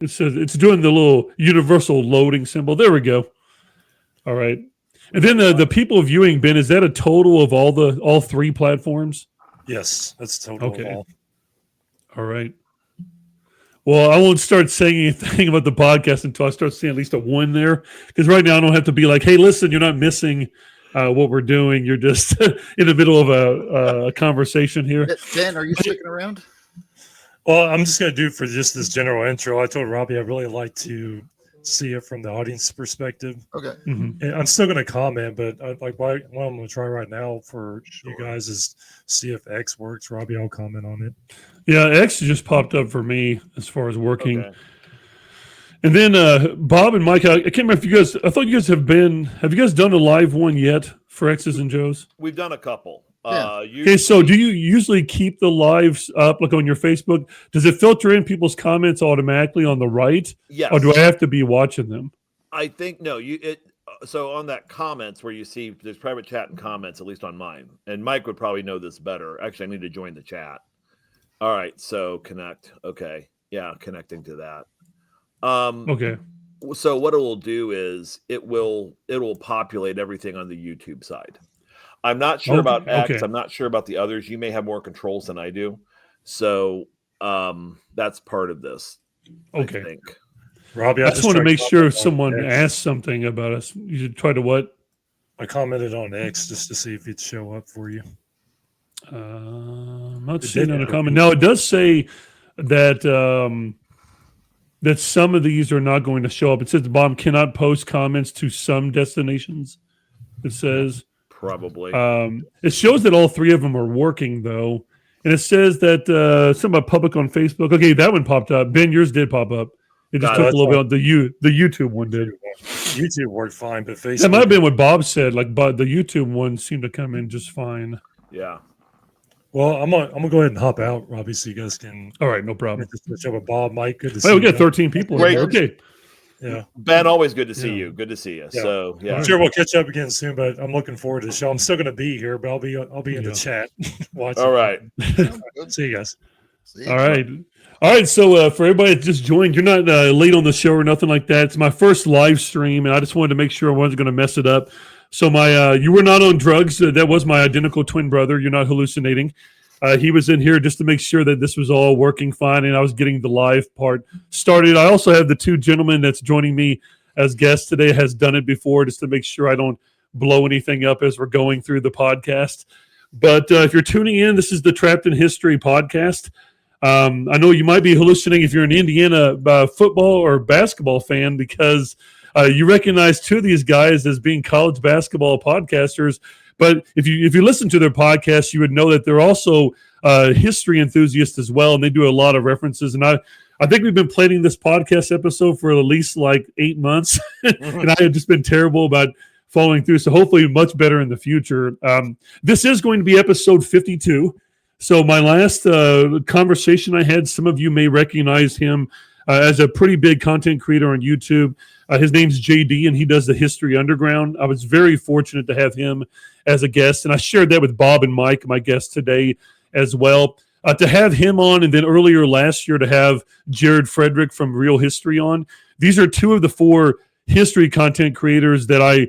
It says it's doing the little universal loading symbol. There we go. All right. And then the people viewing, Ben, is that a total of all three platforms? Yes, that's total of all. All right. Well, I won't start saying anything about the podcast until I start seeing at least a one there. Because right now I don't have to be like, hey, listen, you're not missing what we're doing. You're just in the middle of a conversation here. Ben, are you sticking around? Well, I'm just going to do for just this general intro. I told Robbie I'd really like to see it from the audience perspective. Okay. Mm-hmm. And I'm still going to comment, but what I'm going to try right now for you guys is see if X works. Robbie, I'll comment on it. Yeah, X just popped up for me as far as working. Okay. And then Bob and Mike, I can't remember if you guys, I thought you guys have you guys done a live one yet for X's and Joe's? We've done a couple. Yeah. Okay, so do you usually keep the lives up, like on your Facebook? Does it filter in people's comments automatically on the right? Yes. Or do I have to be watching them? I think no. So on that comments where you see there's private chat and comments, at least on mine, and Mike would probably know this better. Actually, I need to join the chat. All right, so connect. Okay, yeah, connecting to that. Okay. So what it will do is it will populate everything on the YouTube side. I'm not sure about X. Okay. I'm not sure about the others. You may have more controls than I do. So that's part of this. Okay. I think. Robbie, I just want to make sure if someone asks something about us, you should try to what? I commented on X just to see if it'd show up for you. I'm not seeing on a comment. Now, it does say that that some of these are not going to show up. It says the bomb cannot post comments to some destinations. It says. Probably. It shows that all three of them are working, though. And it says that something about public on Facebook. Okay, that one popped up. Ben, yours did pop up. It just took a little bit. The YouTube one did. YouTube worked fine, but Facebook. That might have been what Bob said. But the YouTube one seemed to come in just fine. Yeah. Well, I'm gonna go ahead and hop out, Robbie, so you guys can. All right, no problem. Switch over, Bob, Mike. Good to see you. you. We got 13 people. Great. Okay. Yeah. Ben, always good to see you. Good to see you. Yeah. So yeah. I'm sure we'll catch up again soon, but I'm looking forward to the show. I'm still going to be here, but I'll be in the chat watching. All right. See you guys. All right. So for everybody that just joined, you're not late on the show or nothing like that. It's my first live stream, and I just wanted to make sure I wasn't going to mess it up. So you were not on drugs. That was my identical twin brother. You're not hallucinating. He was in here just to make sure that this was all working fine, and I was getting the live part started. I also have the two gentlemen that's joining me as guests today has done it before, just to make sure I don't blow anything up as we're going through the podcast. But if you're tuning in, this is the Trapped in History podcast. I know you might be hallucinating if you're an Indiana football or basketball fan, because you recognize two of these guys as being college basketball podcasters. But if you listen to their podcast, you would know that they're also history enthusiasts as well, and they do a lot of references. And I think we've been planning this podcast episode for at least like 8 months, and I have just been terrible about following through. So hopefully much better in the future. This is going to be episode 52. So my last conversation I had, some of you may recognize him as a pretty big content creator on YouTube. His name's JD, and he does the History Underground. I was very fortunate to have him as a guest, and I shared that with Bob and Mike, my guests today as well. To have him on, and then earlier last year to have Jared Frederick from Real History on. These are two of the four history content creators that I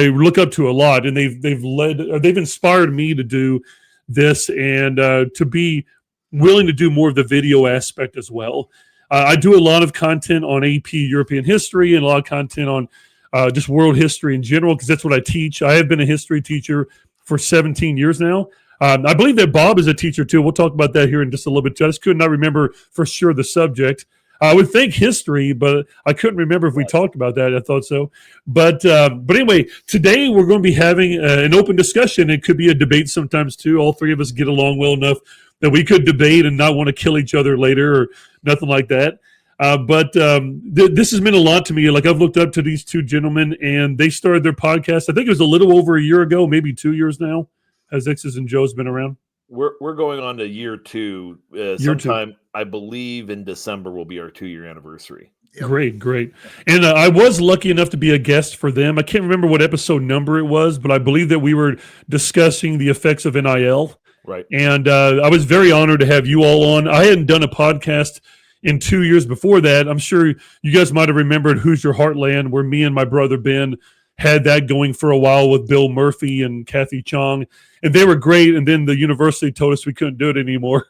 look up to a lot, and they've inspired me to do this and to be willing to do more of the video aspect as well. I do a lot of content on AP European history and a lot of content on just world history in general, because that's what I teach. I have been a history teacher for 17 years now. I believe that Bob is a teacher too. We'll talk about that here in just a little bit. I just could not remember for sure the subject. I would think history, but I couldn't remember if we talked about that. I thought so. But anyway, today we're going to be having an open discussion. It could be a debate sometimes too. All three of us get along well enough that we could debate and not want to kill each other later or nothing like that. This has meant a lot to me. Like, I've looked up to these two gentlemen, and they started their podcast. I think it was a little over a year ago, maybe 2 years now, as X's and Joe's been around. We're going on to year two. Sometime, I believe in December will be our 2-year anniversary. Yep. Great. And I was lucky enough to be a guest for them. I can't remember what episode number it was, but I believe that we were discussing the effects of NIL. Right. And I was very honored to have you all on. I hadn't done a podcast in 2 years before that. I'm sure you guys might have remembered Hoosier Heartland, where me and my brother Ben had that going for a while with Bill Murphy and Kathy Chong, and they were great. And then the university told us we couldn't do it anymore,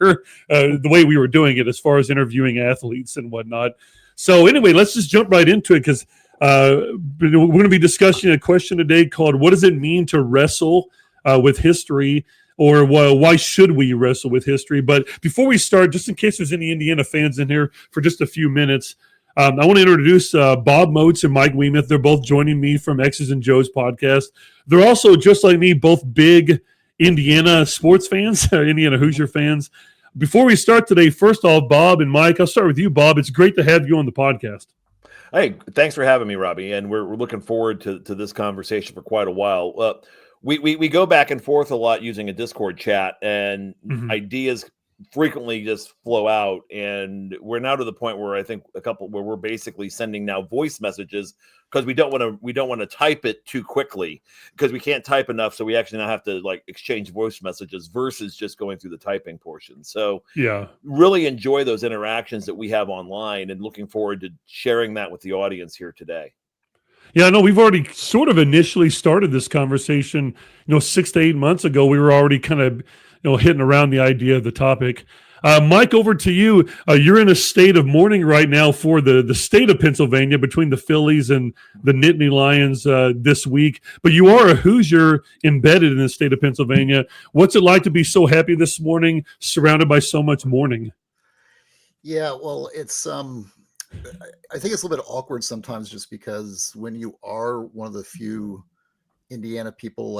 the way we were doing it as far as interviewing athletes and whatnot. So anyway, let's just jump right into it, because we're going to be discussing a question today called, what does it mean to wrestle with history? Or why should we wrestle with history? But before we start, just in case there's any Indiana fans in here for just a few minutes, I want to introduce Bob Moats and Mike Weemuth. They're both joining me from X's and Joe's podcast. They're also, just like me, both big Indiana sports fans, Indiana Hoosier fans. Before we start today, first off, Bob and Mike, I'll start with you, Bob. It's great to have you on the podcast. Hey, thanks for having me, Robbie. And we're looking forward to this conversation for quite a while. We go back and forth a lot using a Discord chat, and ideas frequently just flow out. And we're now to the point where I think where we're basically sending now voice messages, because we don't want to type it too quickly, because we can't type enough. So we actually now have to exchange voice messages versus just going through the typing portion. So yeah, really enjoy those interactions that we have online, and looking forward to sharing that with the audience here today. Yeah, I know we've already sort of initially started this conversation, 6 to 8 months ago. We were already kind of, hitting around the idea of the topic. Mike, over to you. You're in a state of mourning right now for the state of Pennsylvania, between the Phillies and the Nittany Lions this week. But you are a Hoosier embedded in the state of Pennsylvania. What's it like to be so happy this morning, surrounded by so much mourning? Yeah, well, it's I think it's a little bit awkward sometimes, just because when you are one of the few Indiana people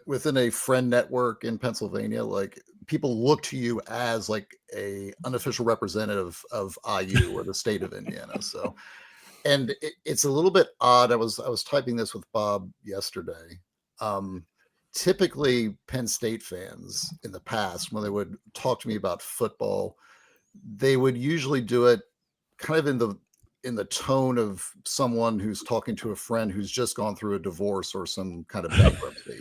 within a friend network in Pennsylvania, people look to you as a unofficial representative of IU or the state of Indiana. So, and it's a little bit odd. I was typing this with Bob yesterday. Typically, Penn State fans in the past, when they would talk to me about football, they would usually do it kind of in the tone of someone who's talking to a friend who's just gone through a divorce or some kind of bankruptcy.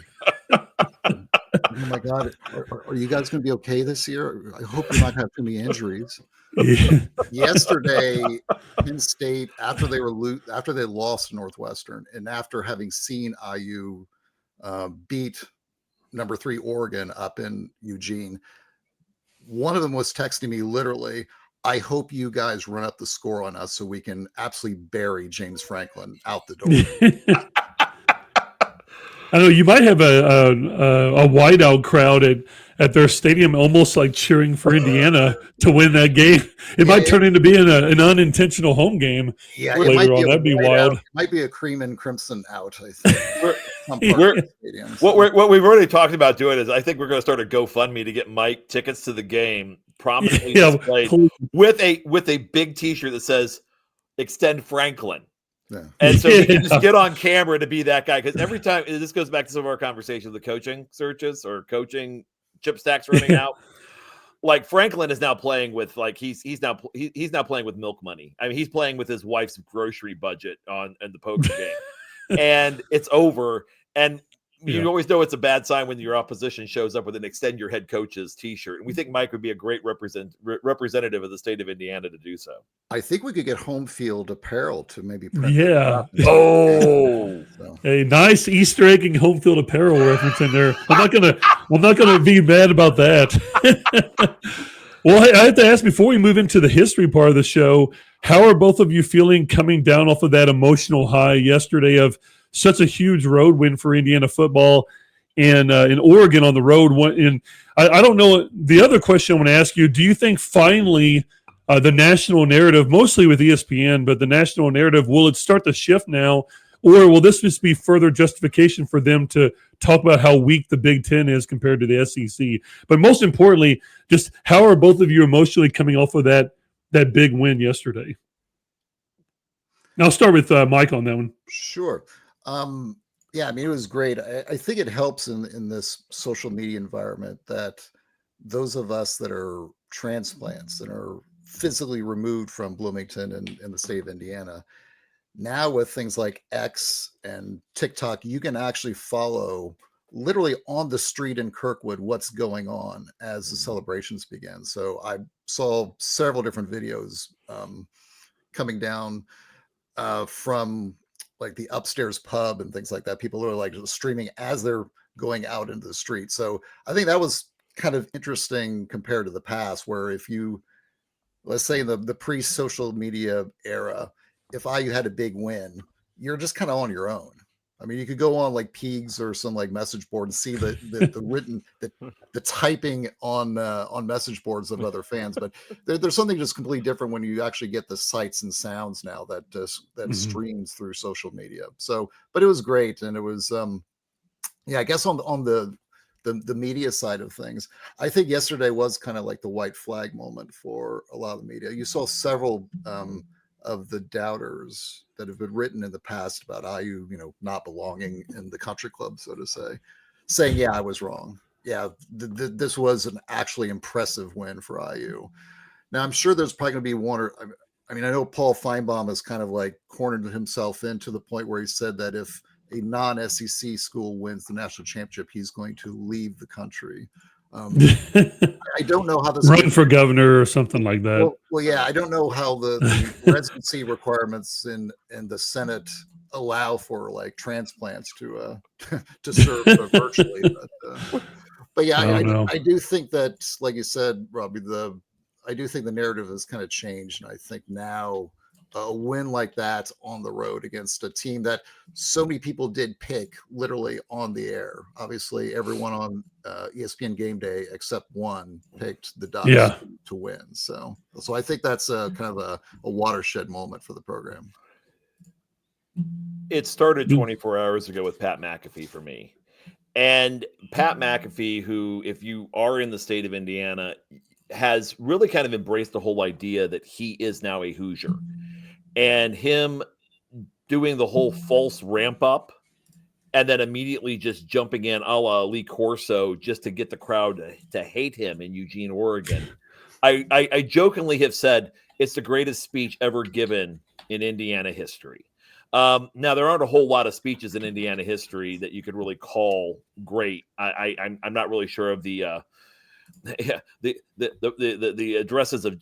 Oh my God, are you guys going to be okay this year? I hope you're not going to have too many injuries. Yeah. Yesterday, Penn State, after they lost to Northwestern, and after having seen IU beat number 3 Oregon up in Eugene, one of them was texting me literally, "I hope you guys run up the score on us so we can absolutely bury James Franklin out the door." I know you might have a whiteout crowd at their stadium, almost like cheering for Indiana to win that game. It might turn into being an unintentional home game. Yeah, later on, that'd be wild. It might be a cream and crimson out, I think. What we've already talked about doing is, I think we're going to start a GoFundMe to get Mike tickets to the game, prominently displayed with a big T-shirt that says "Extend Franklin." Yeah. And so you can just get on camera to be that guy, because every time, this goes back to some of our conversations, the coaching searches or coaching chip stacks running out. Franklin is now playing with he's now playing with milk money. I mean, he's playing with his wife's grocery budget in the poker game, and it's over. And you always know it's a bad sign when your opposition shows up with an "Extend Your Head Coach's" T-shirt. And we think Mike would be a great representative of the state of Indiana to do so. I think we could get home field apparel to maybe print. Yeah. Oh, a nice Easter egg and home field apparel reference in there. I'm not gonna be mad about that. Well, I have to ask, before we move into the history part of the show, how are both of you feeling coming down off of that emotional high yesterday of such a huge road win for Indiana football, and in Oregon on the road? I don't know. The other question I want to ask you: do you think finally the national narrative, mostly with ESPN, but the national narrative, will it start to shift now, or will this just be further justification for them to talk about how weak the Big Ten is compared to the SEC? But most importantly, just how are both of you emotionally coming off of that big win yesterday? Now I'll start with Mike on that one. Sure. Yeah, I mean, it was great. I think it helps in this social media environment that those of us that are transplants and are physically removed from Bloomington and the state of Indiana, now with things like X and TikTok, you can actually follow literally on the street in Kirkwood what's going on as the celebrations begin. So I saw several different videos coming down from like the upstairs pub and things like that. People are like streaming as they're going out into the street. So I think that was kind of interesting compared to the past, where if you, let's say in the pre-social media era, if IU had a big win, you're just kind of on your own. I mean, you could go on like Peegs or some like message board and see the written the typing on message boards of other fans, but there's something just completely different when you actually get the sights and sounds now that streams through social media. So, but it was great, and it was yeah, I guess on the media side of things, I think yesterday was kind of like the white flag moment for a lot of the media. You saw several of the doubters that have been written in the past about IU, not belonging in the country club, so to say, saying, yeah, I was wrong. Yeah, this was an actually impressive win for IU. Now, I'm sure there's probably going to be one or, I mean, I know Paul Feinbaum has kind of like cornered himself in to the point where he said that if a non-SEC school wins the national championship, he's going to leave the country. I don't know how this run for governor or something like that. Well, yeah, I don't know how the residency requirements in the Senate allow for like transplants to serve virtually. But yeah, I do think that, like you said, Robbie, I do think the narrative has kind of changed, and I think now a win like that on the road against a team that so many people did pick literally on the air. Obviously, everyone on ESPN Game Day except one picked the Ducks to win. So I think that's kind of a watershed moment for the program. It started 24 hours ago with Pat McAfee for me. And Pat McAfee, who, if you are in the state of Indiana, has really kind of embraced the whole idea that he is now a Hoosier. And him doing the whole false ramp up and then immediately just jumping in a la Lee Corso just to get the crowd to hate him in Eugene, Oregon. I jokingly have said it's the greatest speech ever given in Indiana history. Now, there aren't a whole lot of speeches in Indiana history that you could really call great. I'm not really sure of the addresses of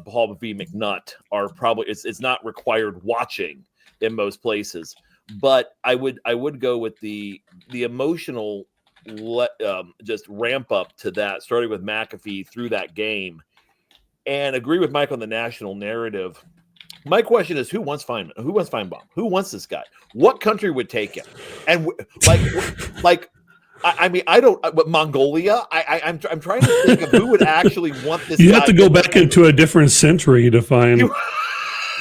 Paul V. McNutt are probably it's not required watching in most places, but I would go with the emotional just ramp up to that, starting with McAfee through that game, and agree with Mike on the national narrative. My question is, who wants Feinbaum? Who wants this guy? What country would take him? And like. I mean, I don't. But Mongolia. I'm trying to think of who would actually want this. You have to go back into a different century to find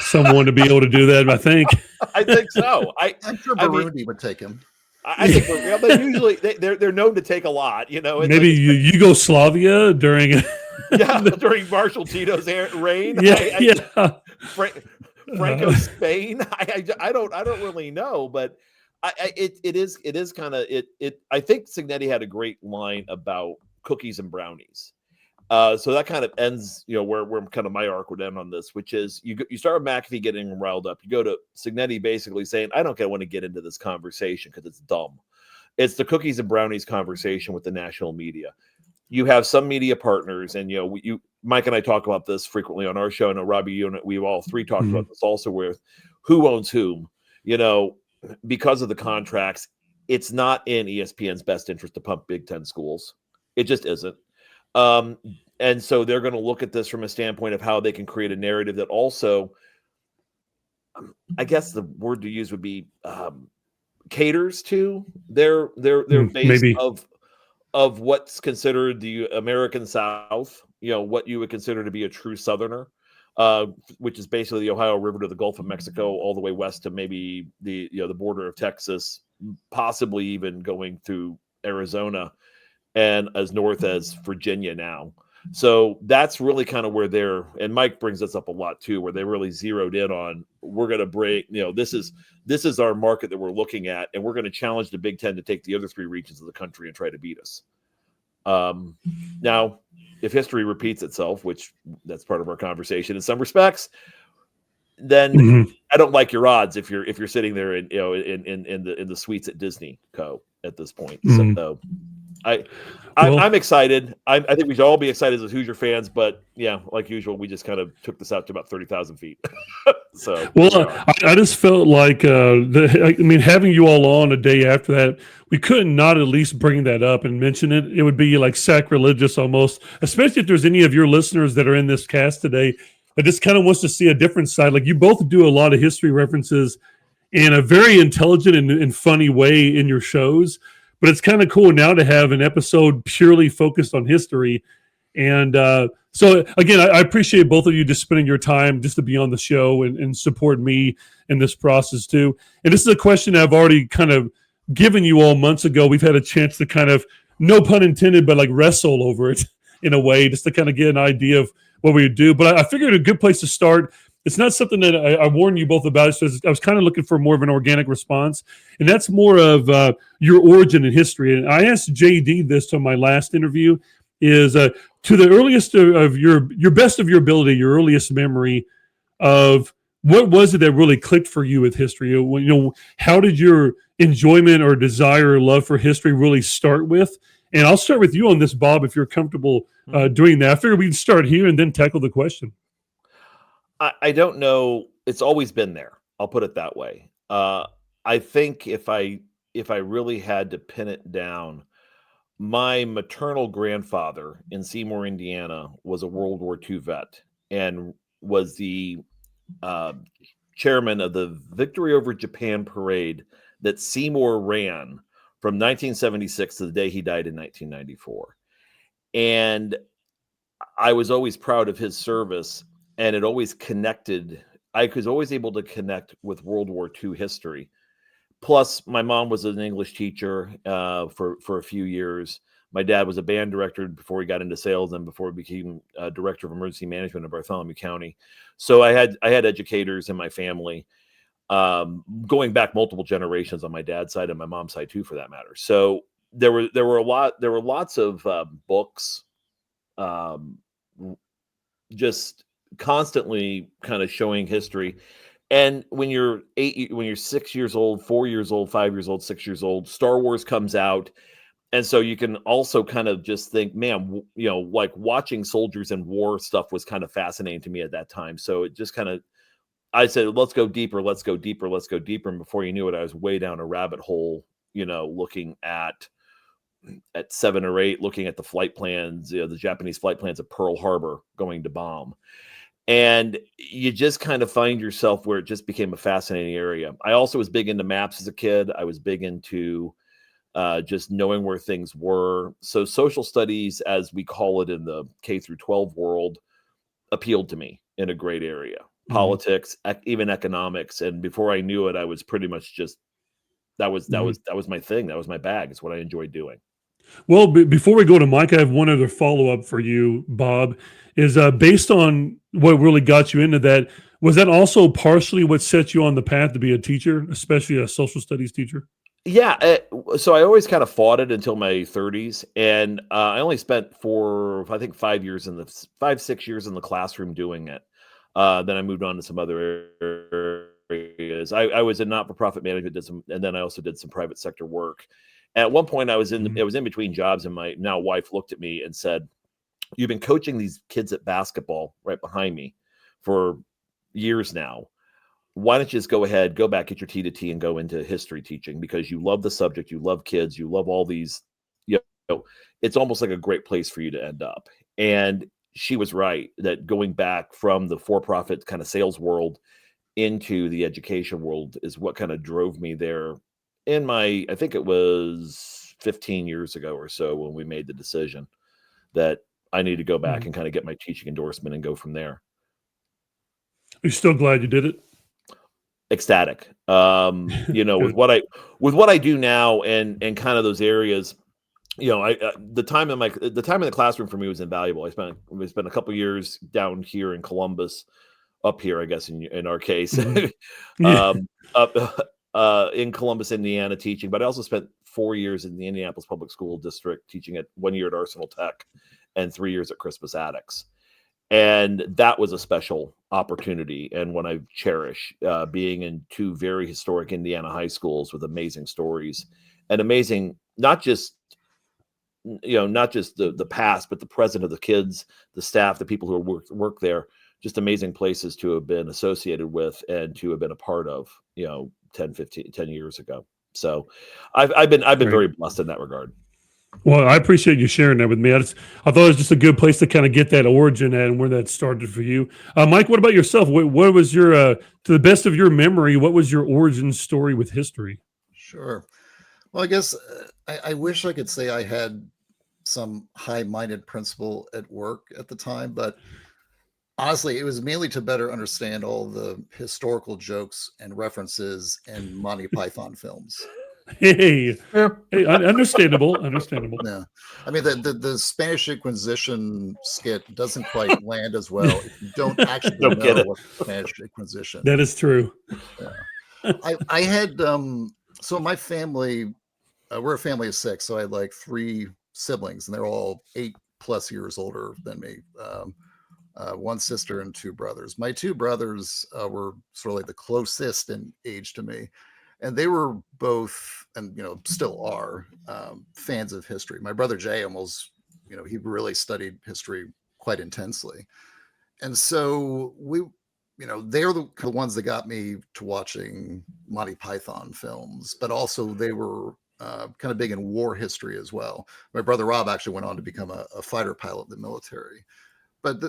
someone to be able to do that. I think. I think so. I'm sure Burundi would take him. I think but usually they're known to take take a lot. Maybe Yugoslavia during. During Marshall Tito's reign. Franco Spain. I don't really know, but. It is kind of it. I think Signetti had a great line about cookies and brownies. So that kind of ends, where kind of my arc would end on this, which is you start with McAfee getting him riled up. You go to Signetti basically saying, I don't want to get into this conversation because it's dumb. It's the cookies and brownies conversation with the national media. You have some media partners, and Mike and I talk about this frequently on our show. I know Robbie, we've all three talked about this also, with who owns whom. Because of the contracts, it's not in ESPN's best interest to pump Big Ten schools. It just isn't. And so they're going to look at this from a standpoint of how they can create a narrative that also, I guess the word to use would be caters to their base maybe. of what's considered the American South, what you would consider to be a true Southerner. Which is basically the Ohio River to the Gulf of Mexico, all the way west to maybe the border of Texas, possibly even going through Arizona and as north as Virginia now. So that's really kind of where and Mike brings this up a lot too, where they really zeroed in on, we're going to break, this is our market that we're looking at, and we're going to challenge the Big Ten to take the other three regions of the country and try to beat us. Now, if history repeats itself, which that's part of our conversation in some respects, then I don't like your odds if you're sitting there in in the suites at Disney Co. at this point. So I'm excited. I think we should all be excited as Hoosier fans, but yeah, like usual, we just kind of took this out to about 30,000 feet. So I just felt like having you all on a day after that, we couldn't not at least bring that up and mention it. It would be like sacrilegious almost, especially if there's any of your listeners that are in this cast today that just kind of wants to see a different side. Like you both do a lot of history references in a very intelligent and funny way in your shows. But it's kind of cool now to have an episode purely focused on history. And so, again, I appreciate both of you just spending your time just to be on the show and support me in this process, too. And this is a question I've already kind of given you all months ago. We've had a chance to kind of, no pun intended, but like wrestle over it in a way, just to kind of get an idea of what we would do. But I figured a good place to start, it's not something that I warned you both about. So I was kind of looking for more of an organic response. And that's more of your origin in history. And I asked JD this on my last interview, is to the earliest of your best of your ability, your earliest memory of what was it that really clicked for you with history? How did your enjoyment or desire or love for history really start with? And I'll start with you on this, Bob, if you're comfortable doing that. I figured we'd start here and then tackle the question. I don't know. It's always been there. I'll put it that way. I think if I really had to pin it down, my maternal grandfather in Seymour, Indiana, was a World War II vet and was the chairman of the Victory over Japan parade that Seymour ran from 1976 to the day he died in 1994. And I was always proud of his service. And it always connected. I was always able to connect with World War II history. Plus, my mom was an English teacher for a few years. My dad was a band director before he got into sales and before he became director of emergency management in Bartholomew County. So I had educators in my family, going back multiple generations on my dad's side and my mom's side too, for that matter. So there were lots of books, just constantly kind of showing history. And when you're 6 years old, 4 years old, 5 years old, 6 years old, Star Wars comes out. And so you can also kind of just think, man, like watching soldiers in war stuff was kind of fascinating to me at that time. So it just kind of, I said, let's go deeper, let's go deeper, let's go deeper. And before you knew it, I was way down a rabbit hole, looking at 7 or 8, looking at the flight plans, the Japanese flight plans at Pearl Harbor going to bomb. And you just kind of find yourself where it just became a fascinating area. I also was big into maps as a kid. I was big into just knowing where things were. So social studies, as we call it in the K through 12 world, appealed to me in a great area. Politics, even economics. And before I knew it, I was pretty much just, that was my thing. That was my bag. It's what I enjoyed doing. Well, before we go to Mike, I have one other follow-up for you, Bob, is based on what really got you into that, was that also partially what set you on the path to be a teacher, especially a social studies teacher? Yeah. So I always kind of fought it until my 30s. And I only spent 5 years 6 years in the classroom doing it. Then I moved on to some other areas. I was in not-for-profit management, and then I also did some private sector work. At one point, I was in between jobs, and my now wife looked at me and said, "You've been coaching these kids at basketball right behind me for years now. Why don't you just go ahead, go back, get your T to T, and go into history teaching because you love the subject, you love kids, you love all these. It's almost like a great place for you to end up." And she was right that going back from the for-profit kind of sales world into the education world is what kind of drove me there. I think it was 15 years ago or so when we made the decision that I need to go back and kind of get my teaching endorsement and go from there. Are you still glad you did it? Ecstatic. With what I do now and kind of those areas, the time in the classroom for me was invaluable. We spent a couple years down here in Columbus, up here, I guess in our case, in Columbus, Indiana, teaching. But I also spent 4 years in the Indianapolis Public School District teaching, 1 year at Arsenal Tech, and 3 years at Crispus Attucks. And that was a special opportunity and one I cherish, being in two very historic Indiana high schools with amazing stories and amazing, not just the past, but the present of the kids, the staff, the people who work there, just amazing places to have been associated with and to have been a part of, 10 years ago. So I've been very blessed in that regard. Well, I appreciate you sharing that with me. I thought it was just a good place to kind of get that origin at and where that started for you. Mike, what about yourself? What was your, to the best of your memory, what was your origin story with history? Sure. Well, I guess I wish I could say I had some high-minded principle at work at the time, but honestly, it was mainly to better understand all the historical jokes and references in Monty Python films. Hey, understandable. Yeah, I mean the Spanish Inquisition skit doesn't quite land as well if you don't actually know what the Spanish Inquisition. That is true. Yeah. I had so my family, we're a family of 6, so I had like 3 siblings, and they're all 8+ years older than me. 1 sister and 2 brothers. My 2 brothers were sort of like the closest in age to me. And they were both, and still are, fans of history. My brother Jay almost, he really studied history quite intensely. And so they're the ones that got me to watching Monty Python films, but also they were kind of big in war history as well. My brother Rob actually went on to become a fighter pilot in the military. But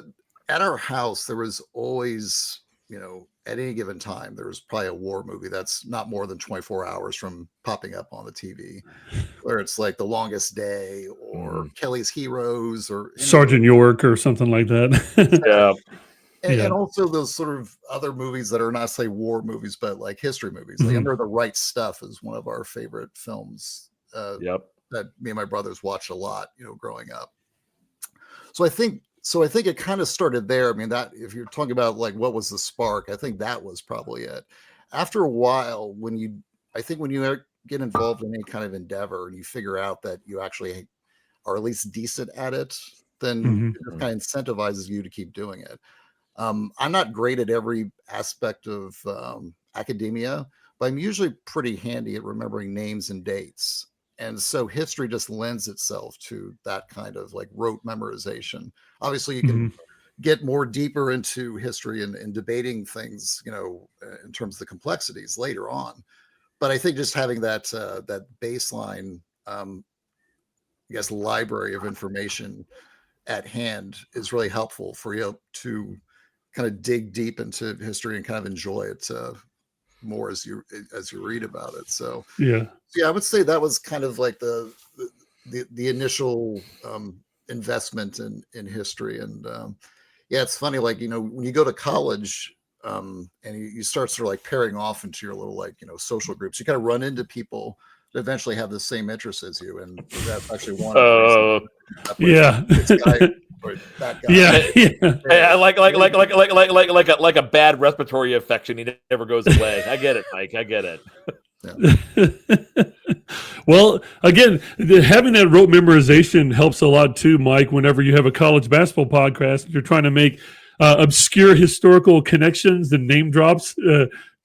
at our house, there was always, at any given time, there was probably a war movie that's not more than 24 hours from popping up on the TV, where it's like The Longest Day or Kelly's Heroes or Sergeant York or something like that. Yeah. And also those sort of other movies that are not, say, war movies, but like history movies. Like Under the Right Stuff is one of our favorite films that me and my brothers watched a lot, growing up. So I think it kind of started there. I mean, that if you're talking about like what was the spark, I think that was probably it. After a while, when you get involved in any kind of endeavor and you figure out that you actually are at least decent at it, then it kind of incentivizes you to keep doing it. I'm not great at every aspect of academia, but I'm usually pretty handy at remembering names and dates. And so history just lends itself to that kind of like rote memorization. Obviously, you can get more deeper into history and debating things, in terms of the complexities later on. But I think just having that baseline, I guess, library of information at hand is really helpful for you to kind of dig deep into history and kind of enjoy it more as you read about it. So I would say that was kind of like the initial investment in history. And it's funny, like when you go to college and you start sort of like pairing off into your little like social groups, you kind of run into people that eventually have the same interests as you, and that's actually one of the reasons. That guy. Like a bad respiratory infection. He never goes away. I get it, Mike. I get it. Yeah. Well, again, having that rote memorization helps a lot too, Mike. Whenever you have a college basketball podcast, you're trying to make obscure historical connections and name drops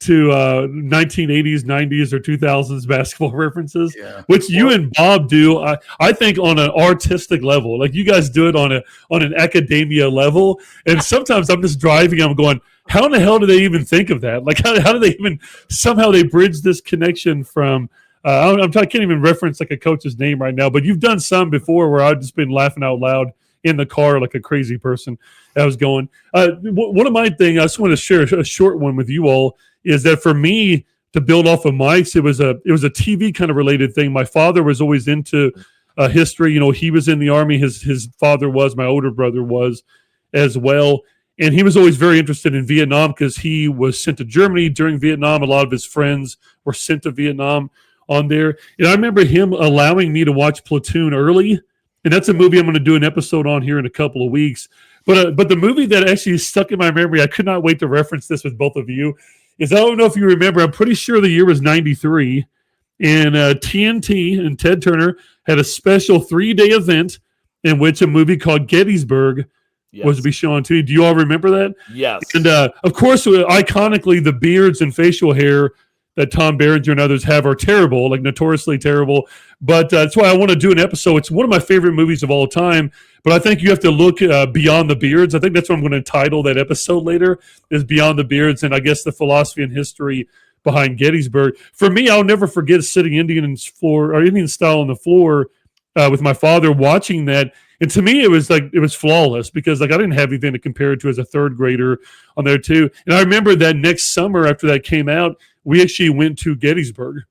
to 1980s, 90s, or 2000s basketball references, which you and Bob do. I think on an artistic level, like you guys do it on an academia level. And sometimes I'm just driving, I'm going, how in the hell do they even think of that? Like how do they even somehow they bridge this connection from? I can't even reference like a coach's name right now, but you've done some before where I've just been laughing out loud in the car like a crazy person. I was going. One of my things I just want to share a short one with you all is that for me to build off of Mike's, it was a TV kind of related thing. My father was always into history. He was in the Army. His father was, my older brother was as well. And he was always very interested in Vietnam because he was sent to Germany during Vietnam. A lot of his friends were sent to Vietnam on there. And I remember him allowing me to watch Platoon early. And that's a movie I'm going to do an episode on here in a couple of weeks. But the movie that actually stuck in my memory, I could not wait to reference this with both of you, is I don't know if you remember, I'm pretty sure the year was 93. And TNT and Ted Turner had a special 3-day event in which a movie called Gettysburg was to be shown on TV. Do you all remember that? Yes. And of course, iconically, the beards and facial hair that Tom Berenger and others have are terrible, like notoriously terrible. But that's why I want to do an episode. It's one of my favorite movies of all time. But I think you have to look beyond the beards. I think that's what I'm going to title that episode later, is Beyond the Beards, and I guess the philosophy and history behind Gettysburg. For me, I'll never forget sitting Indian style on the floor with my father watching that. And to me, it was flawless because like I didn't have anything to compare it to as a third grader on there too. And I remember that next summer after that came out, we actually went to Gettysburg,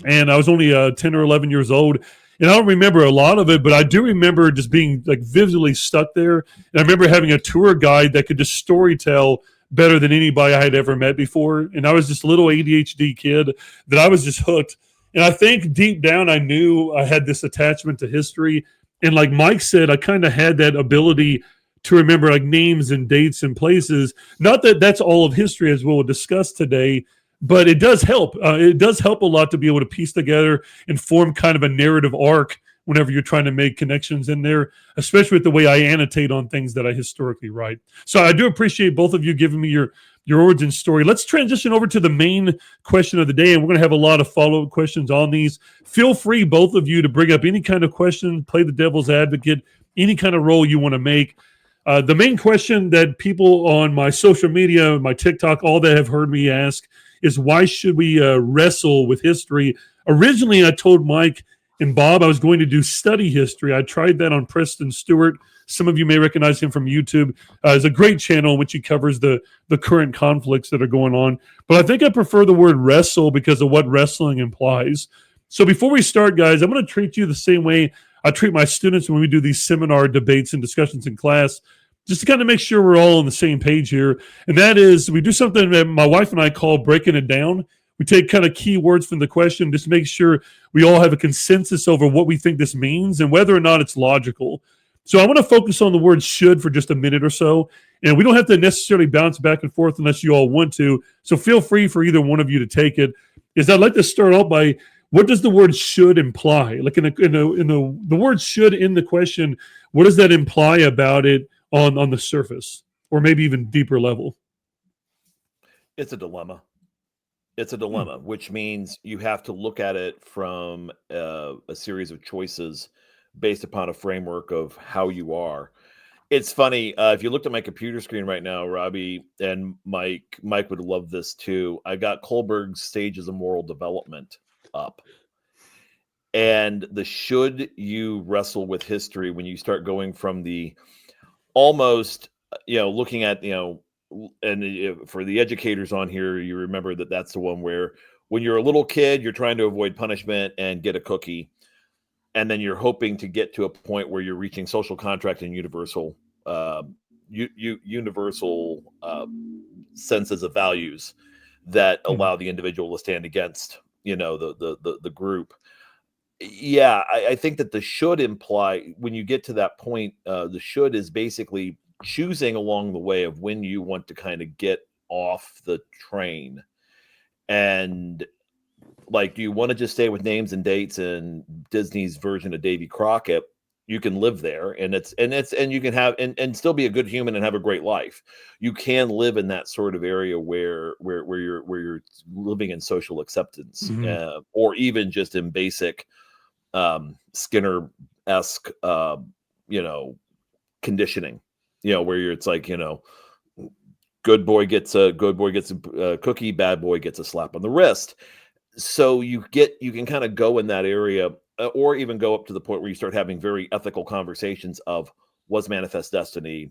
and I was only 10 or 11 years old. And I don't remember a lot of it, but I do remember just being like vividly stuck there. And I remember having a tour guide that could just story tell better than anybody I had ever met before. And I was this little ADHD kid that I was just hooked. And I think deep down, I knew I had this attachment to history. And like Mike said, I kind of had that ability to remember like names and dates and places. Not that that's all of history, as we'll discuss today, but it does help. It does help a lot to be able to piece together and form kind of a narrative arc whenever you're trying to make connections in there, especially with the way I annotate on things that I historically write. So I do appreciate both of you giving me your origin story. Let's transition over to the main question of the day, and we're going to have a lot of follow-up questions on these. Feel free, both of you, to bring up any kind of question, play the devil's advocate, any kind of role you want to make. The main question that people on my social media, my TikTok, all that have heard me ask is, why should we wrestle with history? Originally, I told Mike and Bob I was going to do study history. I tried that on Preston Stewart. Some of you may recognize him from YouTube. It's a great channel in which he covers the current conflicts that are going on. But I think I prefer the word wrestle because of what wrestling implies. So before we start, guys, I'm going to treat you the same way I treat my students when we do these seminar debates and discussions in class, just to kind of make sure we're all on the same page here. And that is, we do something that my wife and I call breaking it down. We take kind of key words from the question, just to make sure we all have a consensus over what we think this means and whether or not it's logical. So I want to focus on the word should for just a minute or so. And we don't have to necessarily bounce back and forth unless you all want to. So feel free for either one of you to take it. I'd like to start off by, what does the word should imply? Like in the word should in the question, what does that imply about it on the surface, or maybe even deeper level? It's a dilemma. It's a dilemma, which means you have to look at it from a series of choices based upon a framework of how you are. It's funny, if you looked at my computer screen right now, Robbie and Mike would love this too. I got Kohlberg's Stages of Moral Development up. And the should you wrestle with history when you start going from the almost, looking at, and for the educators on here, you remember that that's the one where when you're a little kid, you're trying to avoid punishment and get a cookie. And then you're hoping to get to a point where you're reaching social contract and universal senses of values that allow the individual to stand against, the group. Yeah, I think that the should imply, when you get to that point, the should is basically choosing along the way of when you want to kind of get off the train. And like, do you want to just stay with names and dates and Disney's version of Davy Crockett? You can live there, and you can have and still be a good human and have a great life. You can live in that sort of area where you're living in social acceptance, or even just in basic Skinner-esque conditioning. Where it's like, good boy gets a cookie, bad boy gets a slap on the wrist. So you can kind of go in that area, or even go up to the point where you start having very ethical conversations of, was manifest destiny,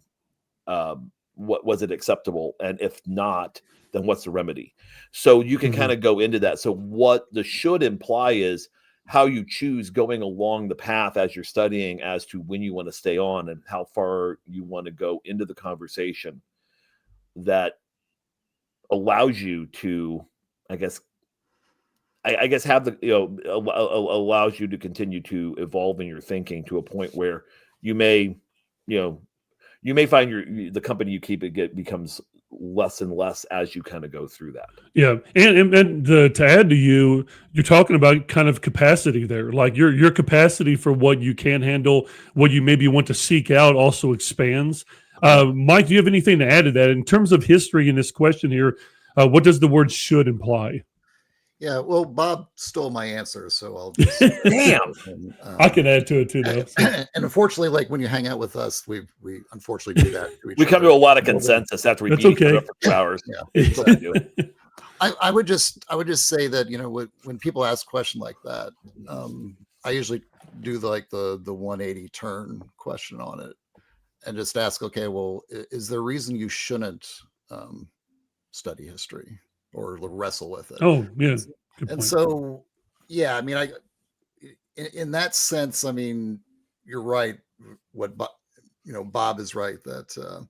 what was it acceptable? And if not, then what's the remedy? So you can kind of go into that. So what the should imply is how you choose going along the path as you're studying as to when you want to stay on and how far you want to go into the conversation that allows you to, I guess have the, allows you to continue to evolve in your thinking to a point where you may find the company you keep becomes less and less as you kind of go through that. Yeah. And to add to you're talking about kind of capacity there, like your capacity for what you can handle, what you maybe want to seek out also expands. Mike, do you have anything to add to that in terms of history in this question here? What does the word should imply? Yeah, well, Bob stole my answer, so I'll just Damn. I can add to it too, though. So. And unfortunately, like when you hang out with us, we unfortunately do that. To each We come other. to a lot of consensus after we That's beat each okay. other for 2 hours. Yeah, That's what we do. I would just say that, you know, when people ask a question like that, I usually do the 180 turn question on it and just ask, okay, well, is there a reason you shouldn't study history or wrestle with it? Oh, yeah. Good And point. so, yeah, I mean, in that sense, I mean, you're right. Bob is right that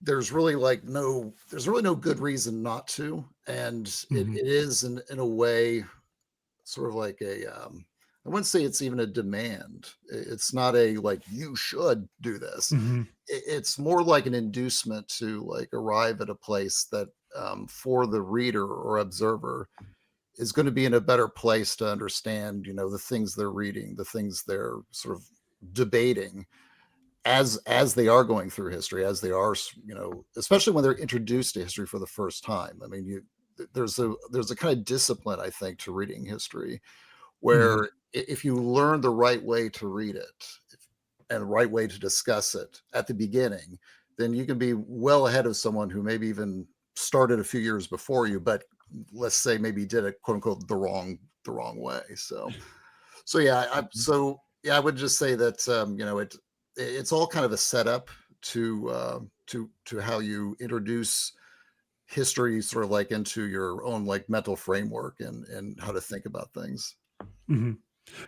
there's really no good reason not to, and it is in a way sort of like I wouldn't say it's even a demand. It's not a like you should do this. It's more like an inducement to like arrive at a place that for the reader or observer is going to be in a better place to understand, you know, the things they're reading, the things they're sort of debating as they are going through history, as they are, you know, especially when they're introduced to history for the first time. I mean, there's a kind of discipline, I think, to reading history where if you learn the right way to read it and the right way to discuss it at the beginning, then you can be well ahead of someone who maybe even started a few years before you, but let's say maybe did it quote unquote the wrong way. So yeah, I would just say that you know, it's all kind of a setup to how you introduce history sort of like into your own like mental framework and how to think about things.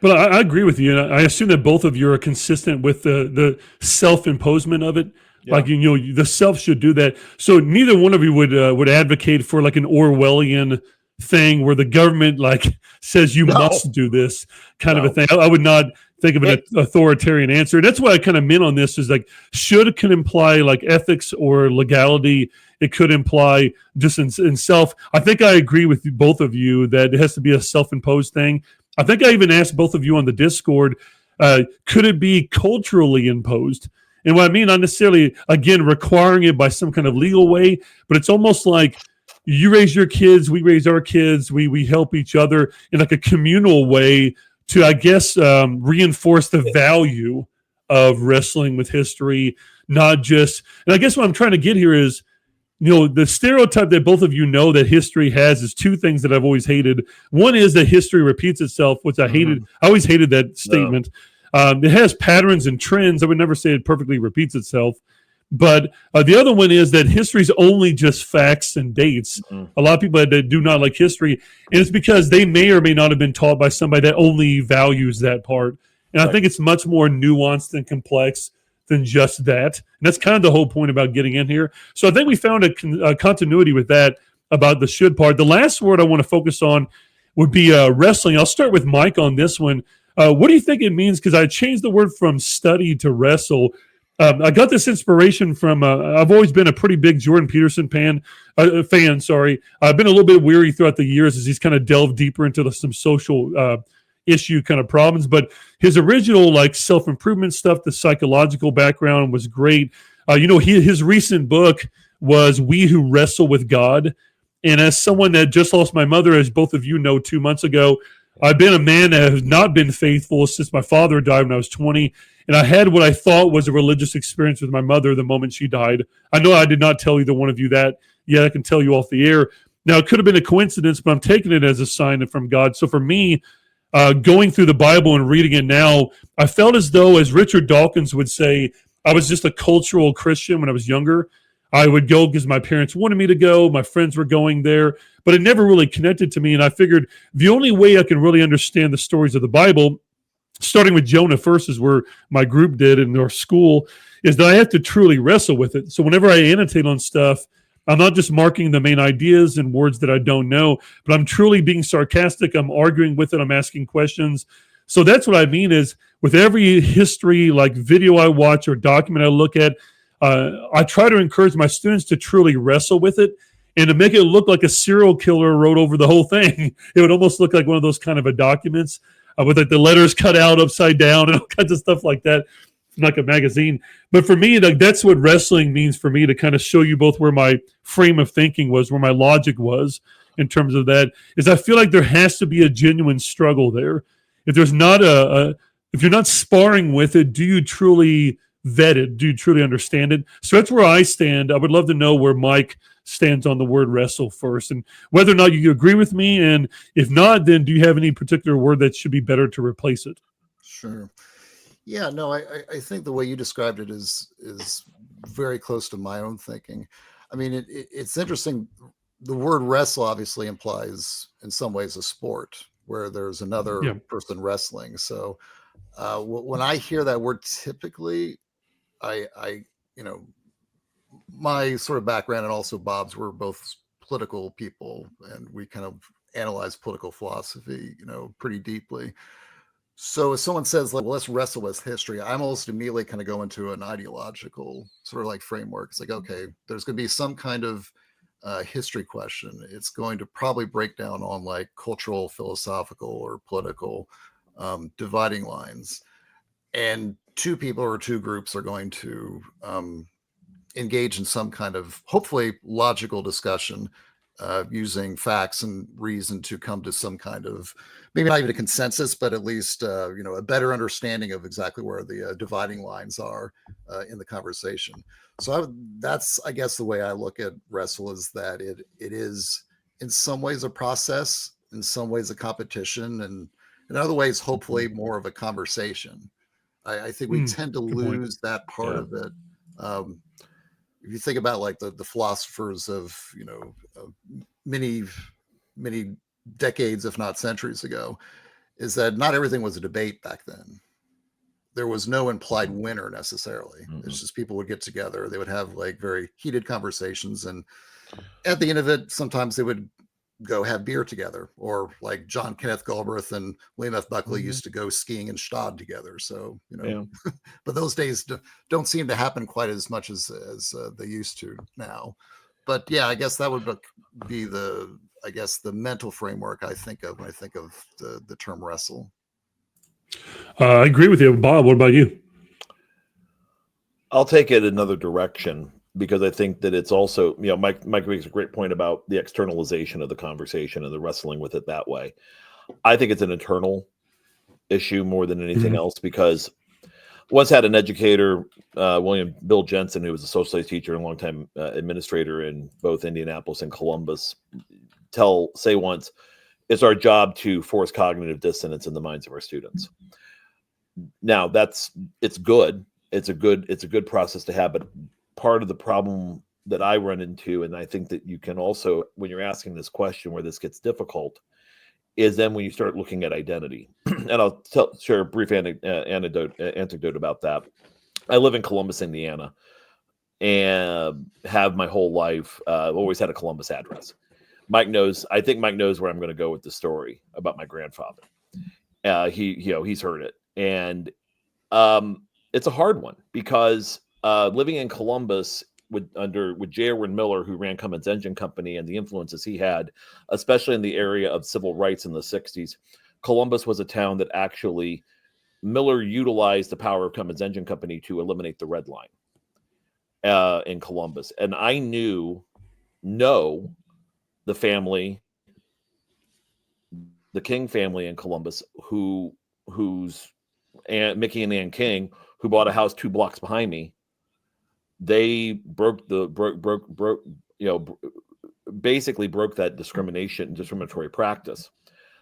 But I agree with you, and I assume that both of you are consistent with the self-imposement of it. Yeah. Like, you know, the self should do that. So neither one of you would advocate for like an Orwellian thing where the government like says you must do this kind of a thing. I would not think of an authoritarian answer. And that's what I kind of meant on this is like should can imply like ethics or legality. It could imply just in self. I think I agree with both of you that it has to be a self-imposed thing. I think I even asked both of you on the Discord, could it be culturally imposed? And what I mean, not necessarily, again, requiring it by some kind of legal way, but it's almost like you raise your kids, we raise our kids, we help each other in like a communal way to, I guess, reinforce the value of wrestling with history, not just, and I guess what I'm trying to get here is, you know, the stereotype that both of you know that history has is two things that I've always hated. One is that history repeats itself, which I hated. I always hated that statement. It has patterns and trends. I would never say it perfectly repeats itself. But the other one is that history is only just facts and dates. A lot of people that do not like history, and it's because they may or may not have been taught by somebody that only values that part. And I think it's much more nuanced and complex than just that. And that's kind of the whole point about getting in here. So I think we found a continuity with that about the should part. The last word I want to focus on would be wrestling. I'll start with Mike on this one. What do you think it means? Because I changed the word from study to wrestle. I got this inspiration from, I've always been a pretty big Jordan Peterson fan. I've been a little bit weary throughout the years as he's kind of delved deeper into some social issue kind of problems. But his original like self-improvement stuff, the psychological background was great. You know, his recent book was We Who Wrestle with God. And as someone that just lost my mother, as both of you know, 2 months ago, I've been a man that has not been faithful since my father died when I was 20. And I had what I thought was a religious experience with my mother the moment she died. I know I did not tell either one of you that yet. I can tell you off the air. Now, it could have been a coincidence, but I'm taking it as a sign from God. So for me, going through the Bible and reading it now, I felt as though, as Richard Dawkins would say, I was just a cultural Christian when I was younger. I would go because my parents wanted me to go. My friends were going there, but it never really connected to me. And I figured the only way I can really understand the stories of the Bible, starting with Jonah first is where my group did in our school, is that I have to truly wrestle with it. So whenever I annotate on stuff, I'm not just marking the main ideas and words that I don't know, but I'm truly being sarcastic. I'm arguing with it. I'm asking questions. So that's what I mean is with every history, like video I watch or document I look at, I try to encourage my students to truly wrestle with it and to make it look like a serial killer wrote over the whole thing. It would almost look like one of those kind of a documents with like the letters cut out upside down and all kinds of stuff like that. like a magazine. But for me, like that's what wrestling means for me, to kind of show you both where my frame of thinking was, where my logic was in terms of that. Is I feel like there has to be a genuine struggle there. If there's not if you're not sparring with it, do you truly vet it? Do you truly understand it? So that's where I stand. I would love to know where Mike stands on the word wrestle first, and whether or not you agree with me. And if not, then do you have any particular word that should be better to replace it? Sure. Yeah, no, I think the way you described it is very close to my own thinking. I mean, it's interesting. The word wrestle obviously implies in some ways a sport where there's another person wrestling. So when I hear that word, typically I my sort of background and also Bob's, we're both political people, and we kind of analyze political philosophy, pretty deeply. So if someone says, like, well, let's wrestle with history, I'm almost immediately kind of go into an ideological sort of like framework. It's like, okay, there's going to be some kind of history question. It's going to probably break down on like cultural, philosophical, or political dividing lines. And two people or two groups are going to engage in some kind of hopefully logical discussion using facts and reason to come to some kind of, maybe not even a consensus, but at least a better understanding of exactly where the dividing lines are in the conversation. So that's, I guess, the way I look at wrestle, is that it is in some ways a process, in some ways a competition, and in other ways hopefully more of a conversation. I think we tend to lose that part of it. If you think about like the philosophers of many decades, if not centuries ago, is that not everything was a debate back then. There was no implied winner necessarily. It's just people would get together, they would have like very heated conversations, and at the end of it, sometimes they would go have beer together, or like John Kenneth Galbraith and William F. Buckley used to go skiing in Stade together. So, but those days don't seem to happen quite as much as they used to now. But yeah, I guess that would be the mental framework I think of when I think of the term wrestle. I agree with you. Bob, what about you? I'll take it another direction, because I think that it's also, Mike makes a great point about the externalization of the conversation and the wrestling with it that way. I think it's an internal issue more than anything else, because once had an educator, Bill Jensen, who was a social studies teacher and a longtime administrator in both Indianapolis and Columbus, say once, it's our job to force cognitive dissonance in the minds of our students. Now it's good. It's a good process to have, but part of the problem that I run into, and I think that you can also, when you're asking this question where this gets difficult, is then when you start looking at identity. And I'll share a brief anecdote about that. I live in Columbus, Indiana, and have my whole life always had a Columbus address. I think Mike knows where I'm going to go with the story about my grandfather. He's heard it. And it's a hard one, because living in Columbus with J. Erwin Miller, who ran Cummins Engine Company, and the influences he had, especially in the area of civil rights in the 60s, Columbus was a town that actually Miller utilized the power of Cummins Engine Company to eliminate the red line in Columbus. And I know the family, the King family in Columbus, who's Mickey and Ann King, who bought a house 2 blocks behind me. They basically broke that discriminatory practice.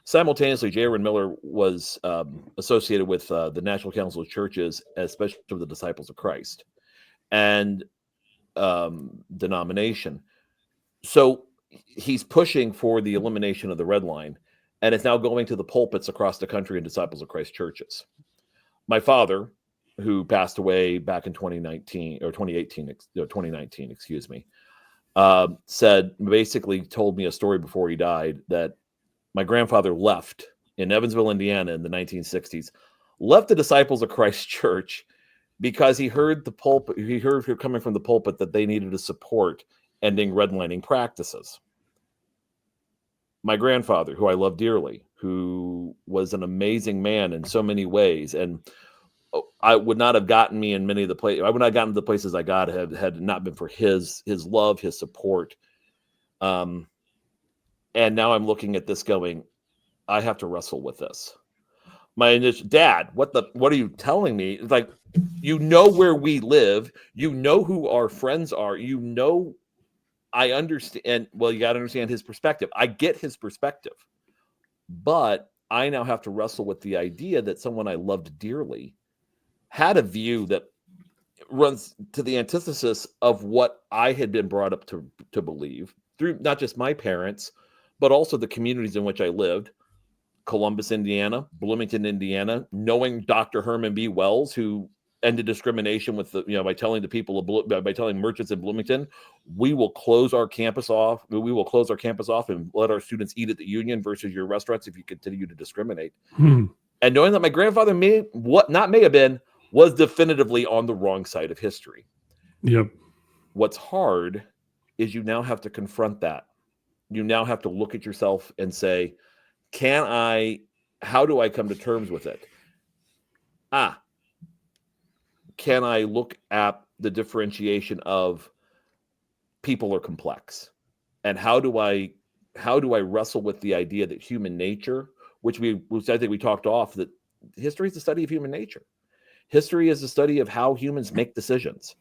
Simultaneously, J. Erwin Miller was associated with the National Council of Churches, especially with the Disciples of Christ and denomination. So he's pushing for the elimination of the red line, and it's now going to the pulpits across the country in Disciples of Christ churches. My father, who passed away back in 2019, excuse me, told me a story before he died, that my grandfather left in Evansville, Indiana in the 1960s, left the Disciples of Christ church because he heard coming from the pulpit that they needed to support ending redlining practices. My grandfather, who I love dearly, who was an amazing man in so many ways, and I would not have gotten me in many of the places. I would not have gotten to the places I got had it not been for his love, his support. And now I'm looking at this going, I have to wrestle with this. My initial Dad, what are you telling me? It's like, you know where we live, you know who our friends are, you know, I understand. Well, you got to understand his perspective. I get his perspective, but I now have to wrestle with the idea that someone I loved dearly had a view that runs to the antithesis of what I had been brought up to believe through not just my parents, but also the communities in which I lived. Columbus, Indiana, Bloomington, Indiana, knowing Dr. Herman B. Wells, who ended discrimination with by telling the people by telling merchants in Bloomington, we will close our campus off. We will close our campus off and let our students eat at the union versus your restaurants if you continue to discriminate. And knowing that my grandfather was definitively on the wrong side of history. Yep. What's hard is you now have to confront that. You now have to look at yourself and say, how do I come to terms with it? Can I look at the differentiation of people are complex? And how do I wrestle with the idea that human nature, which I think we talked off, that history is the study of human nature. History is the study of how humans make decisions.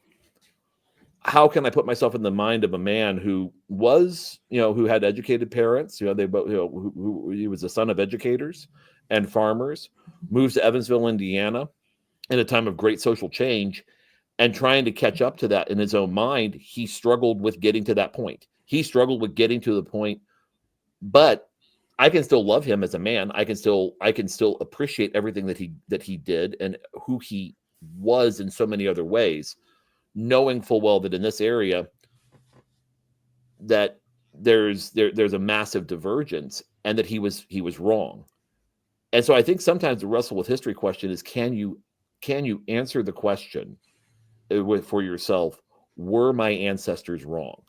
How can I put myself in the mind of a man who was, who had educated parents, he was the son of educators and farmers, moves to Evansville, Indiana, in a time of great social change, and trying to catch up to that in his own mind. He struggled with getting to that point. He struggled with getting to the point, but I can still love him as a man. I can still appreciate everything that he did and who he was in so many other ways, knowing full well that in this area that there's a massive divergence and that he was wrong. And so I think sometimes the wrestle with history question is, can you answer the question for yourself, were my ancestors wrong?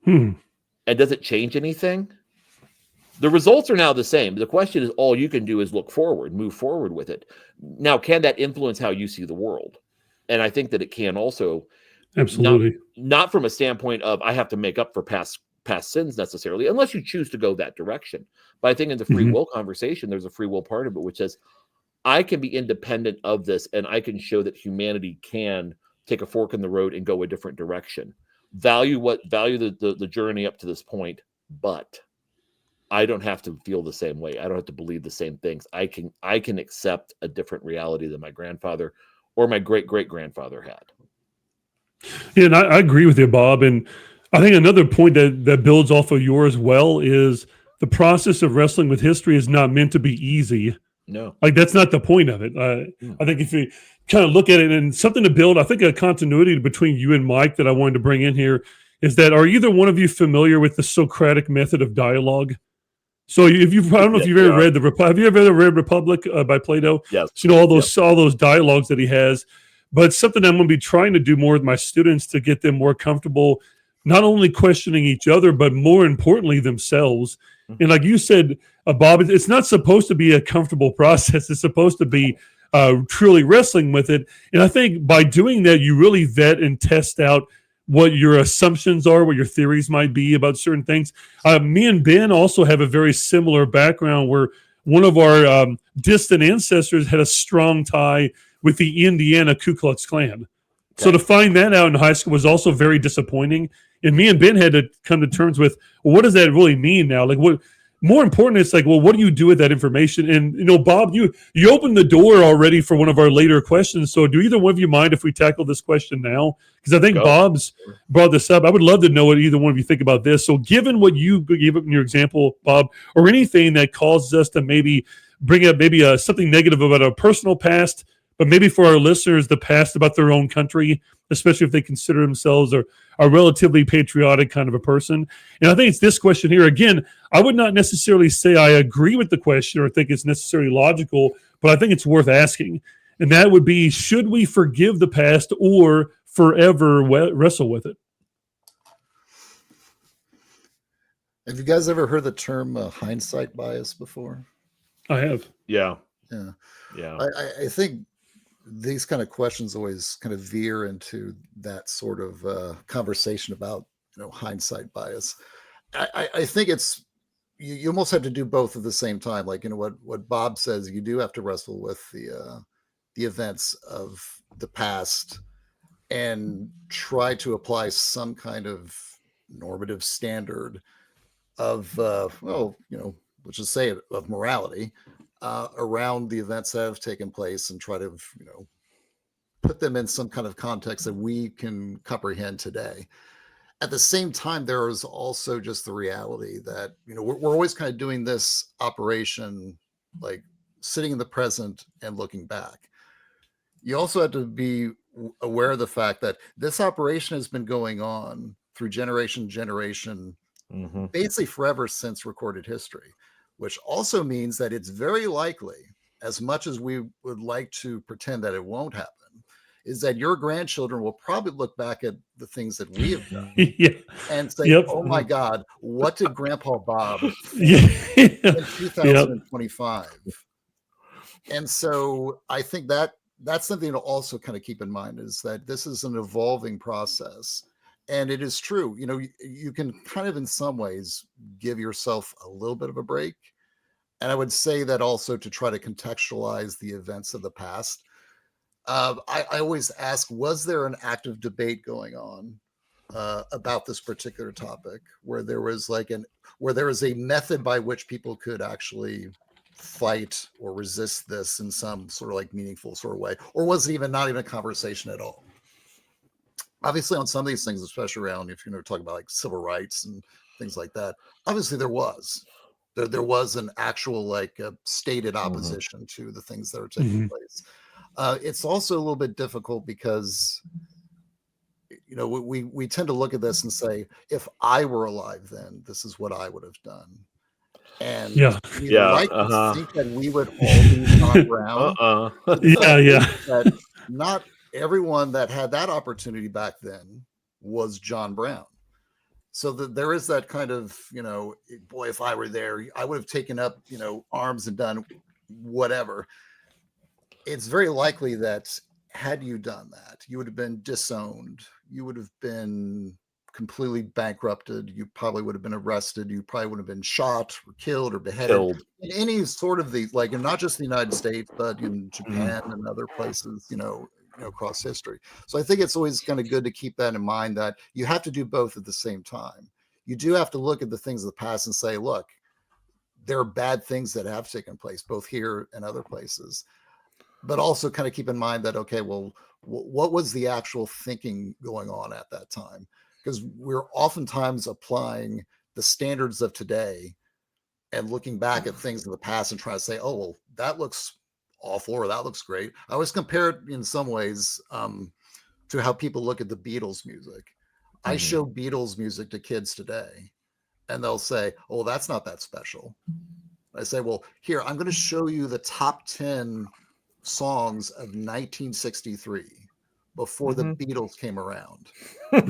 And does it change anything? The results are now the same. The question is, all you can do is look forward, move forward with it. Now, can that influence how you see the world? And I think that it can also. Absolutely. Not from a standpoint of I have to make up for past sins necessarily, unless you choose to go that direction. But I think in the free will conversation, there's a free will part of it, which says I can be independent of this, and I can show that humanity can take a fork in the road and go a different direction. Value the journey up to this point, but I don't have to feel the same way. I don't have to believe the same things. I can accept a different reality than my grandfather or my great-great-grandfather had. Yeah, and I agree with you, Bob. And I think another point that builds off of yours well is the process of wrestling with history is not meant to be easy. No. Like, that's not the point of it. I think if you kind of look at it and something to build, I think a continuity between you and Mike that I wanted to bring in here is that, are either one of you familiar with the Socratic method of dialogue? So I don't know if you've ever read have you ever read Republic by Plato? Yes. So, all those dialogues that he has. But it's something I'm going to be trying to do more with my students to get them more comfortable, not only questioning each other, but more importantly, themselves. And like you said, Bob, it's not supposed to be a comfortable process. It's supposed to be truly wrestling with it. And I think by doing that, you really vet and test out what your assumptions are, what your theories might be about certain things. Me and Ben also have a very similar background where one of our distant ancestors had a strong tie with the Indiana Ku Klux Klan. Okay. So to find that out in high school was also very disappointing. And me and Ben had to come to terms with, well, what does that really mean now? Like, what? More important, it's like, well, what do you do with that information? And, Bob, you opened the door already for one of our later questions. So do either one of you mind if we tackle this question now? Because I think Bob's brought this up. I would love to know what either one of you think about this. So given what you gave up in your example, Bob, or anything that causes us to maybe bring up something negative about our personal past, but maybe for our listeners, the past about their own country, especially if they consider themselves a relatively patriotic kind of a person. And I think it's this question here. Again, I would not necessarily say I agree with the question or think it's necessarily logical, but I think it's worth asking. And that would be, should we forgive the past or forever wrestle with it? Have you guys ever heard the term hindsight bias before? I have. Yeah. I think these kind of questions always kind of veer into that sort of conversation about hindsight bias. I think it's you almost have to do both at the same time. Like what Bob says, you do have to wrestle with the events of the past and try to apply some kind of normative standard of let's just say it, of morality around the events that have taken place, and try to put them in some kind of context that we can comprehend today. At the same time, there is also just the reality that we're always kind of doing this operation, like sitting in the present and looking back. You also have to be aware of the fact that this operation has been going on through generation, basically forever since recorded history, which also means that it's very likely, as much as we would like to pretend that it won't happen, is that your grandchildren will probably look back at the things that we have done and say, oh my God, what did Grandpa Bob think in 2025? And so I think that's something to also kind of keep in mind, is that this is an evolving process. And it is true, you can kind of in some ways give yourself a little bit of a break. And I would say that also to try to contextualize the events of the past. I always ask, was there an active debate going on about this particular topic, where there was a method by which people could actually fight or resist this in some sort of like meaningful sort of way, or was it not even a conversation at all? Obviously, on some of these things, especially around if you're talking about like civil rights and things like that, obviously there was an actual like stated opposition to the things that are taking place. It's also a little bit difficult because we tend to look at this and say, if I were alive then, this is what I would have done. And we like to think that we would all be John Brown. That not everyone that had that opportunity back then was John Brown. So that there is that kind of, boy, if I were there, I would have taken up, arms and done whatever. It's very likely that had you done that, you would have been disowned. You would have been completely bankrupted. You probably would have been arrested. You probably would have been shot or killed or beheaded in any sort of the, like, and not just the United States, but in Japan and other places, across history. So I think it's always kind of good to keep that in mind, that you have to do both at the same time. You do have to look at the things of the past and say, look, there are bad things that have taken place, both here and other places. But also kind of keep in mind that, okay, well, what was the actual thinking going on at that time? Because we're oftentimes applying the standards of today and looking back at things in the past and trying to say, oh, well, that looks awful or that looks great. I always compare it in some ways to how people look at the Beatles music. I show Beatles music to kids today and they'll say, oh, that's not that special. I say, well, here, I'm going to show you the top 10 songs of 1963 before the Beatles came around. I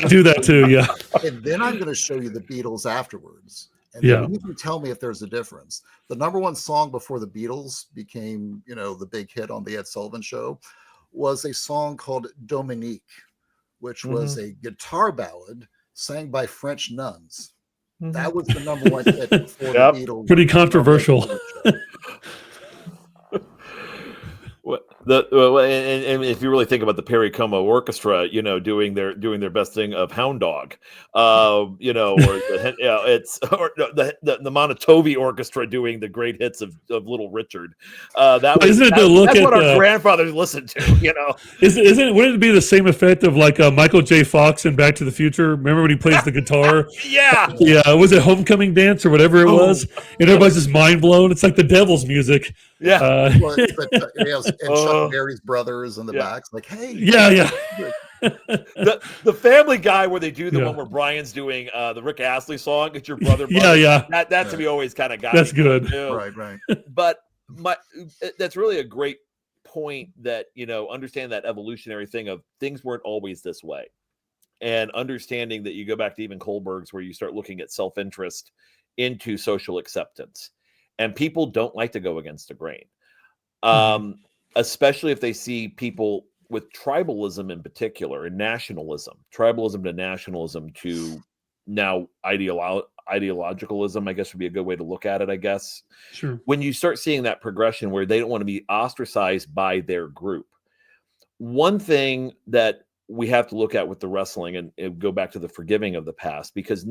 do that too. And then I'm going to show you the Beatles afterwards. And then you can tell me if there's a difference. The number one song before the Beatles became, the big hit on the Ed Sullivan Show was a song called Dominique, which was a guitar ballad sang by French nuns. That was the number one hit before the Beatles. Pretty controversial. And if you really think about the Perry Como Orchestra, doing their best thing of Hound Dog, or the Monotove Orchestra doing the great hits of Little Richard. That's what our grandfathers listened to. Wouldn't it be the same effect of like Michael J. Fox in Back to the Future? Remember when he plays the guitar? Was it Homecoming Dance or whatever it was? And everybody's just mind blown. It's like the devil's music. And Chuck Berry's brothers in the back, like, hey, the Family Guy where they do the one where Brian's doing the Rick Astley song, "It's Your Brother." That to me always kind of got that's me good, right. But that's really a great point, that understand that evolutionary thing of things weren't always this way, and understanding that you go back to even Kohlberg's, where you start looking at self-interest into social acceptance, and people don't like to go against the grain. especially if they see people with tribalism in particular and nationalism, tribalism to nationalism to now ideologicalism, I guess would be a good way to look at it, I guess. Sure. When you start seeing that progression where they don't want to be ostracized by their group. One thing that we have to look at with the wrestling and go back to the forgiving of the past, because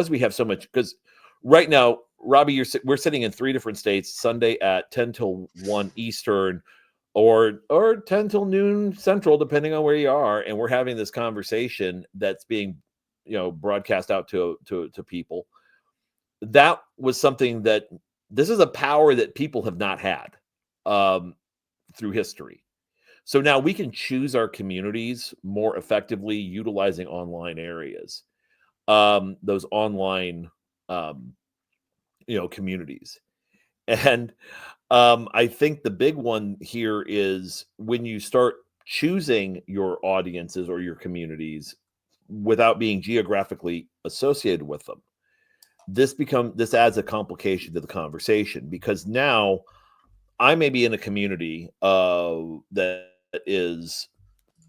we have so much, because right now, Robbie, we're sitting in 3 different states, Sunday at 10 till 1 Eastern or 10 till noon Central, depending on where you are. And we're having this conversation that's being, broadcast out to people. That was something that this is a power that people have not had through history. So now we can choose our communities more effectively utilizing online areas, those online, communities. And I think the big one here is when you start choosing your audiences or your communities without being geographically associated with them, this adds a complication to the conversation, because now I may be in a community that is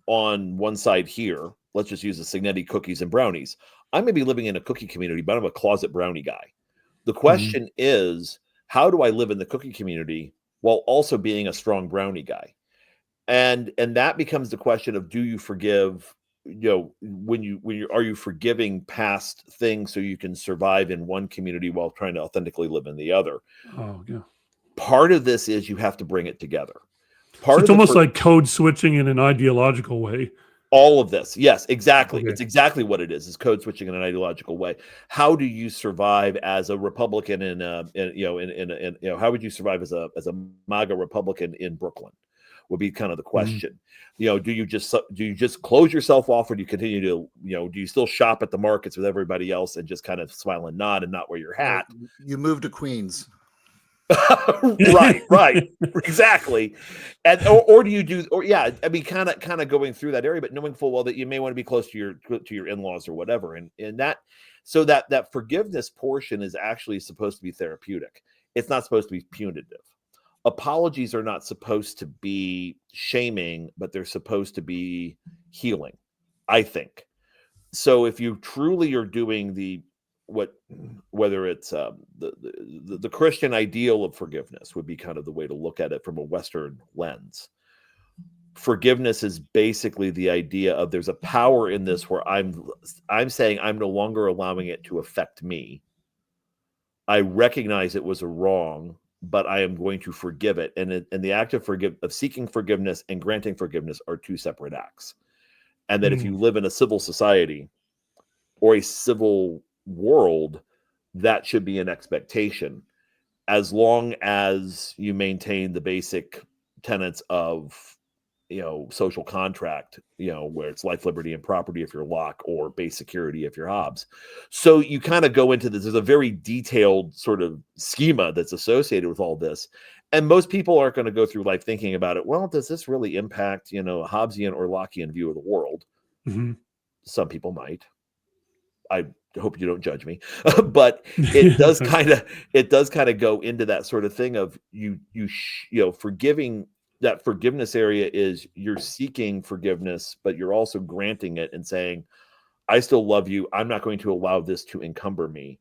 on one side here. Let's just use the Signetti cookies and brownies. I may be living in a cookie community, but I'm a closet brownie guy. The question is, how do I live in the cookie community while also being a strong brownie guy? And that becomes the question of, do you forgive? Are you forgiving past things so you can survive in one community while trying to authentically live in the other? Oh, yeah. Part of this is you have to bring it together. It's almost like code switching in an ideological way. All of this. Yes, exactly. Okay. It's exactly what it is code switching in an ideological way. How do you survive as a Republican how would you survive as a MAGA Republican in Brooklyn? Would be kind of the question. Do you just close yourself off, or do you continue to, do you still shop at the markets with everybody else and just kind of smile and nod and not wear your hat? You move to Queens. right, exactly. And or do you do, kind of going through that area, but knowing full well that you may want to be close to your in-laws or whatever, and that, so that forgiveness portion is actually supposed to be therapeutic. It's not supposed to be punitive. Apologies are not supposed to be shaming, but they're supposed to be healing, I think. So if you truly are doing whether it's the Christian ideal of forgiveness would be kind of the way to look at it from a Western lens. Forgiveness is basically the idea of there's a power in this where I'm saying I'm no longer allowing it to affect me. I recognize it was a wrong, but I am going to forgive it. And the act of seeking forgiveness and granting forgiveness are 2 separate acts. And that if you live in a civil society or a civil world, that should be an expectation, as long as you maintain the basic tenets of, social contract, where it's life, liberty, and property if you're Locke, or base security if you're Hobbes. So you kind of go into this. There's a very detailed sort of schema that's associated with all this. And most people aren't going to go through life thinking about it. Well, does this really impact, a Hobbesian or Lockean view of the world? Mm-hmm. Some people might. I hope you don't judge me, but it does kind of go into that sort of thing of forgiving. That forgiveness area is you're seeking forgiveness, but you're also granting it and saying, I still love you. I'm not going to allow this to encumber me.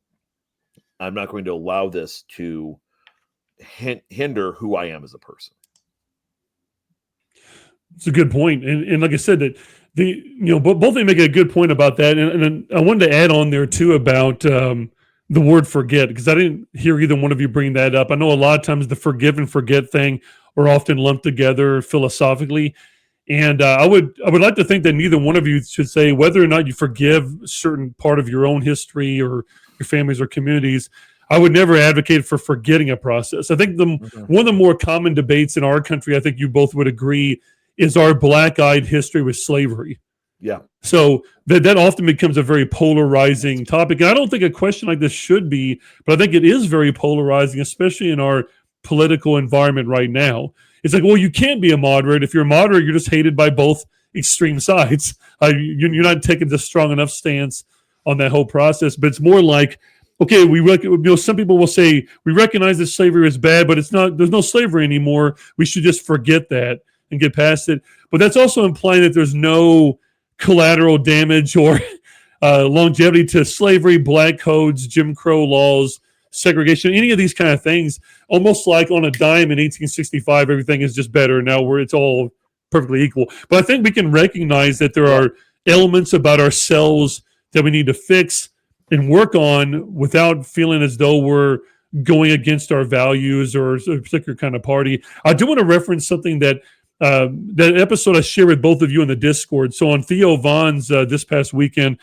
I'm not going to allow this to hinder who I am as a person. It's a good point. And like I said, that both of them make a good point about that. And I wanted to add on there too about the word forget, because I didn't hear either one of you bring that up. I know a lot of times the forgive and forget thing are often lumped together philosophically. And I would like to think that neither one of you should say whether or not you forgive a certain part of your own history or your families or communities. I would never advocate for forgetting a process. I think one of the more common debates in our country, I think you both would agree, is our black-eyed history with slavery. Yeah. So that often becomes a very polarizing topic. And I don't think a question like this should be, but I think it is very polarizing, especially in our political environment right now. It's like, well, you can't be a moderate. If you're a moderate, you're just hated by both extreme sides. You're not taking the strong enough stance on that whole process. But it's more like, okay, some people will say we recognize that slavery is bad, but it's not. There's no slavery anymore. We should just forget that and get past it. But that's also implying that there's no collateral damage or longevity to slavery, black codes, Jim Crow laws, segregation, any of these kind of things. Almost like on a dime in 1865, everything is just better now, where it's all perfectly equal. But I think we can recognize that there are elements about ourselves that we need to fix and work on without feeling as though we're going against our values or a particular kind of party. I do want to reference something that that episode I shared with both of you in the Discord. So on Theo Vaughn's this past weekend,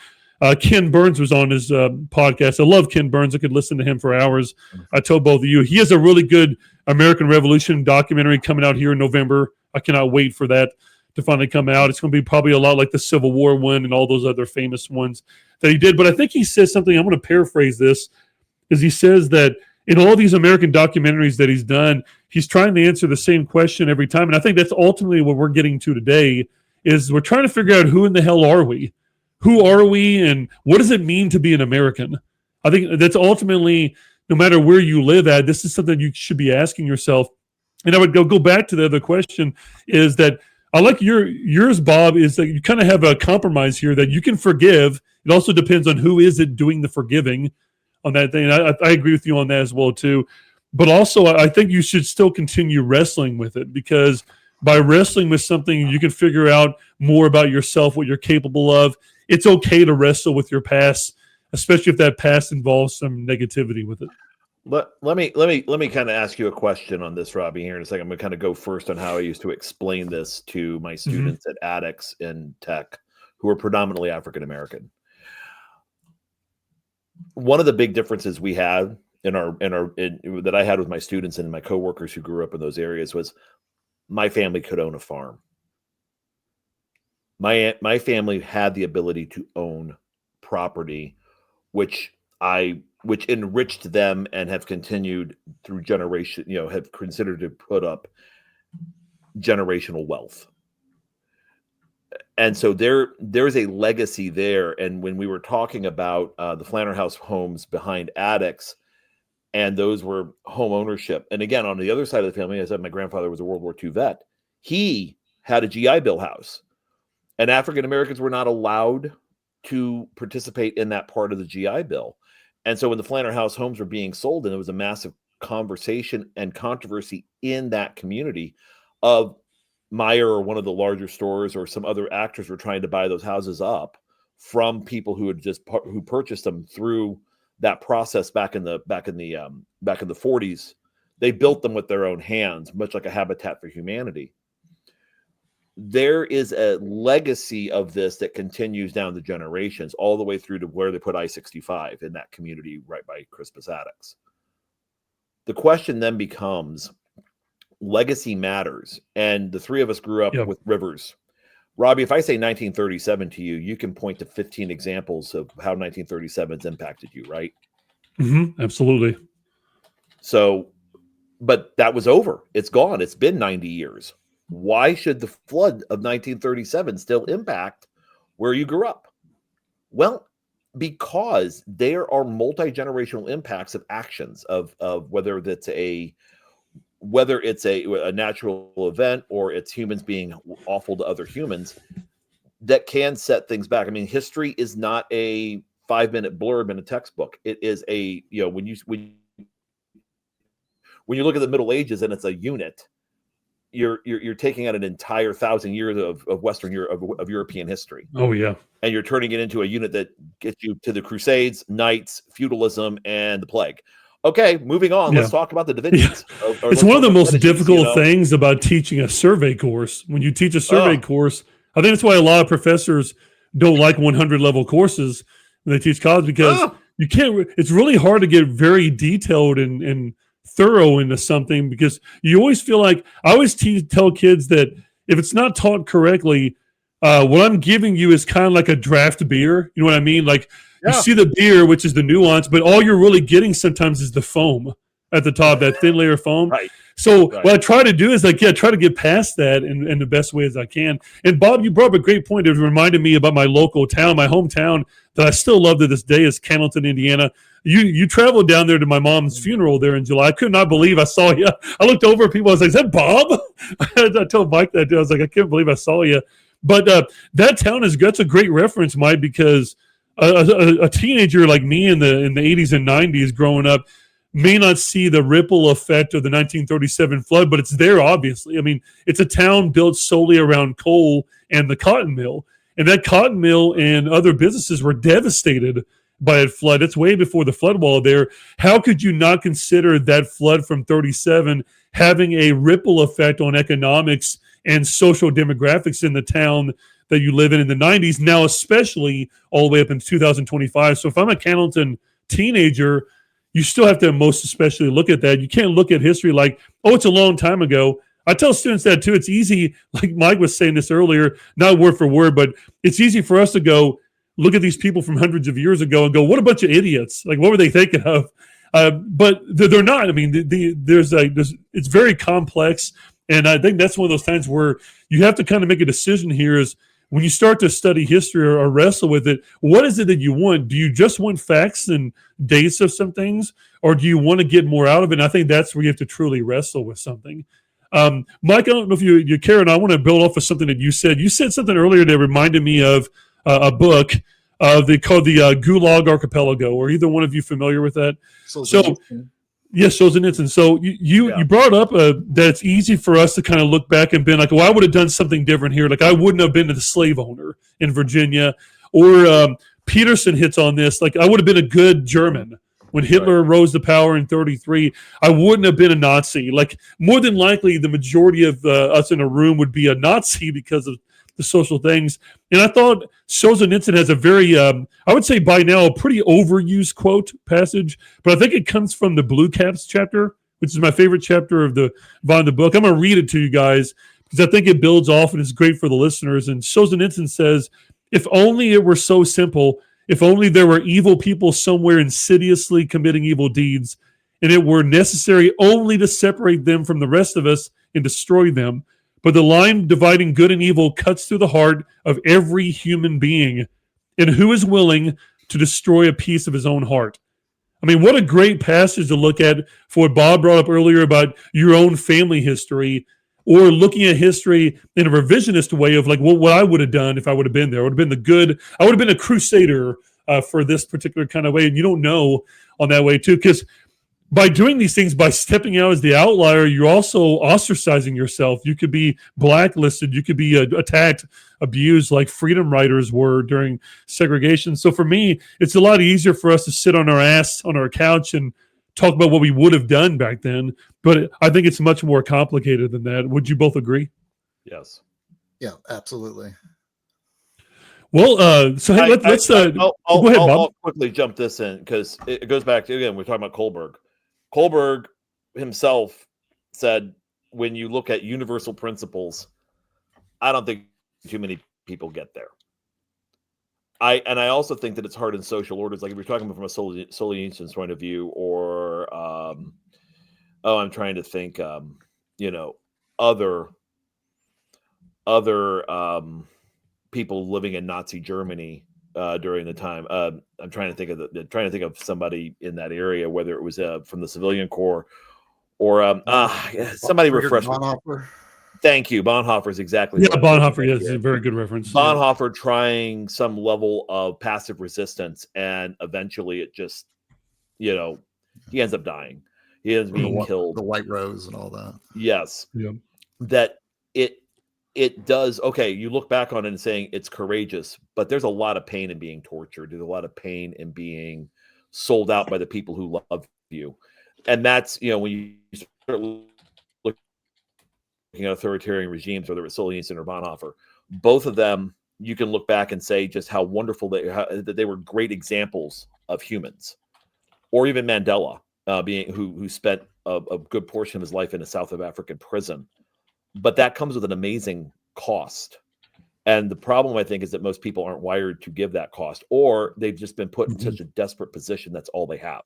Ken Burns was on his podcast. I love Ken Burns. I could listen to him for hours. I told both of you, he has a really good American Revolution documentary coming out here in November. I cannot wait for that to finally come out. It's going to be probably a lot like the Civil War one and all those other famous ones that he did. But I think he says something, I'm going to paraphrase this, is he says that in all these American documentaries that he's done, he's trying to answer the same question every time. And I think that's ultimately what we're getting to today, is we're trying to figure out who in the hell are we? Who are we, and what does it mean to be an American? I think that's ultimately, no matter where you live at, this is something you should be asking yourself. And I would go back to the other question, is that I like yours, Bob, is that you kind of have a compromise here that you can forgive. It also depends on who is it doing the forgiving on that thing. I agree with you on that as well, too. But also, I think you should still continue wrestling with it, because by wrestling with something, you can figure out more about yourself, what you're capable of. It's okay to wrestle with your past, especially if that past involves some negativity with it. Let me kind of ask you a question on this, Robbie, here in a second. I'm going to kind of go first on how I used to explain this to my students at ADDX in tech, who are predominantly African American. One of the big differences we had that I had with my students and my coworkers who grew up in those areas was my family could own a farm. My family had the ability to own property, which enriched them and have continued through generation, have considered to put up generational wealth. And so there's a legacy there. And when we were talking about the Flanner House homes behind ADDX, and those were home ownership. And again, on the other side of the family, I said my grandfather was a World War II vet. He had a GI Bill house, and African Americans were not allowed to participate in that part of the GI Bill. And so when the Flanner House homes were being sold, and there was a massive conversation and controversy in that community of Meyer or one of the larger stores or some other actors were trying to buy those houses up from people who purchased them through that process back in the 40s. They built them with their own hands, much like a Habitat for Humanity. There is a legacy of this that continues down the generations, all the way through to where they put I-65 in that community right by Crispus Attucks. The question then becomes, legacy matters. And the three of us grew up with rivers. Robbie, if I say 1937 to you, you can point to 15 examples of how 1937 has impacted you, right? Mm-hmm, absolutely. So, but that was over. It's gone. It's been 90 years. Why should the flood of 1937 still impact where you grew up? Well, because there are multi-generational impacts of actions of whether it's a natural event or it's humans being awful to other humans that can set things back. I mean, history is not a 5-minute blurb in a textbook. It is a, when you look at the Middle Ages and it's a unit, you're taking out an entire 1,000 years of Western Europe, of European history. Oh yeah. And you're turning it into a unit that gets you to the Crusades, Knights, feudalism, and the plague. Okay, moving on. Let's talk about the Da Vinci's. Yeah. It's one of the most difficult things about teaching a survey course. When you teach a survey course, I think that's why a lot of professors don't like 100 level courses when they teach college, because you can't. It's really hard to get very detailed and thorough into something, because you always feel like, I always tell kids that if it's not taught correctly, what I'm giving you is kind of like a draft beer. You know what I mean? Like, you see the beer, which is the nuance, but all you're really getting sometimes is the foam at the top, that thin layer of foam. Right. So what I try to do is try to get past that in the best way as I can. And Bob, you brought up a great point. It reminded me about my local town, my hometown, that I still love to this day, is Cannleton, Indiana. you traveled down there to my mom's funeral there in July. I could not believe I saw you. I looked over at people. I was like, "Is that Bob?" I told Mike that day. I was like, "I can't believe I saw you." But that town that's a great reference, Mike, because a teenager like me in the 80s and 90s growing up may not see the ripple effect of the 1937 flood, but it's there, obviously. I mean, it's a town built solely around coal and the cotton mill. And that cotton mill and other businesses were devastated by a flood. It's way before the flood wall there. How could you not consider that flood from 37 having a ripple effect on economics and social demographics in the town that you live in the 90s, now especially all the way up in 2025? So if I'm a Cannleton teenager, you still have to most especially look at that. You can't look at history like, oh, it's a long time ago. I tell students that too. It's easy, like Mike was saying this earlier, not word for word, but it's easy for us to go look at these people from hundreds of years ago and go, what a bunch of idiots. Like, what were they thinking of? But they're not. I mean, it's very complex. And I think that's one of those times where you have to kind of make a decision here is when you start to study history or wrestle with it, what is it that you want? Do you just want facts and dates of some things, or do you want to get more out of it? And I think that's where you have to truly wrestle with something. Mike, I don't know if you care, and I want to build off of something that you said. You said something earlier that reminded me of a book they called the Gulag Archipelago. Are either one of you familiar with that? Yes, Solzhenitsyn. So you brought up that it's easy for us to kind of look back and be like, well, I would have done something different here. Like I wouldn't have been the slave owner in Virginia. Or Peterson hits on this. Like I would have been a good German when Hitler rose to power in 1933. I wouldn't have been a Nazi. Like more than likely, the majority of us in a room would be a Nazi because of the social things. And I thought Solzhenitsyn has a very, I would say by now, a pretty overused quote passage, but I think it comes from the Blue Caps chapter, which is my favorite chapter of the book. I'm going to read it to you guys because I think it builds off and it's great for the listeners. And Solzhenitsyn says, if only it were so simple, if only there were evil people somewhere insidiously committing evil deeds, and it were necessary only to separate them from the rest of us and destroy them. But the line dividing good and evil cuts through the heart of every human being. And who is willing to destroy a piece of his own heart? I mean, what a great passage to look at for what Bob brought up earlier about your own family history, or looking at history in a revisionist way of like, well, what I would have done if I would have been there. I would have been I would have been a crusader for this particular kind of way. And you don't know on that way too, because by doing these things, by stepping out as the outlier, you're also ostracizing yourself. You could be blacklisted. You could be attacked, abused like freedom riders were during segregation. So for me, it's a lot easier for us to sit on our ass on our couch and talk about what we would have done back then. But I think it's much more complicated than that. Would you both agree? Yes. Yeah, absolutely. Well, so hey, let's go ahead, Bob. I'll quickly jump this in because it goes back to, again, we're talking about Kohlberg. Kohlberg himself said, when you look at universal principles, I don't think too many people get there. I also think that it's hard in social orders. Like if you're talking about from a Solzhenitsyn's point of view, or I'm trying to think, other people living in Nazi Germany during the time. I'm trying to think of somebody in that area, whether it was from the civilian corps or somebody refresh me. Bonhoeffer. Thank you. Bonhoeffer is exactly. Yeah, Bonhoeffer. Yes, is a very good reference. Bonhoeffer trying some level of passive resistance, and eventually it just, he ends up dying. He ends up being killed. The White Rose and all that. Yes. Yeah. That it does. Okay, you look back on it and saying it's courageous, but there's a lot of pain in being tortured. There's a lot of pain in being sold out by the people who love you, and that's when you start looking at authoritarian regimes, whether it's Solzhenitsyn or Bonhoeffer, both of them, you can look back and say just how wonderful that they were great examples of humans, or even Mandela, who spent a good portion of his life in a South African prison. But that comes with an amazing cost. And the problem, I think, is that most people aren't wired to give that cost, or they've just been put in such a desperate position that's all they have.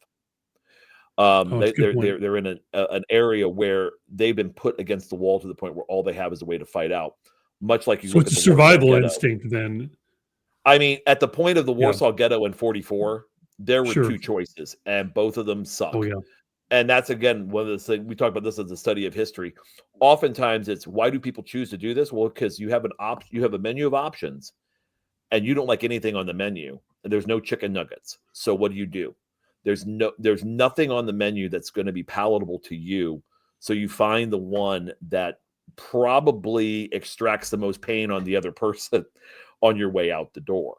They're in an area where they've been put against the wall to the point where all they have is a way to fight out. Much like you so look it's at a survival instinct then. I mean, at the point of the Warsaw Ghetto in 1944, There were Sure. two choices, and both of them suck. Oh yeah. And that's, again, one of the things we talk about this as a study of history. Oftentimes it's, why do people choose to do this? Well, because you have you have a menu of options and you don't like anything on the menu, and there's no chicken nuggets. So what do? There's nothing on the menu that's going to be palatable to you. So you find the one that probably extracts the most pain on the other person on your way out the door.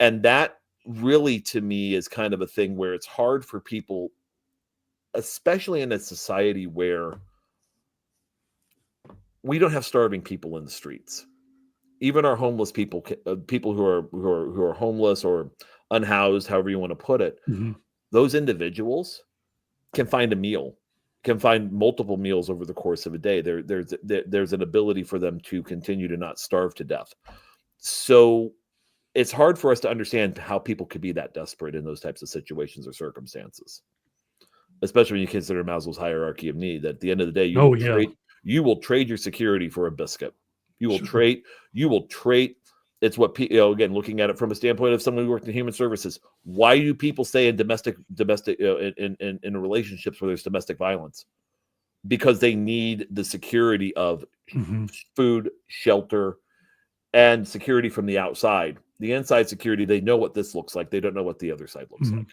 And that really, to me, is kind of a thing where it's hard for people, especially in a society where we don't have starving people in the streets. Even our homeless people, people who are homeless or unhoused, however you want to put it, those individuals can find a meal, can find multiple meals over the course of a day. There's an ability for them to continue to not starve to death. So it's hard for us to understand how people could be that desperate in those types of situations or circumstances, especially when you consider Maslow's hierarchy of need. That at the end of the day, you will trade your security for a biscuit. You will trade. It's what, again, looking at it from a standpoint of someone who worked in human services. Why do people stay in domestic in relationships where there's domestic violence? Because they need the security of food, shelter, and security from the outside. The inside security, they know what this looks like. They don't know what the other side looks like.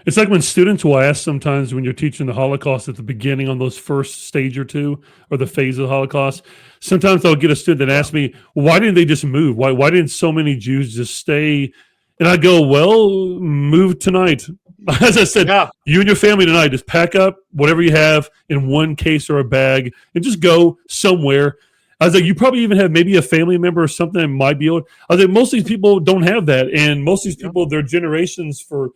It's like when students will ask sometimes when you're teaching the Holocaust at the beginning on those first stage or two, or the phase of the Holocaust, sometimes I'll get a student that asks me, why didn't they just move? Why didn't so many Jews just stay? And I go, well, move tonight. As I said, you and your family tonight, just pack up whatever you have in one case or a bag and just go somewhere. I was like, you probably even have maybe a family member or something that might be able. I was like, most of these people don't have that. And most of these people, their generations for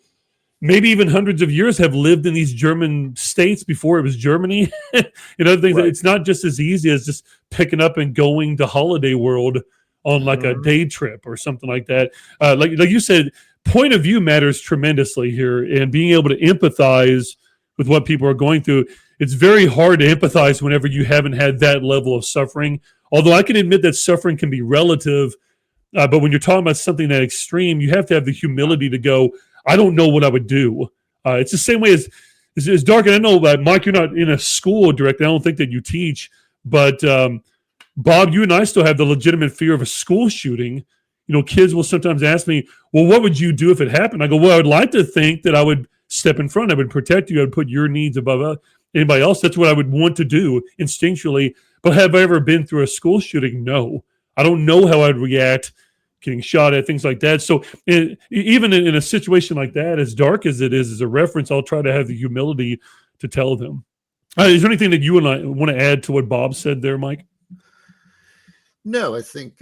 maybe even hundreds of years have lived in these German states before it was Germany. And other things. Right. It's not just as easy as just picking up and going to Holiday World on like a day trip or something like that. Like you said, point of view matters tremendously here, and being able to empathize with what people are going through. It's very hard to empathize whenever you haven't had that level of suffering. Although I can admit that suffering can be relative, but when you're talking about something that extreme, you have to have the humility to go, I don't know what I would do. It's the same way as Dark. And I know, Mike, you're not in a school directly. I don't think that you teach. But, Bob, you and I still have the legitimate fear of a school shooting. You know, kids will sometimes ask me, well, what would you do if it happened? I go, well, I would like to think that I would step in front. I would protect you. I would put your needs above anybody else. That's what I would want to do instinctually. But have I ever been through a school shooting? No. I don't know how I'd react getting shot at, things like that. So even in a situation like that, as dark as it is as a reference, I'll try to have the humility to tell them. Is there anything that you and I want to add to what Bob said there, Mike? No, I think,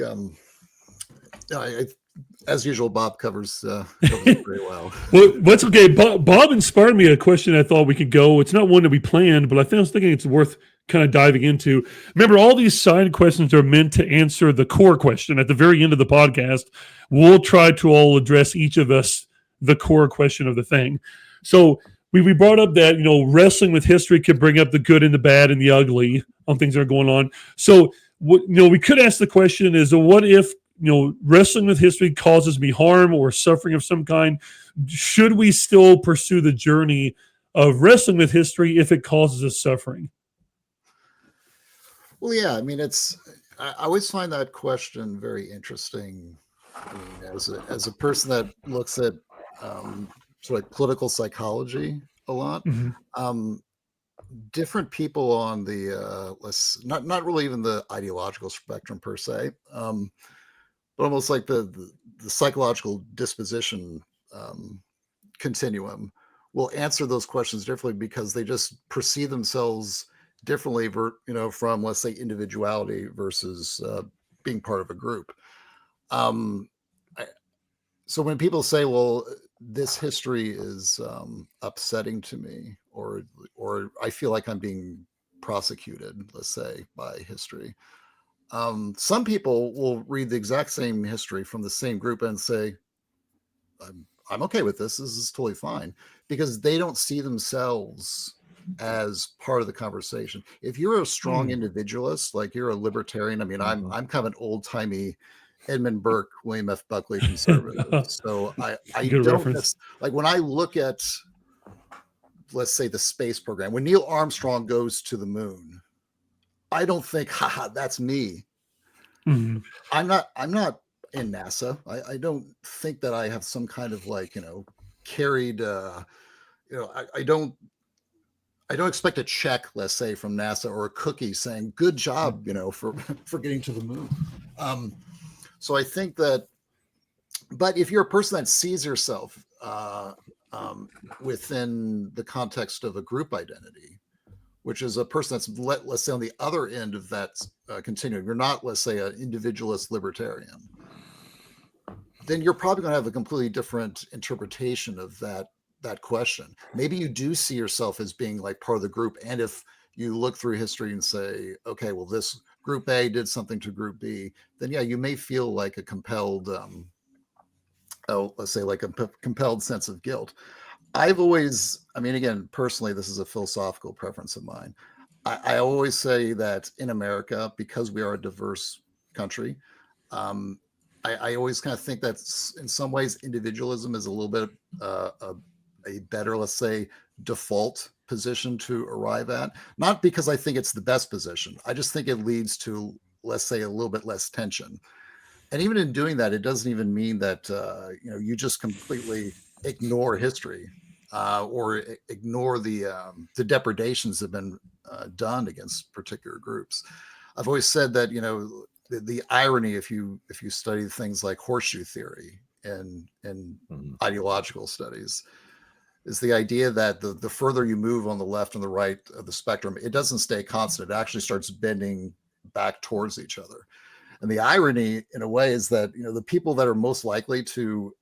as usual, Bob covers it very well. Well, that's okay. Bob inspired me a question I thought we could go. It's not one that we planned, but I was thinking it's worth kind of diving into. Remember, all these side questions are meant to answer the core question. At the very end of the podcast, we'll try to all address each of us the core question of the thing. So we brought up that, you know, wrestling with history can bring up the good and the bad and the ugly on things that are going on. So, we could ask the question is, what if, wrestling with history causes me harm or suffering of some kind? Should we still pursue the journey of wrestling with history if it causes us suffering? Well, yeah, I mean, I always find that question very interesting. I mean, as a person that looks at sort of political psychology a lot, different people on the not really even the ideological spectrum per se, but almost like the psychological disposition continuum will answer those questions differently because they just perceive themselves differently, from, let's say, individuality versus being part of a group. So when people say, well, this history is upsetting to me, or I feel like I'm being prosecuted, let's say, by history. Some people will read the exact same history from the same group and say, I'm okay with this. This is totally fine, because they don't see themselves as part of the conversation. If you're a strong individualist, like you're a libertarian, I mean, I'm kind of an old timey Edmund Burke, William F. Buckley, conservative. So I Good don't reference. like when I look at, let's say, the space program, when Neil Armstrong goes to the moon, I don't think, haha, that's me. Mhm. I'm not in NASA. I don't think that I have some kind of like, carried, I don't expect a check, let's say, from NASA or a cookie saying, good job, for getting to the moon. So I think that, but if you're a person that sees yourself within the context of a group identity, which is a person that's, let's say, on the other end of that continuum, you're not, let's say, an individualist libertarian, then you're probably going to have a completely different interpretation of that question. Maybe you do see yourself as being like part of the group. And if you look through history and say, okay, well, this group A did something to group B, then yeah, you may feel like a compelled, let's say like a compelled sense of guilt. I've always, I mean, again, personally, this is a philosophical preference of mine. I always say that in America, because we are a diverse country, I always kind of think that in some ways individualism is a little bit a better, let's say, default position to arrive at. Not because I think it's the best position. I just think it leads to, let's say, a little bit less tension. And even in doing that, it doesn't even mean that you just completely ignore history or ignore the depredations that have been done against particular groups. I've always said that the irony, if you study things like horseshoe theory and ideological studies, is the idea that the further you move on the left and the right of the spectrum, it doesn't stay constant. It actually starts bending back towards each other. And the irony, in a way, is that the people that are most likely to,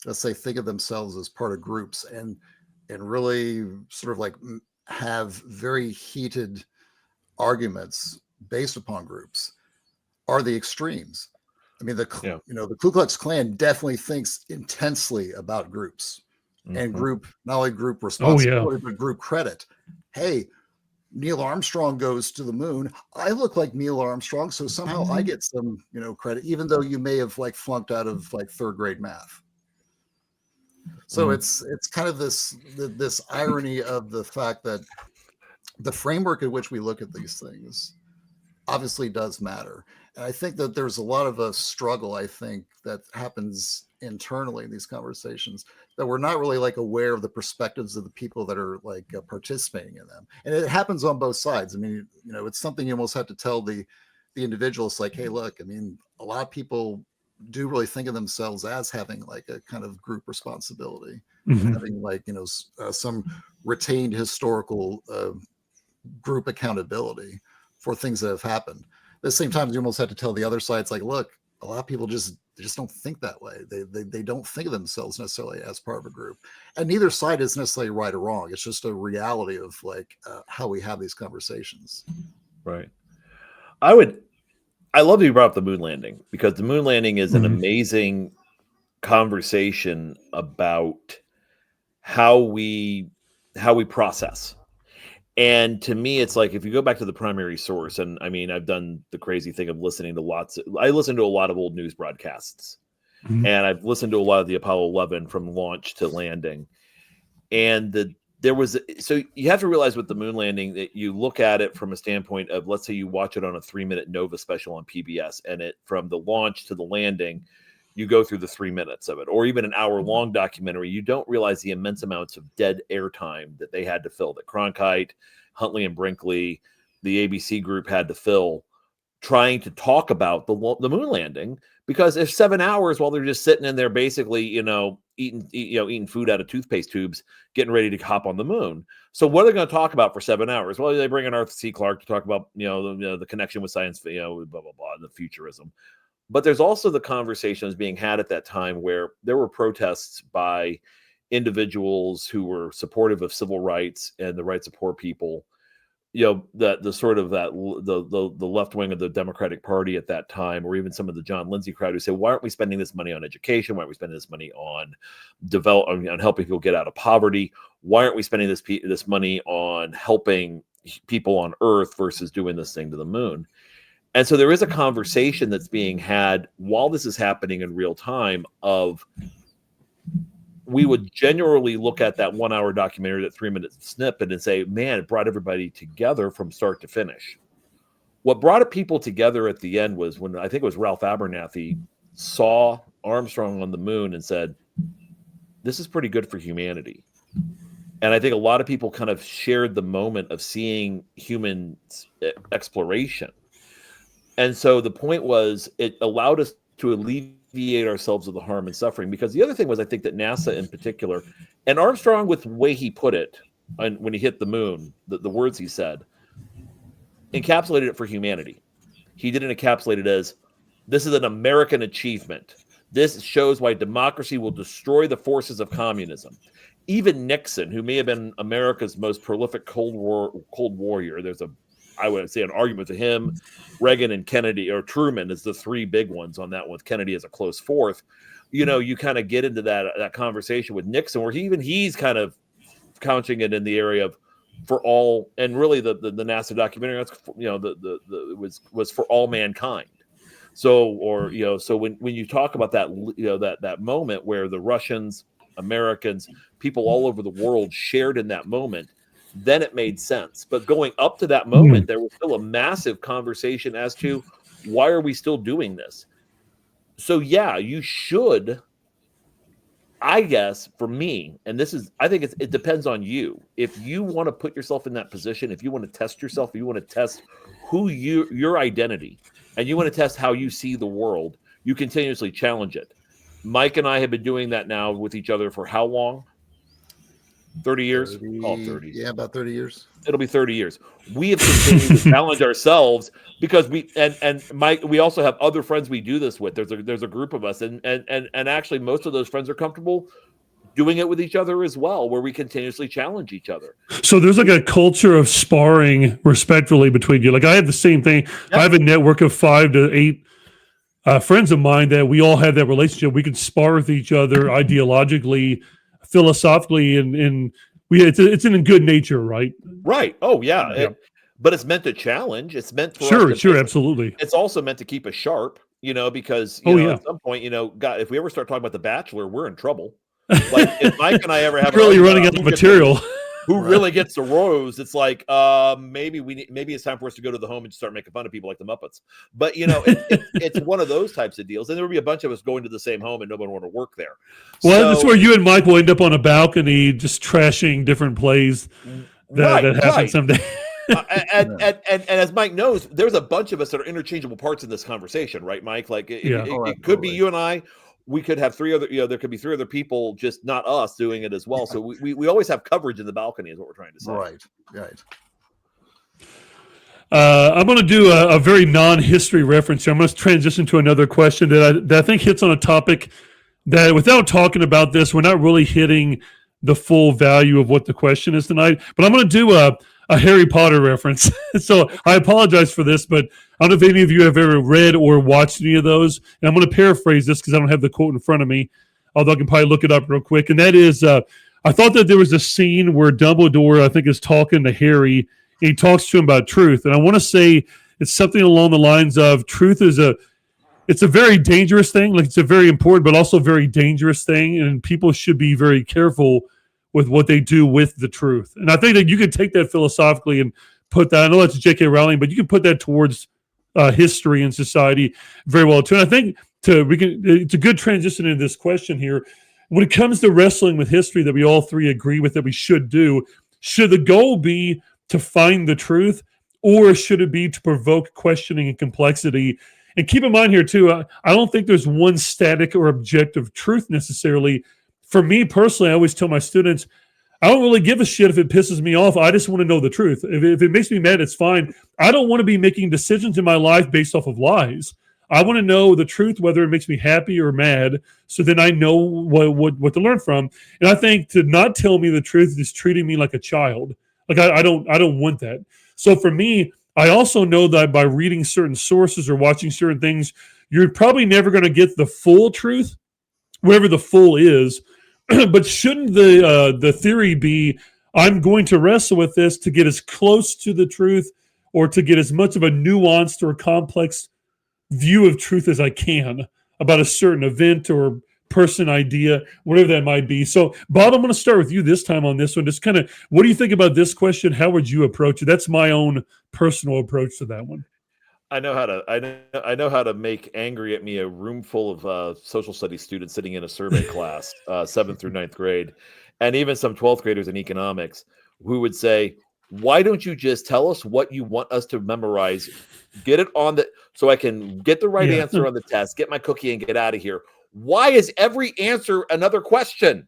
let's say, think of themselves as part of groups and really sort of like have very heated arguments based upon groups are the extremes. I mean, the Ku Klux Klan definitely thinks intensely about groups and group, not only group responsibility, but group credit. Hey, Neil Armstrong goes to the moon. I look like Neil Armstrong, so somehow I get some, credit, even though you may have like flunked out of like third grade math. So it's kind of this irony of the fact that the framework in which we look at these things obviously does matter. And I think that there's a lot of a struggle, I think, that happens internally in these conversations that we're not really like aware of the perspectives of the people that are like participating in them. And it happens on both sides. I mean, it's something you almost have to tell the individuals like, hey, look, I mean, a lot of people do really think of themselves as having like a kind of group responsibility, and having like, some retained historical group accountability for things that have happened. At the same time, you almost have to tell the other side, it's like, look, a lot of people just don't think that way. They don't think of themselves necessarily as part of a group, and neither side is necessarily right or wrong. It's just a reality of like how we have these conversations. Right. I love that you brought up the moon landing, because the moon landing is an amazing conversation about how we process. And to me, it's like, if you go back to the primary source, and I mean, I've done the crazy thing of listening to I listen to a lot of old news broadcasts, and I've listened to a lot of the Apollo 11 from launch to landing. And so you have to realize with the moon landing that you look at it from a standpoint of, let's say you watch it on a 3-minute Nova special on PBS, and it from the launch to the landing, you go through the 3 minutes of it, or even an hour-long documentary. You don't realize the immense amounts of dead air time that they had to fill, that Cronkite, Huntley and Brinkley, the ABC group had to fill, trying to talk about the moon landing. Because if 7 hours while they're just sitting in there, basically, eating food out of toothpaste tubes, getting ready to hop on the moon. So what are they going to talk about for 7 hours? Well, they bring in Arthur C. Clarke to talk about, the connection with science, blah, blah, blah, the futurism. But there's also the conversations being had at that time where there were protests by individuals who were supportive of civil rights and the rights of poor people. The sort of that the left wing of the Democratic Party at that time, or even some of the John Lindsay crowd, who say, why aren't we spending this money on education? Why aren't we spending this money on on helping people get out of poverty? Why aren't we spending this money on helping people on Earth versus doing this thing to the moon? And so there is a conversation that's being had while this is happening in real time of we would generally look at that 1 hour documentary, that 3-minute snippet, and say, man, it brought everybody together from start to finish. What brought people together at the end was when I think it was Ralph Abernathy saw Armstrong on the moon and said, this is pretty good for humanity. And I think a lot of people kind of shared the moment of seeing human exploration. And so the point was it allowed us to alleviate ourselves of the harm and suffering. Because the other thing was, I think that NASA in particular, and Armstrong, with the way he put it, and when he hit the moon, the words he said, encapsulated it for humanity. He didn't encapsulate it as, this is an American achievement. This shows why democracy will destroy the forces of communism. Even Nixon, who may have been America's most prolific Cold Warrior, there's I would say an argument to him, Reagan and Kennedy, or Truman is the three big ones on that one, with Kennedy as a close fourth. You know, you kind of get into that conversation with Nixon, where he's kind of couching it in the area of for all, and really the NASA documentary, that's, you know, was for all mankind. So, or, you know, so when you talk about that, you know, that moment where the Russians, Americans, people all over the world shared in that moment, then it made sense. But going up to that moment, there was still a massive conversation as to why are we still doing this? So yeah, you should, I guess, for me, and this is, I think it depends on you. If you want to put yourself in that position, if you want to test yourself, if you want to test your identity, and you want to test how you see the world, you continuously challenge it. Mike and I have been doing that now with each other for how long? 30 years? 30. Yeah, about 30 years. It'll be 30 years. We have continued to challenge ourselves because and Mike, we also have other friends we do this with. There's a group of us, and actually most of those friends are comfortable doing it with each other as well, where we continuously challenge each other. So there's like a culture of sparring respectfully between you. Like I have the same thing. Yep. I have a network of 5 to 8 friends of mine that we all have that relationship. We can spar with each other ideologically, philosophically, and it's in good nature, right? Right. Oh yeah. Yeah. But it's meant to challenge. It's meant for sure, absolutely. It's also meant to keep us sharp, you know, because at some point, you know, God, if we ever start talking about The Bachelor, we're in trouble. Like if Mike and I ever have really running out of material, who really gets the rose, it's like maybe it's time for us to go to the home and start making fun of people like the Muppets. But you know, it's one of those types of deals, and there will be a bunch of us going to the same home, and nobody want to work there. Well, that's where you and Mike will end up on a balcony, just trashing different plays that happen someday. And as Mike knows, there's a bunch of us that are interchangeable parts in this conversation, right, Mike? Like it could be you and I. We could have 3 other, you know, there could be 3 other people, just not us, doing it as well. So we always have coverage in the balcony, is what we're trying to say. Right. I'm going to do a very non-history reference here. I'm going to transition to another question that I think hits on a topic that, without talking about this, we're not really hitting the full value of what the question is tonight. But I'm going to do a Harry Potter reference. So I apologize for this, but I don't know if any of you have ever read or watched any of those. And I'm going to paraphrase this because I don't have the quote in front of me, although I can probably look it up real quick. And that is, I thought that there was a scene where Dumbledore, I think, is talking to Harry, and he talks to him about truth. And I want to say it's something along the lines of truth is it's a very dangerous thing. Like, it's a very important, but also very dangerous thing. And people should be very careful with what they do with the truth. And I think that you could take that philosophically and put that, I know that's J.K. Rowling, but you can put that towards history and society very well too. And I think it's a good transition into this question here. When it comes to wrestling with history that we all three agree with that we should do, should the goal be to find the truth, or should it be to provoke questioning and complexity? And keep in mind here too, I don't think there's one static or objective truth necessarily. For me personally, I always tell my students, I don't really give a shit if it pisses me off. I just want to know the truth. If it makes me mad, it's fine. I don't want to be making decisions in my life based off of lies. I want to know the truth, whether it makes me happy or mad, so then I know what to learn from. And I think to not tell me the truth is treating me like a child. Like I don't want that. So for me, I also know that by reading certain sources or watching certain things, you're probably never going to get the full truth, wherever the full is. But shouldn't the theory be, I'm going to wrestle with this to get as close to the truth or to get as much of a nuanced or complex view of truth as I can about a certain event or person, idea, whatever that might be. So, Bob, I'm going to start with you this time on this one. Just kind of, what do you think about this question? How would you approach it? That's my own personal approach to that one. I know how to make angry at me a room full of social studies students sitting in a survey class, 7th through 9th grade, and even some 12th graders in economics who would say, "Why don't you just tell us what you want us to memorize? Get it on so I can get the right answer on the test, get my cookie, and get out of here. Why is every answer another question?"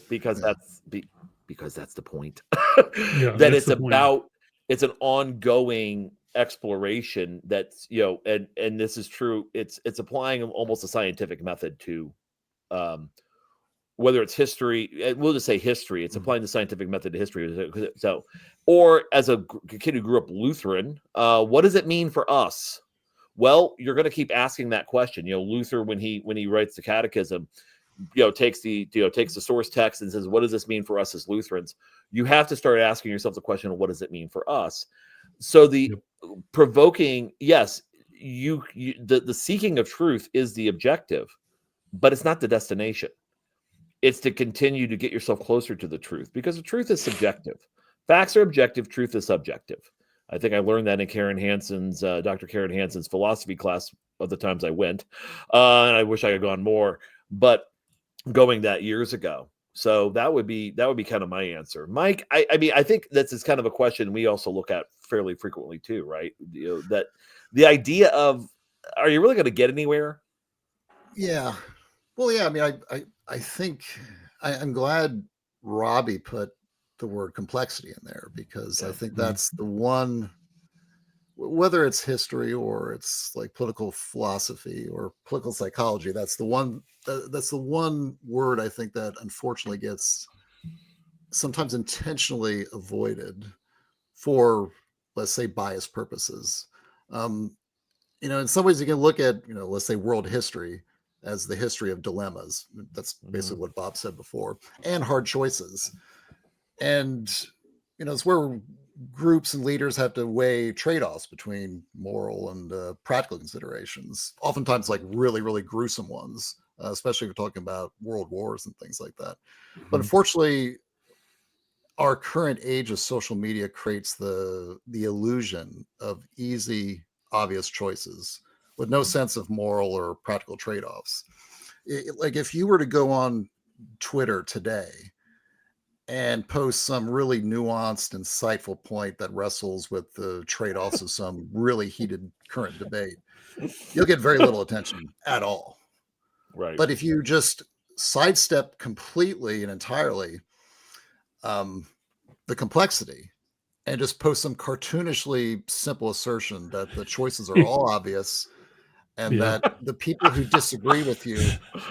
Because that's the point. That it's about. It's an ongoing exploration that's, and this is true. It's applying almost a scientific method to, whether it's history, we'll just say history. It's applying the scientific method to history. So, or as a kid who grew up Lutheran, what does it mean for us? Well, you're going to keep asking that question. Luther, when he writes the catechism, takes the source text and says, what does this mean for us as Lutherans? You have to start asking yourself the question of what does it mean for us? So the provoking, yes, the seeking of truth is the objective, but it's not the destination. It's to continue to get yourself closer to the truth, because the truth is subjective. Facts are objective, truth is subjective. I think I learned that in Dr. Karen Hansen's philosophy class of the times I went. And I wish I had gone more, but going that years ago. So that would be kind of my answer. Mike, I mean, I think this is kind of a question we also look at fairly frequently too, right? That the idea of, are you really going to get anywhere? Yeah. Well, yeah, I mean, I think I'm glad Robbie put the word complexity in there, because I think that's the one, whether it's history or it's like political philosophy or political psychology, that's the one word I think that unfortunately gets sometimes intentionally avoided for, let's say, bias purposes. In some ways you can look at, let's say world history as the history of dilemmas. That's basically what Bob said before, and hard choices. And, it's where groups and leaders have to weigh trade-offs between moral and practical considerations, oftentimes like really, really gruesome ones, especially if you're talking about world wars and things like that. But unfortunately, our current age of social media creates the illusion of easy, obvious choices with no sense of moral or practical trade-offs. Like if you were to go on Twitter today and post some really nuanced, insightful point that wrestles with the trade-offs of some really heated current debate, you'll get very little attention at all. Right. But if you just sidestep completely and entirely the complexity and just post some cartoonishly simple assertion that the choices are all obvious and that the people who disagree with you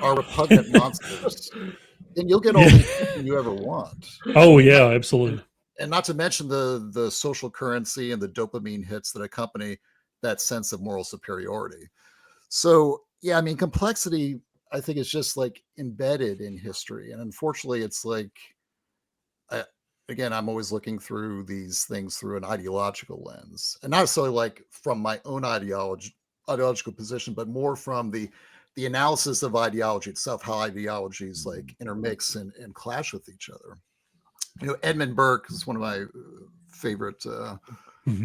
are repugnant monsters, then you'll get all the attention you ever want. Oh yeah, absolutely. And not to mention the social currency and the dopamine hits that accompany that sense of moral superiority. So yeah, I mean, complexity, I think, is just like embedded in history. And unfortunately, it's like, again, I'm always looking through these things through an ideological lens, and not necessarily like from my own ideological position, but more from the analysis of ideology itself, how ideologies like intermix and clash with each other. Edmund Burke is one of my favorite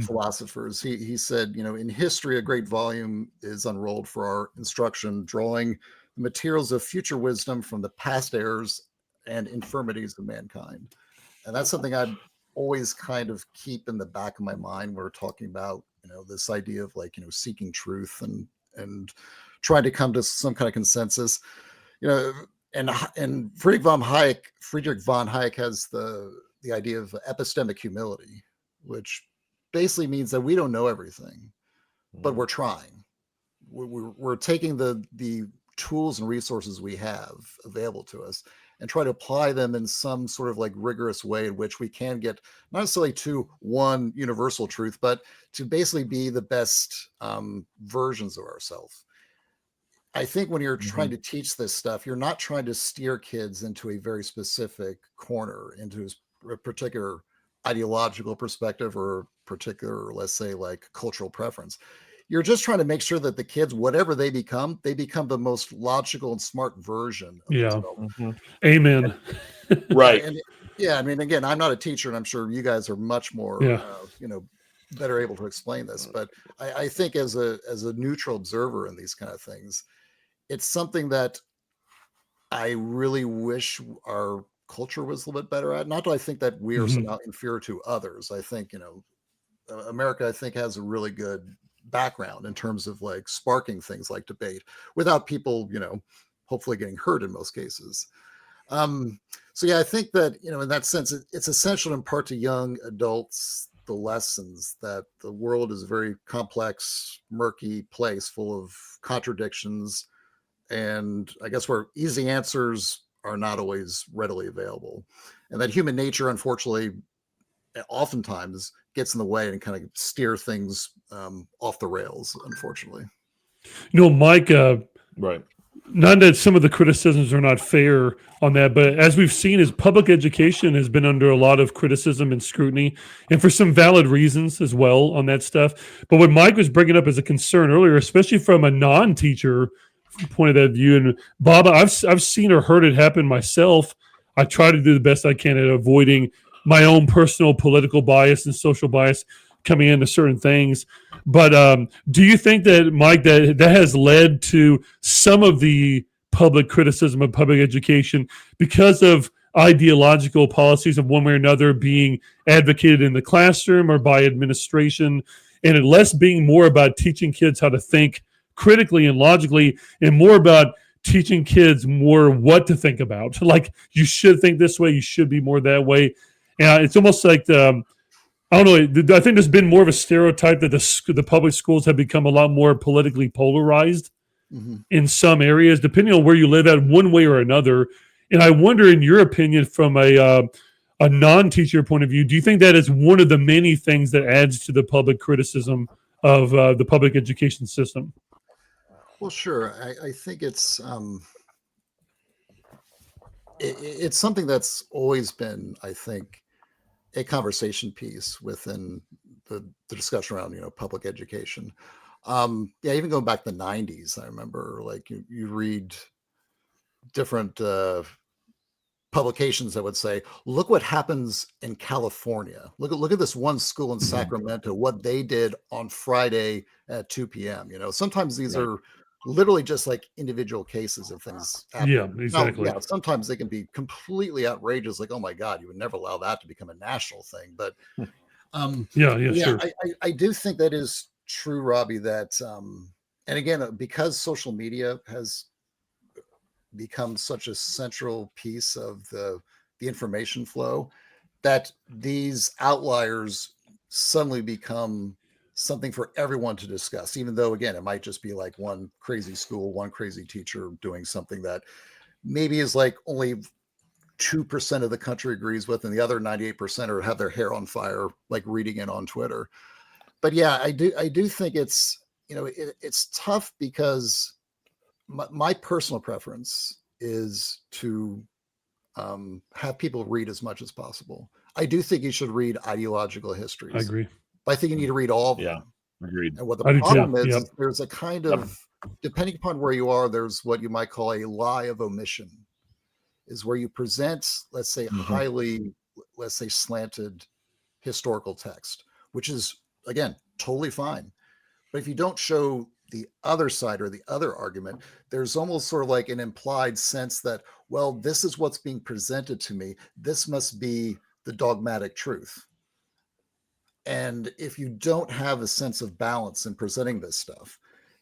philosophers. He said, in history, a great volume is unrolled for our instruction, drawing the materials of future wisdom from the past errors and infirmities of mankind. And that's something I'd always kind of keep in the back of my mind when we're talking about, this idea of like, seeking truth and trying to come to some kind of consensus, and Friedrich von Hayek has the idea of epistemic humility, which basically means that we don't know everything, but we're trying. We're taking the tools and resources we have available to us and try to apply them in some sort of like rigorous way in which we can get not necessarily to one universal truth, but to basically be the best versions of ourselves. I think when you're trying to teach this stuff, you're not trying to steer kids into a very specific corner, into a particular ideological perspective or particular, let's say, like cultural preference. You're just trying to make sure that the kids, whatever they become the most logical and smart version of Yeah. themselves. Amen. Right. And yeah, I mean, again, I'm not a teacher, and I'm sure you guys are much more, Yeah. better able to explain this. But I think as a neutral observer in these kind of things, it's something that I really wish our culture was a little bit better at. Not that I think that we are somehow inferior to others. I think, America, I think, has a really good background in terms of like sparking things like debate without people, hopefully getting hurt in most cases. So yeah, I think that, in that sense, it's essential in part to young adults the lessons that the world is a very complex, murky place full of contradictions, and I guess where easy answers are not always readily available, and that human nature, unfortunately, oftentimes gets in the way and kind of steer things off the rails, unfortunately. Mike, Right. not that some of the criticisms are not fair on that, but as we've seen, is public education has been under a lot of criticism and scrutiny, and for some valid reasons as well on that stuff. But what Mike was bringing up as a concern earlier, especially from a non-teacher point of that view, and Bob, I've seen or heard it happen myself. I try to do the best I can at avoiding my own personal political bias and social bias coming into certain things. But do you think that, Mike, that has led to some of the public criticism of public education because of ideological policies of one way or another being advocated in the classroom or by administration, and it less being more about teaching kids how to think critically and logically, and more about teaching kids more what to think about? Like, you should think this way, you should be more that way. And it's almost like I don't know. I think there's been more of a stereotype that the public schools have become a lot more politically polarized in some areas, depending on where you live at one way or another. And I wonder, in your opinion, from a non-teacher point of view, do you think that is one of the many things that adds to the public criticism of the public education system? Well, sure. I think it's it's something that's always been, I think, a conversation piece within the discussion around, public education. Yeah, even going back to the 90s, I remember, like, you read different publications that would say, look what happens in California. Look at this one school in Sacramento, what they did on Friday at 2 p.m. Sometimes these are literally just like individual cases of things happening. Yeah, exactly. Now, yeah, sometimes they can be completely outrageous, like, oh my God, you would never allow that to become a national thing. But Sure. I do think that is true, Robbie, that and again, because social media has become such a central piece of the information flow, that these outliers suddenly become something for everyone to discuss, even though, again, it might just be like one crazy school, one crazy teacher doing something that maybe is like only 2% of the country agrees with, and the other 98% are have their hair on fire, like reading it on Twitter. But yeah, I do think it's, it's tough because my personal preference is to have people read as much as possible. I do think you should read ideological histories. I agree. But I think you need to read all of them. Yeah, agreed. And what the I do problem too. is, Yep. there's a kind of, depending upon where you are, there's what you might call a lie of omission, is where you present, let's say, highly, let's say, slanted historical text, which is, again, totally fine. But if you don't show the other side or the other argument, there's almost sort of like an implied sense that, well, this is what's being presented to me. This must be the dogmatic truth. And if you don't have a sense of balance in presenting this stuff,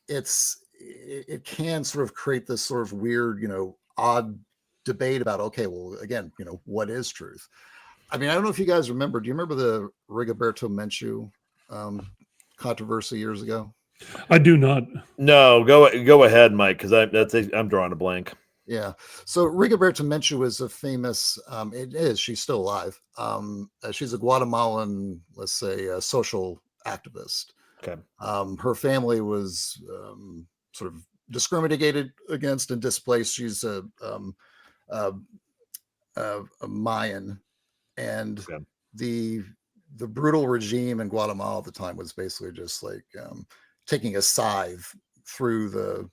it can sort of create this sort of weird, odd debate about, okay, well, again, what is truth? I mean, I don't know if you guys remember. Do you remember the Rigoberto Menchú controversy years ago? I do not. No, go ahead, Mike, because I'm drawing a blank. Yeah. So Rigoberta Menchú is a famous, she's still alive. She's a Guatemalan, let's say, a social activist. Okay. Her family was sort of discriminated against and displaced. She's a Mayan. And the brutal regime in Guatemala at the time was basically just like taking a scythe through the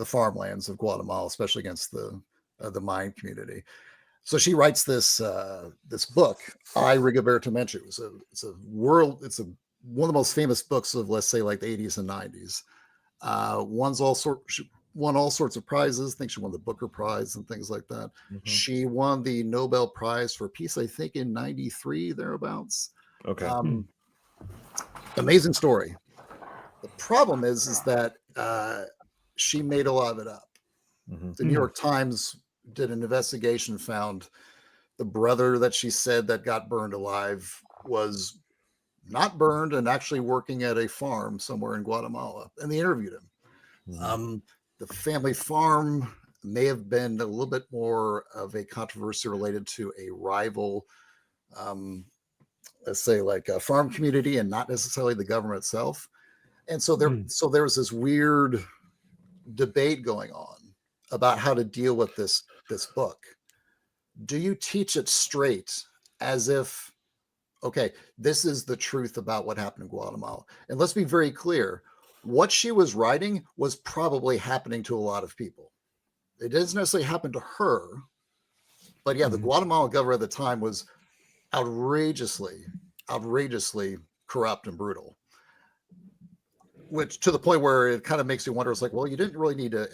farmlands of Guatemala, especially against the Mayan community. So she writes this this book, I Rigoberto Menchu. It's one of the most famous books of, let's say, like the 80s and 90s. Won all sorts of prizes. I think she won the Booker Prize and things like that. Mhm. She won the Nobel Prize for Peace, I think, in '93 thereabouts. Okay. Amazing story. The problem is that she made a lot of it up. Mhm. The New York Times did an investigation, found the brother that she said that got burned alive was not burned and actually working at a farm somewhere in Guatemala, and they interviewed him. Mhm. The family farm may have been a little bit more of a controversy related to a rival, let's say, like a farm community, and not necessarily the government itself. And so there was this weird debate going on about how to deal with this book. Do you teach it straight as if, okay, this is the truth about what happened in Guatemala? And let's be very clear, what she was writing was probably happening to a lot of people. It doesn't necessarily happen to her, but yeah, the Guatemalan government at the time was outrageously corrupt and brutal, which to the point where it kind of makes you wonder, it's like, well, you didn't really need to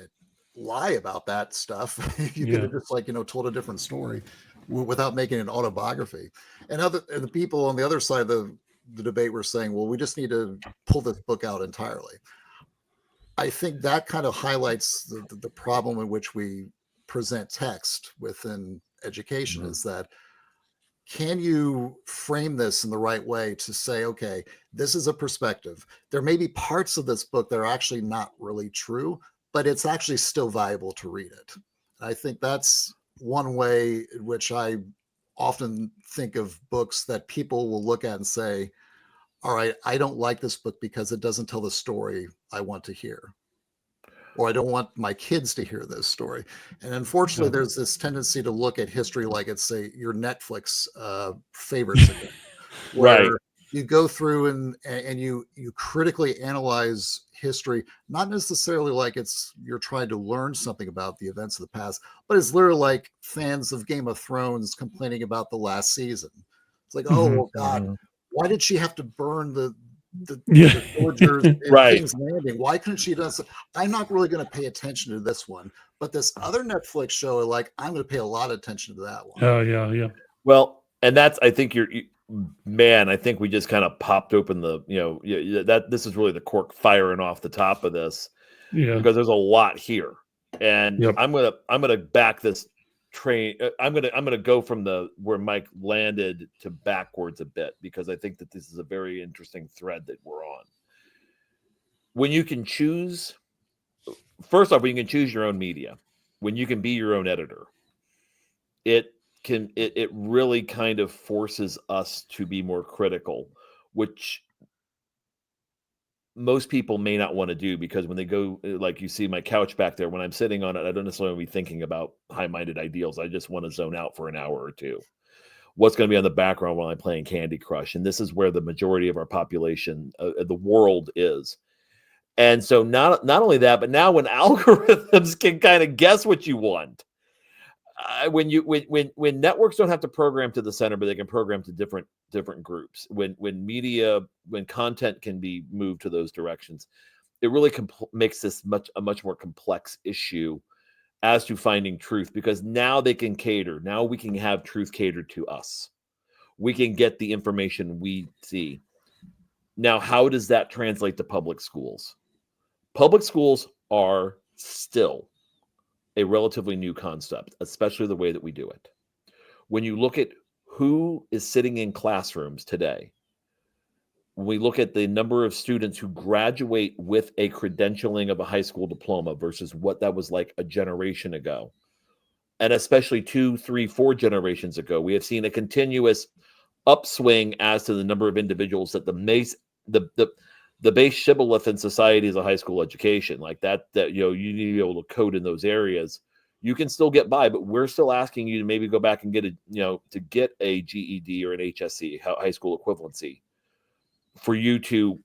lie about that stuff. You could have just, like, told a different story without making an autobiography. And the people on the other side of the debate were saying, well, we just need to pull this book out entirely. I think that kind of highlights the problem in which we present text within education, is that, can you frame this in the right way to say, okay, this is a perspective. There may be parts of this book that are actually not really true, but it's actually still valuable to read it. I think that's one way in which I often think of books that people will look at and say, all right, I don't like this book because it doesn't tell the story I want to hear, or I don't want my kids to hear this story. And unfortunately, there's this tendency to look at history like it's, say, your Netflix favorites again, where you go through and you critically analyze history, not necessarily like you're trying to learn something about the events of the past, but it's literally like fans of Game of Thrones complaining about the last season. It's like, oh God, why did she have to burn the villagers in King's Landing? Why couldn't she do so? I'm not really going to pay attention to this one, but this other Netflix show, like, I'm going to pay a lot of attention to that one. Oh yeah. Well, and that's, I think I think we just kind of popped open that this is really the cork firing off the top of this, because there's a lot here, and I'm gonna back this train. I'm gonna go from where Mike landed to backwards a bit, because I think that this is a very interesting thread that we're on. When you can choose, first off, when you can choose your own media, when you can be your own editor, it really kind of forces us to be more critical, which most people may not want to do, because when they go, like you see my couch back there, when I'm sitting on it, I don't necessarily be thinking about high-minded ideals. I just want to zone out for an hour or two. What's going to be on the background while I'm playing Candy Crush? And this is where the majority of our population, the world, is. And so not only that, but now when algorithms can kind of guess what you want, when networks don't have to program to the center, but they can program to different groups, when content can be moved to those directions, it really makes this a much more complex issue as to finding truth, because now they can cater. Now we can have truth catered to us. We can get the information we see. Now, how does that translate to public schools? Public schools are still a relatively new concept, especially the way that we do it. When you look at who is sitting in classrooms today, when we look at the number of students who graduate with a credentialing of a high school diploma versus what that was like a generation ago, and especially 2, 3, 4 generations ago, we have seen a continuous upswing as to the number of individuals that the base shibboleth in society is a high school education. Like that you need to be able to code in those areas. You can still get by, but we're still asking you to maybe go back and get to get a GED or an HSC, high school equivalency, for you to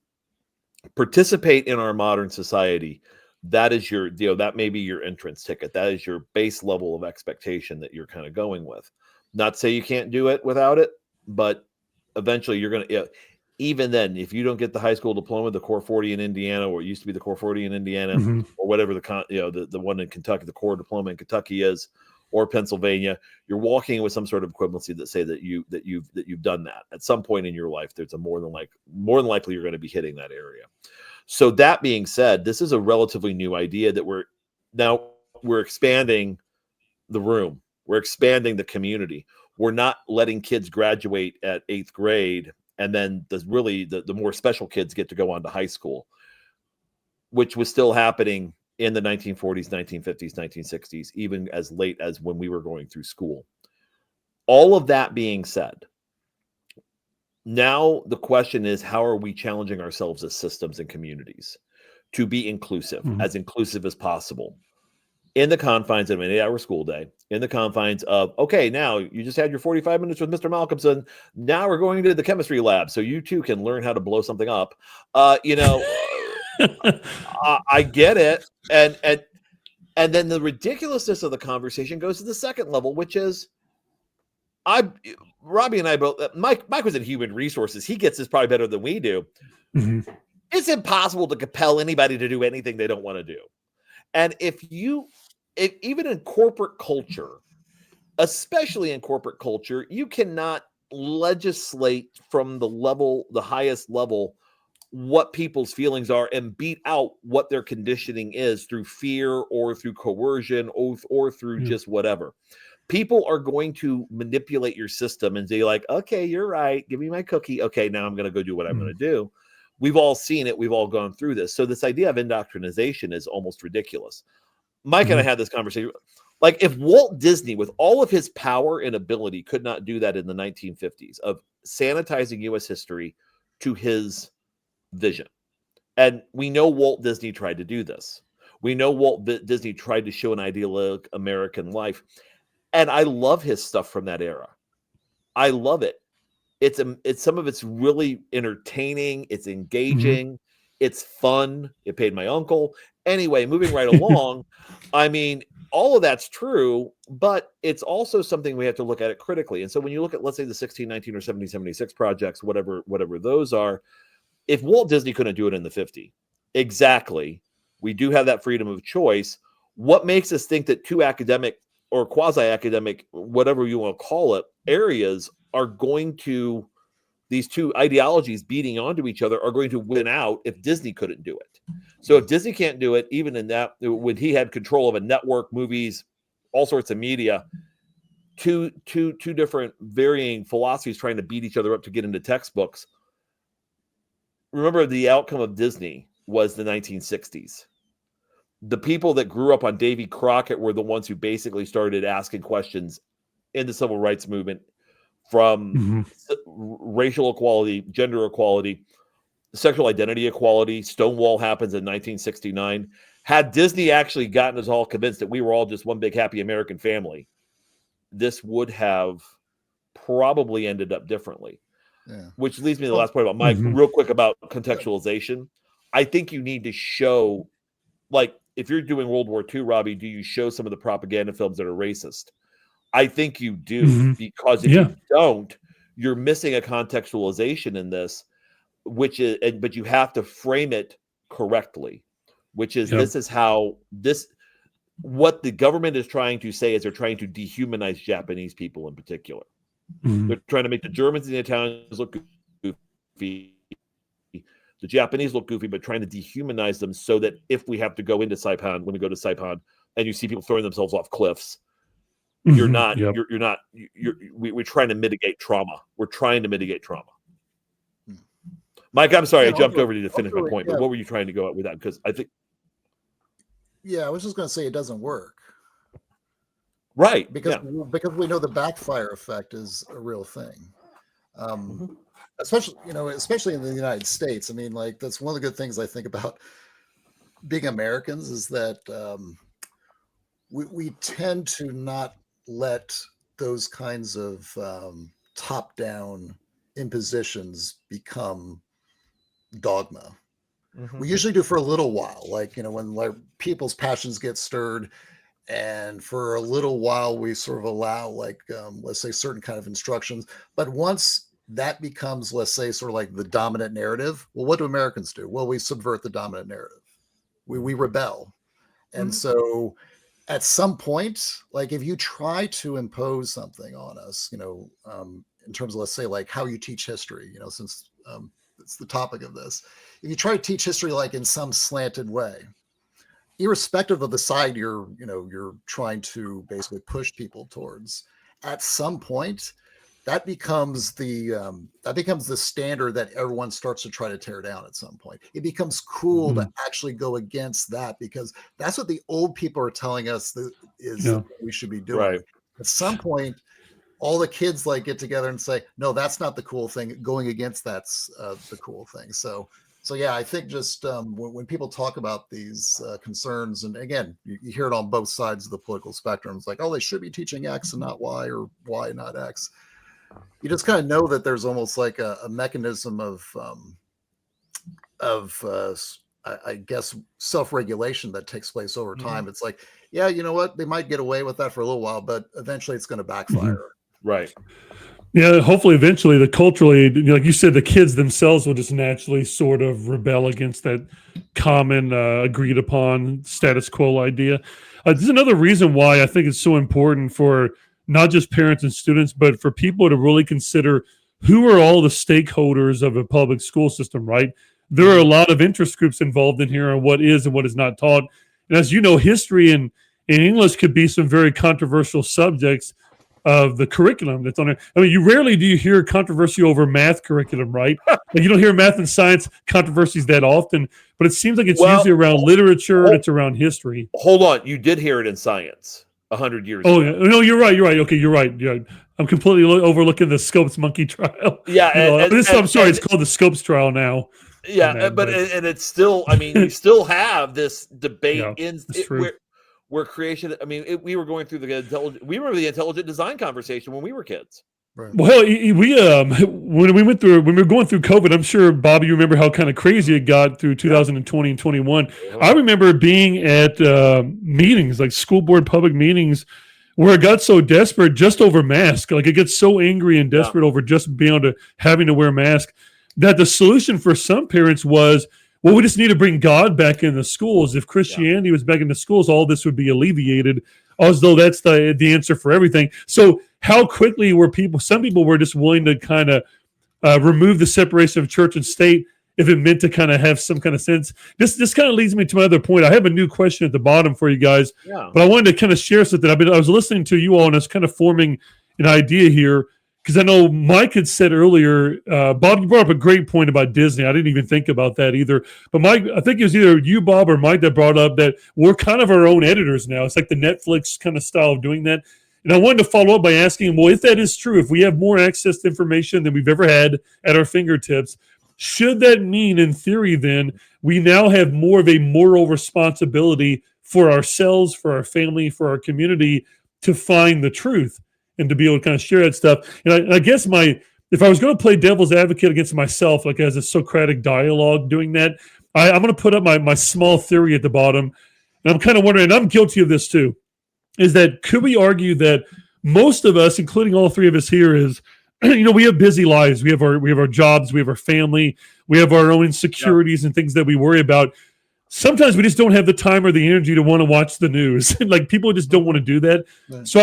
participate in our modern society. That is your, that may be your entrance ticket. That is your base level of expectation that you're kind of going with. Not to say you can't do it without it, but eventually you're going to, even then, if you don't get the high school diploma, the Core 40 in Indiana, or it used to be the Core 40 in Indiana, or whatever the one in Kentucky, the core diploma in Kentucky is, or Pennsylvania, you're walking with some sort of equivalency that say that you've done that at some point in your life. There's a more than likely you're going to be hitting that area. So that being said, this is a relatively new idea that we're expanding the room. We're expanding the community. We're not letting kids graduate at 8th grade, and then the more special kids get to go on to high school, which was still happening in the 1940s, 1950s, 1960s, even as late as when we were going through school. All of that being said, now the question is, how are we challenging ourselves as systems and communities to be inclusive, as inclusive as possible, in the confines of an 8-hour school day, in the confines of, okay, now you just had your 45 minutes with Mr. Malcolmson. Now we're going to the chemistry lab so you too can learn how to blow something up. I get it. And then the ridiculousness of the conversation goes to the second level, which is, Robbie and I both, Mike was in human resources. He gets this probably better than we do. It's impossible to compel anybody to do anything they don't want to do. And if even in corporate culture, especially in corporate culture, you cannot legislate from the highest level, what people's feelings are and beat out what their conditioning is through fear or through coercion or through just whatever. People are going to manipulate your system and say like, okay, you're right. Give me my cookie. Okay, now I'm going to go do what I'm going to do. We've all seen it. We've all gone through this. So this idea of indoctrination is almost ridiculous. Mike and I had this conversation. Like, if Walt Disney, with all of his power and ability, could not do that in the 1950s of sanitizing U.S. history to his vision. And we know Walt Disney tried to do this. We know Walt Disney tried to show an idyllic American life. And I love his stuff from that era. I love it. It's some of it's really entertaining. It's engaging. It's fun. It paid my uncle. Anyway, moving right along. I mean, all of that's true, but it's also something we have to look at it critically. And so when you look at, let's say, the 1619 or 1776 projects, whatever those are, if Walt Disney couldn't do it in the 50s, exactly, we do have that freedom of choice. What makes us think that two academic or quasi-academic, whatever you want to call it, areas are going to, these two ideologies beating onto each other are going to win out if Disney couldn't do it? So if Disney can't do it, even in that, when he had control of a network, movies, all sorts of media, two different varying philosophies trying to beat each other up to get into textbooks. Remember, the outcome of Disney was the 1960s. The people that grew up on Davy Crockett were the ones who basically started asking questions in the civil rights movement, from racial equality, gender equality, sexual identity equality. Stonewall happens in 1969. Had Disney actually gotten us all convinced that we were all just one big happy American family, this would have probably ended up differently. Yeah. Which leads me to the last point about Mike, real quick about contextualization. I think you need to show, like, if you're doing World War II, Robbie, do you show some of the propaganda films that are racist? I think you do, because if you don't, you're missing a contextualization in this, which is, but you have to frame it correctly, which is, this is how what the government is trying to say is they're trying to dehumanize Japanese people in particular. They're trying to make the Germans and the Italians look goofy. The Japanese look goofy, but trying to dehumanize them so that if we have to go into Saipan, when we go to Saipan and you see people throwing themselves off cliffs, you're not, we're trying to mitigate trauma. We're trying to mitigate trauma. Mike, I'm sorry, I jumped over you to finish my point, but what were you trying to go at with that? Because I think. Yeah, I was just going to say it doesn't work. Right. Because we know the backfire effect is a real thing. Especially in the United States. I mean, like, that's one of the good things I think about being Americans is that we tend to not let those kinds of top-down impositions become dogma. We usually do for a little while, like, when like people's passions get stirred, and for a little while we sort of allow, like, let's say, certain kind of instructions. But once that becomes, let's say, sort of like the dominant narrative, well, what do Americans do? Well, we subvert the dominant narrative. We rebel. And so at some point, like, if you try to impose something on us, in terms of, let's say, like how you teach history, since it's the topic of this, if you try to teach history like in some slanted way, irrespective of the side you're trying to basically push people towards, at some point that becomes the standard that everyone starts to try to tear down. At some point it becomes cool to actually go against that, because that's what the old people are telling us that we should be doing. Right. At some point all the kids like get together and say, no, that's not the cool thing. Going against that's the cool thing. So yeah, I think just when people talk about these concerns, and again, you hear it on both sides of the political spectrum. It's like, oh, they should be teaching X and not Y, or Y not X. You just kind of know that there's almost like a mechanism of I guess self-regulation that takes place over time. It's like, yeah, you know what? They might get away with that for a little while, but eventually it's going to backfire. Right. Yeah, hopefully eventually culturally, like you said, the kids themselves will just naturally sort of rebel against that common agreed upon status quo idea. This is another reason why I think it's so important for not just parents and students, but for people to really consider who are all the stakeholders of a public school system, right? There are a lot of interest groups involved in here on what is and what is not taught. And as you know, history and English could be some very controversial subjects of the curriculum that's on there. I mean, you rarely do you hear controversy over math curriculum, right? Like, you don't hear math and science controversies that often, but it seems like it's usually around literature and it's around history. Hold on. You did hear it in science 100 years ago. Yeah. No, you're right. Okay, you're right. Yeah. I'm completely overlooking the Scopes monkey trial. Yeah. I'm sorry, it's called the Scopes trial now. Yeah, but it's still, I mean, you still have this debate where creation, I mean, we were going through we remember the intelligent design conversation when we were kids. Right. Well, we when we were going through COVID, I'm sure, Bob, you remember how kind of crazy it got through 2020 and 21. I remember being at meetings, like school board public meetings, where it got so desperate just over masks. Like, it gets so angry and desperate over just being able to having to wear masks, that the solution for some parents was, well, we just need to bring God back in the schools. If Christianity was back in the schools, all this would be alleviated, as though that's the answer for everything. So how quickly were some people were just willing to kind of remove the separation of church and state if it meant to kind of have some kind of sense. This kind of leads me to my other point. I have a new question at the bottom for you guys, but I wanted to kind of share something. I was listening to you all, and I was kind of forming an idea here, because I know Mike had said earlier, Bob, you brought up a great point about Disney. I didn't even think about that either. But Mike, I think it was either you, Bob, or Mike that brought up that we're kind of our own editors now. It's like the Netflix kind of style of doing that. And I wanted to follow up by asking, well, if that is true, if we have more access to information than we've ever had at our fingertips, should that mean, in theory, then, we now have more of a moral responsibility for ourselves, for our family, for our community, to find the truth and to be able to kind of share that stuff? And I guess if I was going to play devil's advocate against myself, like as a Socratic dialogue doing that, I'm going to put up my small theory at the bottom. And I'm kind of wondering, and I'm guilty of this too, is that could we argue that most of us, including all three of us here, is, we have busy lives. We have our jobs, we have our family, we have our own insecurities and things that we worry about. Sometimes we just don't have the time or the energy to want to watch the news. Like, people just don't want to do that. Right. So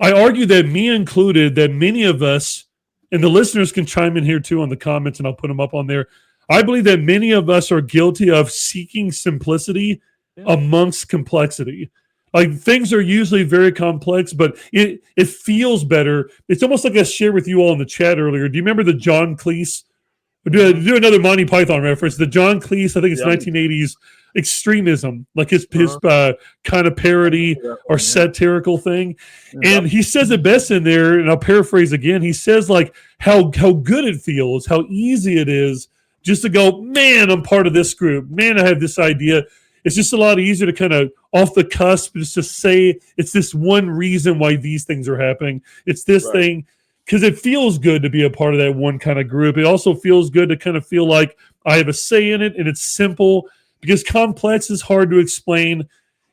I argue that, me included, that many of us, and the listeners can chime in here too on the comments, and I'll put them up on there. I believe that many of us are guilty of seeking simplicity amongst complexity. Like, things are usually very complex, but it feels better. It's almost like I shared with you all in the chat earlier. Do you remember the John Cleese? Do another Monty Python reference. The John Cleese, I think it's 1980s extremism, like his kind of parody or satirical thing. And he says it best in there, and I'll paraphrase again. He says, like, how good it feels, how easy it is just to go, man, I'm part of this group. Man, I have this idea. it's just a lot easier to kind of off the cusp just to say it's this one reason why these things are happening. It's this Right. thing, because it feels good to be a part of that one kind of group. It also feels good to kind of feel like I have a say in it, and it's simple, because complex is hard to explain.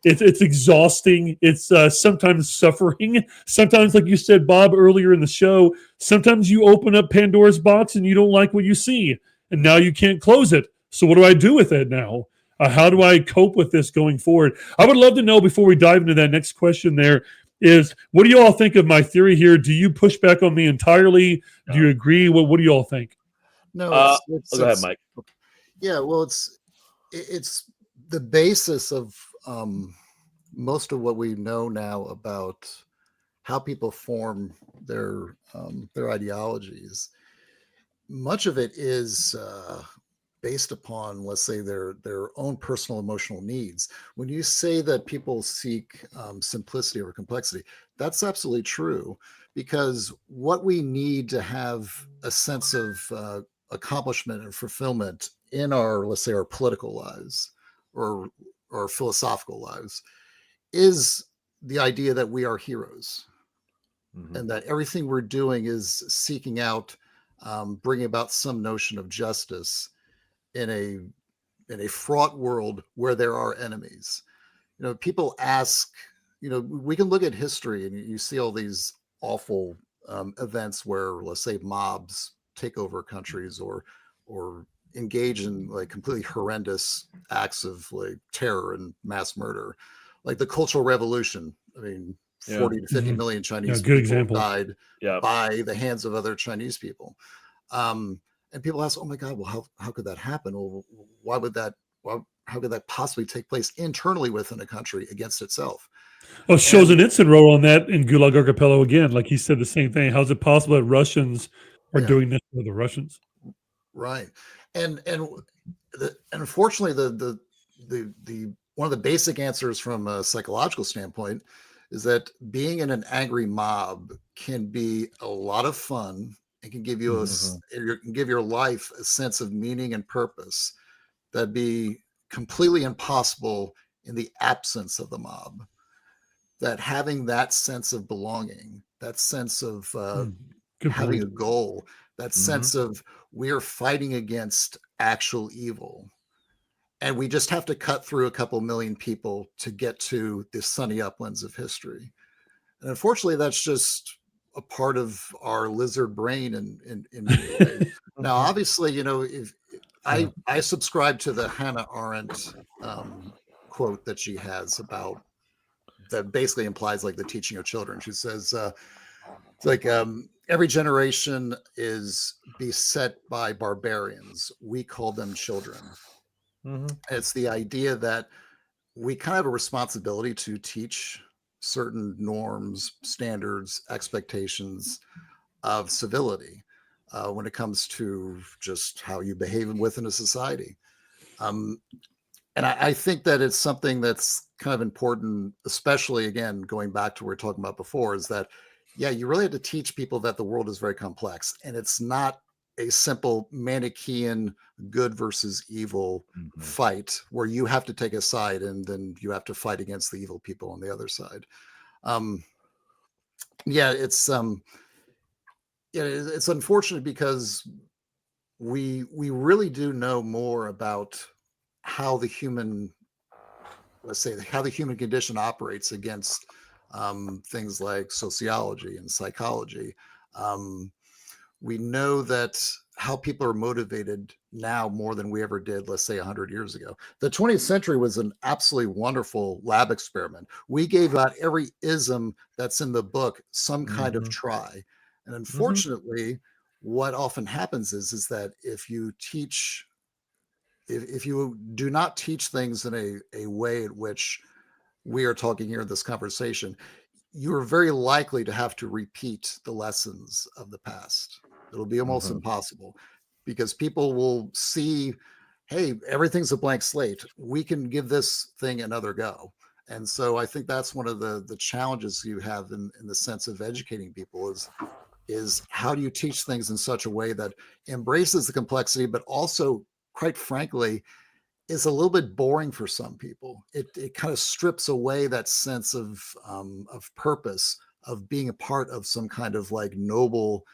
It's exhausting. It's sometimes suffering. Sometimes, like you said, Bob, earlier in the show, sometimes you open up Pandora's box and you don't like what you see, and now you can't close it. So what do I do with it now? How do I cope with this going forward? I would love to know, before we dive into that next question there, is what do you all think of my theory here? Do you push back on me entirely? Do you agree? What do you all think? No, Go ahead, Mike. yeah, well, it's the basis of most of what we know now about how people form their ideologies. Much of it is based upon, let's say, their own personal emotional needs. When you say that people seek simplicity over complexity, that's absolutely true, because what we need to have a sense of accomplishment and fulfillment in our, let's say, our political lives or philosophical lives is the idea that we are heroes, and that everything we're doing is seeking out, bringing about some notion of justice in a fraught world where there are enemies. People ask, we can look at history and you see all these awful events where, let's say, mobs take over countries or engage in like completely horrendous acts of like terror and mass murder, like the Cultural Revolution. I mean, 40 to 50 million Chinese good people example. died by the hands of other Chinese people. And people ask, oh my God, well, how could that happen? Well, how could that possibly take place internally within a country against itself? Oh, Solzhenitsyn wrote on that in Gulag Archipelago again. Like he said the same thing. How's it possible that Russians are doing this to the Russians? Right. And unfortunately, the one of the basic answers from a psychological standpoint is that being in an angry mob can be a lot of fun. It can give you it can give your life a sense of meaning and purpose that'd be completely impossible in the absence of the mob. That having that sense of belonging, that sense of having a goal, that sense of we're fighting against actual evil, and we just have to cut through a couple million people to get to the sunny uplands of history. And unfortunately, that's just a part of our lizard brain in many ways. Now, obviously, if I subscribe to the Hannah Arendt quote that she has about that basically implies like the teaching of children. She says, it's like every generation is beset by barbarians. We call them children. It's the idea that we kind of have a responsibility to teach certain norms, standards, expectations of civility when it comes to just how you behave within a society. And I think that it's something that's kind of important, especially, again, going back to what we were talking about before, is that, yeah, you really have to teach people that the world is very complex, and it's not a simple Manichaean good versus evil fight where you have to take a side and then you have to fight against the evil people on the other side. It's unfortunate because we really do know more about how the human, let's say, how the human condition operates against things like sociology and psychology. We know that how people are motivated now more than we ever did, let's say, 100 years ago. The 20th century was an absolutely wonderful lab experiment. We gave out every ism that's in the book some kind of try. And unfortunately, what often happens is that if you teach, if you do not teach things in a way in which we are talking here in this conversation, you're very likely to have to repeat the lessons of the past. It'll be almost impossible because people will see, hey, everything's a blank slate. We can give this thing another go. And so I think that's one of the challenges you have in the sense of educating people is how do you teach things in such a way that embraces the complexity, but also, quite frankly, is a little bit boring for some people. It kind of strips away that sense of purpose, of being a part of some kind of like noble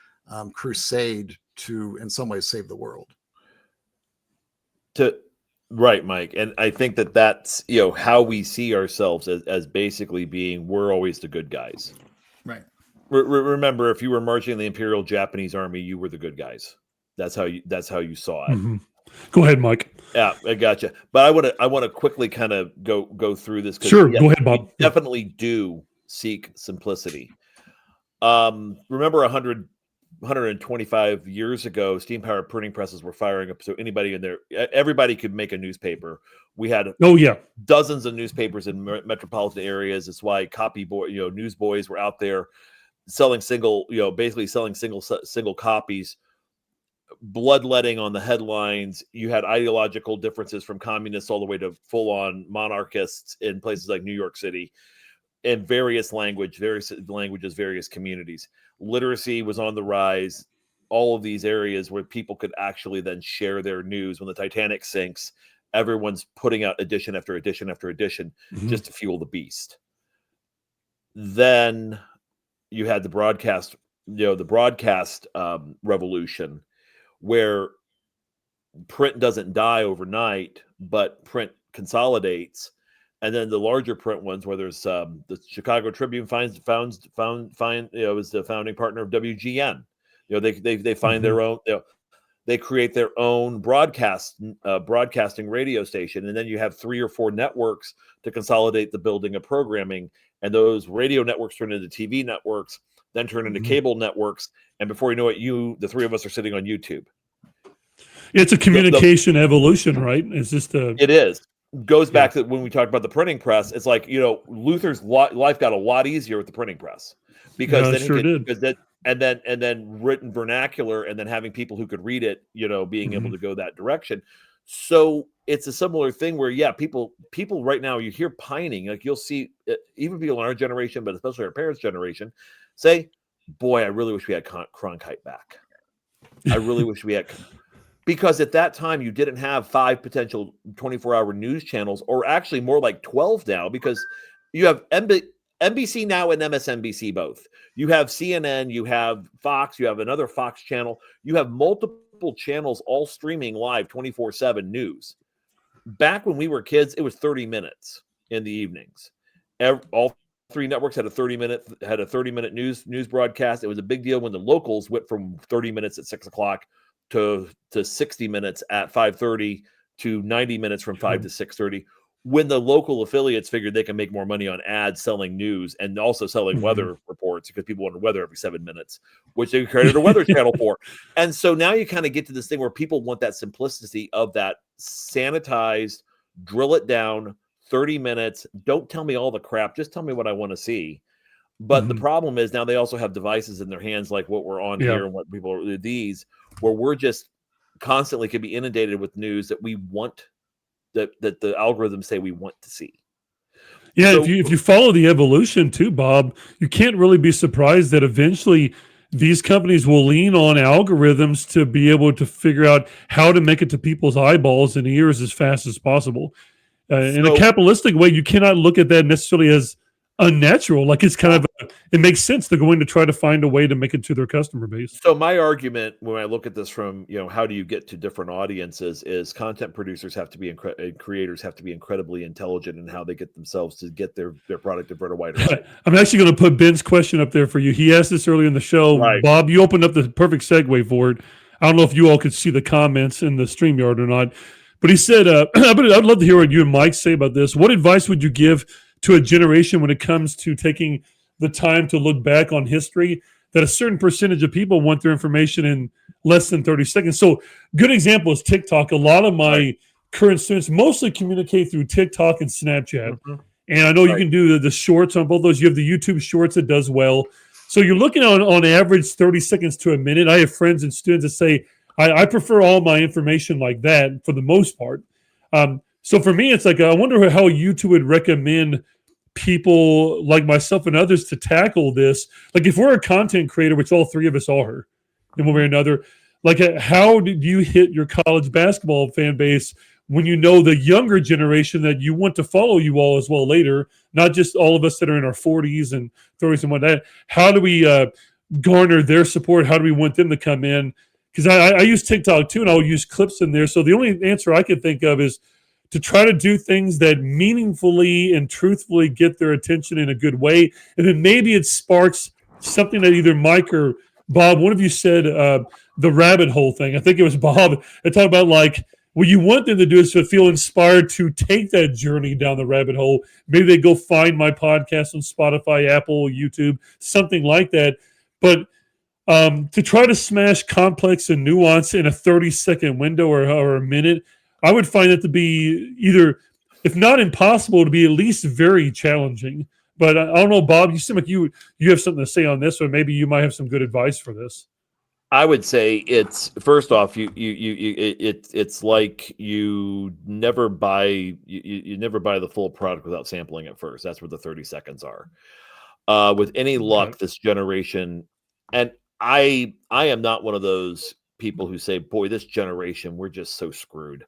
crusade to, in some ways, save the world. Right, Mike. And I think that's, how we see ourselves as basically being, we're always the good guys. Right. Remember, if you were marching in the Imperial Japanese Army, you were the good guys. That's how you saw it. Mm-hmm. Go ahead, Mike. Yeah, I gotcha. But I want to quickly kind of go through this. Sure, go ahead, Bob. We definitely do seek simplicity. Remember 125 years ago, steam-powered printing presses were firing up, so everybody could make a newspaper. We had dozens of newspapers in metropolitan areas. It's why newsboys were out there selling single copies, bloodletting on the headlines. You had ideological differences from communists all the way to full-on monarchists in places like New York City, in various languages, various communities. Literacy was on the rise. All of these areas where people could actually then share their news. When the Titanic sinks, everyone's putting out edition after edition after edition just to fuel the beast. Then you had the broadcast revolution, where print doesn't die overnight, but print consolidates. And then the larger print ones, where there's the Chicago Tribune was the founding partner of WGN. They find their own. They create their own broadcasting radio station, and then you have 3 or 4 networks to consolidate the building of programming. And those radio networks turn into TV networks, then turn into cable networks, and before you know it, the 3 of us are sitting on YouTube. It's a communication evolution, right? It's just it is. Goes back to when we talked about the printing press. It's like, Luther's life got a lot easier with the printing press, because then written vernacular, and then having people who could read it, being able to go that direction. So it's a similar thing where, people right now, you hear pining. Like, you'll see even people in our generation, but especially our parents' generation, say, boy, I really wish we had Cronkite back. I really wish we had. Because at that time, you didn't have 5 potential 24-hour news channels, or actually more like 12 now, because you have NBC Now and MSNBC both. You have CNN, you have Fox, you have another Fox channel. You have multiple channels all streaming live 24/7 news. Back when we were kids, it was 30 minutes in the evenings. All 3 networks had a 30-minute news broadcast. It was a big deal when the locals went from 30 minutes at 6 o'clock to 60 minutes at 5:30 to 90 minutes from 5 to 6:30, when the local affiliates figured they can make more money on ads selling news and also selling weather reports, because people wanted weather every 7 minutes, which they created a weather channel for. And so now you kind of get to this thing where people want that simplicity of that sanitized, drill it down, 30 minutes. Don't tell me all the crap. Just tell me what I want to see. But the problem is now they also have devices in their hands, like what we're on here and what people are these, where we're just constantly could be inundated with news that we want, that the algorithms say we want to see. Yeah, so, if you follow the evolution too, Bob, you can't really be surprised that eventually these companies will lean on algorithms to be able to figure out how to make it to people's eyeballs and ears as fast as possible. In a capitalistic way, you cannot look at that necessarily as unnatural. Like, it's kind of it makes sense. They're going to try to find a way to make it to their customer base. So my argument, when I look at this from, how do you get to different audiences, is content producers have to be creators have to be incredibly intelligent in how they get themselves to get their product in front of wider audience. I'm actually going to put Ben's question up there for you. He asked this earlier in the show. Right. Bob, you opened up the perfect segue for it. I don't know if you all could see the comments in the StreamYard or not, but he said, I'd love to hear what you and Mike say about this. What advice would you give to a generation when it comes to taking the time to look back on history, that a certain percentage of people want their information in less than 30 seconds? So good example is TikTok. A lot of my current students mostly communicate through TikTok and Snapchat. And I know you can do the shorts on both those. You have the YouTube shorts that does well. So you're looking on average 30 seconds to a minute. I have friends and students that say, I prefer all my information like that for the most part. So for me, it's like, I wonder how you two would recommend people like myself and others to tackle this. Like, if we're a content creator, which all 3 of us are in one way or another, like, how did you hit your college basketball fan base when you know the younger generation that you want to follow you all as well later, not just all of us that are in our 40s and 30s and whatnot. How do we garner their support? How do we want them to come in? Because I use TikTok too, and I'll use clips in there. So the only answer I can think of is to try to do things that meaningfully and truthfully get their attention in a good way. And then maybe it sparks something that either Mike or Bob, one of you said the rabbit hole thing. I think it was Bob. I talked about like, what you want them to do is to feel inspired to take that journey down the rabbit hole. Maybe they go find my podcast on Spotify, Apple, YouTube, something like that. But to try to smash complex and nuance in a 30-second window or a minute, I would find it to be either, if not impossible, to be at least very challenging. But I don't know, Bob, you seem like you have something to say on this, or maybe you might have some good advice for this. I would say it's, first off, it's like you never buy the full product without sampling it first. That's where the 30 seconds are. With any luck, this generation, and I am not one of those people who say, "Boy, this generation, we're just so screwed."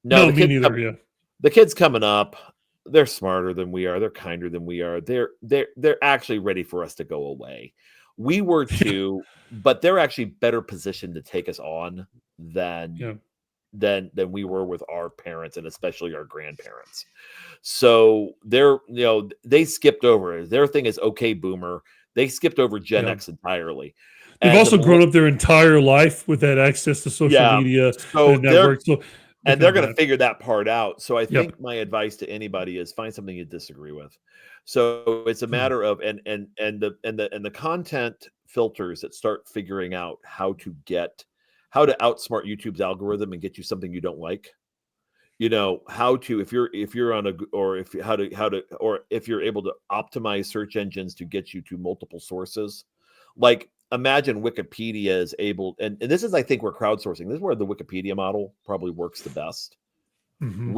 No, me neither. The kids coming up, they're smarter than we are. They're kinder than we are. They're actually ready for us to go away. We were too, but they're actually better positioned to take us on than we were with our parents, and especially our grandparents. So they skipped over. Their thing is okay, boomer. They skipped over Gen X entirely. They've also grown up their entire life with that access to social media and networks. And they're going to figure that part out. So I think my advice to anybody is find something you disagree with. So it's a matter of and the content filters that start figuring out how to outsmart YouTube's algorithm and get you something you don't like. How to if you're able to optimize search engines to get you to multiple sources. Like, imagine Wikipedia is able, and this is, I think, where crowdsourcing, this is where the Wikipedia model probably works the best. Mm-hmm.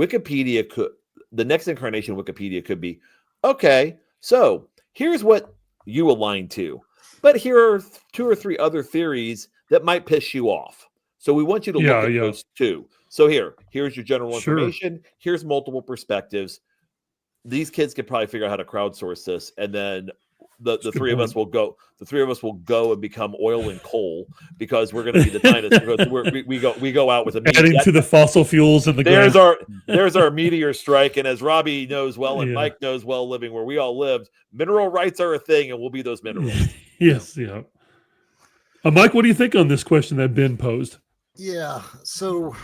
The next incarnation of Wikipedia could be, okay, so here's what you align to, but here are 2 or 3 other theories that might piss you off. So we want you to look at those too. So here's your general information. Here's multiple perspectives. These kids could probably figure out how to crowdsource this, and then the three of us will go. The 3 of us will go and become oil and coal, because we're going to be the dinosaurs. we go out with adding to the fossil fuels in the ground. There's our meteor strike, and as Robbie knows well and Mike knows well, living where we all lived, mineral rights are a thing, and we'll be those minerals. Yes. Mike, what do you think on this question that Ben posed? Yeah, so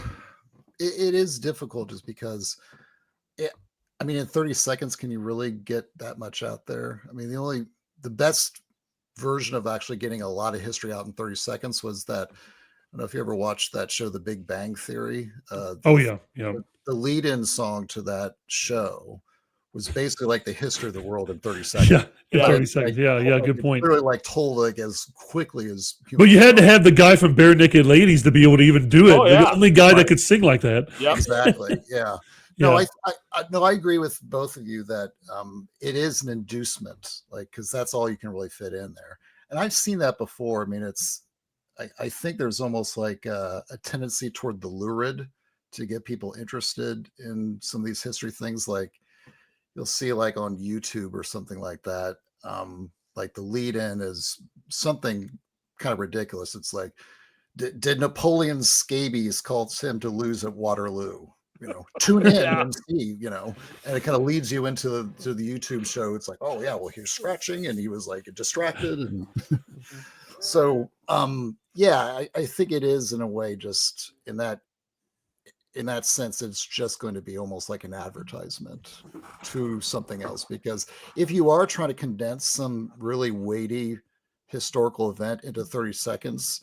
it is difficult just because in 30 seconds, can you really get that much out there? I mean, the best version of actually getting a lot of history out in 30 seconds was that, I don't know if you ever watched that show, The Big Bang Theory. The lead-in song to that show was basically like the history of the world in 30 seconds. 30 seconds. Good point. Really told as quickly as. But you had to have the guy from Bare Naked Ladies to be able to even do it. The only guy that could sing like that. Yep. Exactly. Yeah. No, I agree with both of you that it is an inducement, because that's all you can really fit in there. And I've seen that before. I mean, I think there's almost like a tendency toward the lurid to get people interested in some of these history things. Like you'll see like on YouTube or something like that. Like the lead in is something kind of ridiculous. It's like, did Napoleon's scabies cause him to lose at Waterloo? Tune in and see, and it kind of leads you into the YouTube show. It's like, oh yeah, well, he was scratching and he was like distracted. And so, I think it is in a way, just in that sense, it's just going to be almost like an advertisement to something else. Because if you are trying to condense some really weighty historical event into 30 seconds,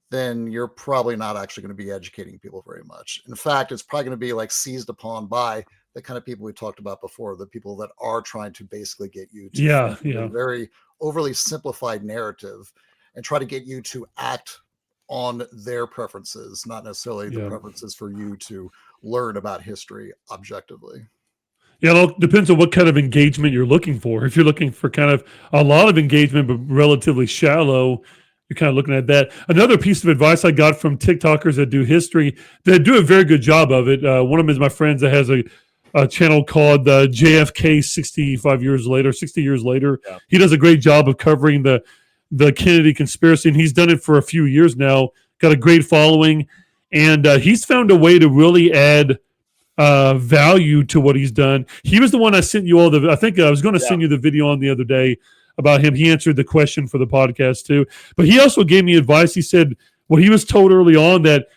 then you're probably not actually going to be educating people very much. In fact, it's probably going to be like seized upon by the kind of people we talked about before, the people that are trying to basically get you to a very overly simplified narrative and try to get you to act on their preferences, not necessarily the preferences for you to learn about history objectively. Yeah, it all depends on what kind of engagement you're looking for. If you're looking for kind of a lot of engagement, but relatively shallow, you're kind of looking at that. Another piece of advice I got from TikTokers that do history, that do a very good job of it. One of them is my friends that has a channel called JFK 65 years later, 60 years later. Yeah. He does a great job of covering the Kennedy conspiracy, and he's done it for a few years now. Got a great following, and he's found a way to really add value to what he's done. He was the one I sent you all I think I was going to send you the video on the other day about him. He answered the question for the podcast too, but he also gave me advice. He said what he was told early on, that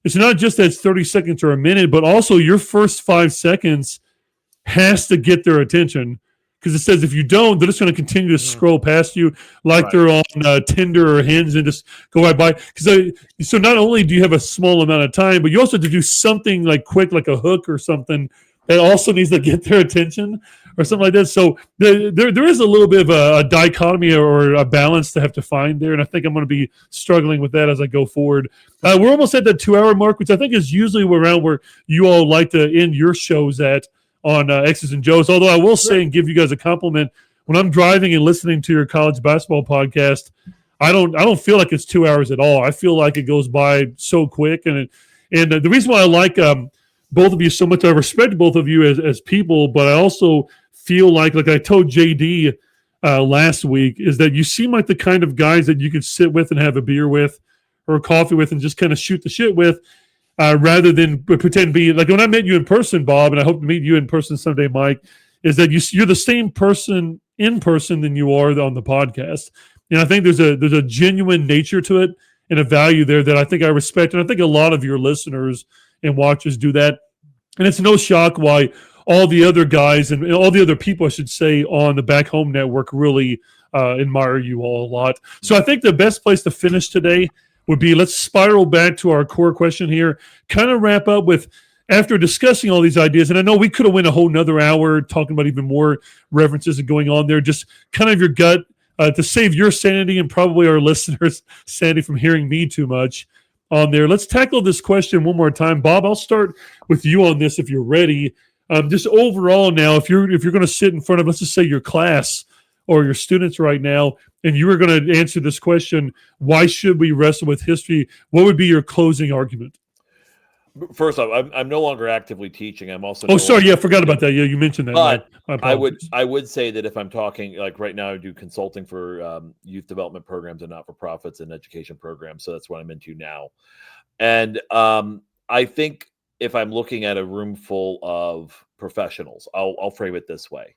it's not just that it's 30 seconds or a minute, but also your first 5 seconds has to get their attention. Because it says if you don't, they're just going to continue to scroll past you like they're on Tinder or Hinge and just go right by. So not only do you have a small amount of time, but you also have to do something like quick, like a hook or something that also needs to get their attention or something like that. So there is a little bit of a dichotomy or a balance to have to find there. And I think I'm going to be struggling with that as I go forward. We're almost at that 2-hour mark, which I think is usually around where you all like to end your shows at on X's and Joe's. Although I will say and give you guys a compliment, when I'm driving and listening to your college basketball podcast, I don't feel like it's 2 hours at all. I feel like it goes by so quick. And the reason why I like both of you so much, I respect both of you as people, but I also feel like I told JD last week, is that you seem like the kind of guys that you could sit with and have a beer with or a coffee with and just kind of shoot the shit with. Rather than pretend to be like when I met you in person, Bob, and I hope to meet you in person someday, Mike, is that you're the same person in person than you are on the podcast. And I think there's a genuine nature to it and a value there that I think I respect. And I think a lot of your listeners and watchers do that. And it's no shock why all the other guys and all the other people, I should say, on the Back Home Network really admire you all a lot. So I think the best place to finish today would be, let's spiral back to our core question here, kind of wrap up with, after discussing all these ideas, and I know we could have went a whole nother hour talking about even more references and going on there, just kind of your gut to save your sanity and probably our listeners' sanity from hearing me too much on there. Let's tackle this question one more time. Bob, I'll start with you on this if you're ready. Just overall now, if you're going to sit in front of, let's just say, your class or your students right now, and you were going to answer this question, why should we wrestle with history? What would be your closing argument? First off, I'm no longer actively teaching. I'm also. Oh, sorry. Yeah, I forgot about that. Yeah, you mentioned that. But I would say that if I'm talking, like right now, I do consulting for youth development programs and not-for-profits and education programs. So that's what I'm into now. And I think if I'm looking at a room full of professionals, I'll frame it this way.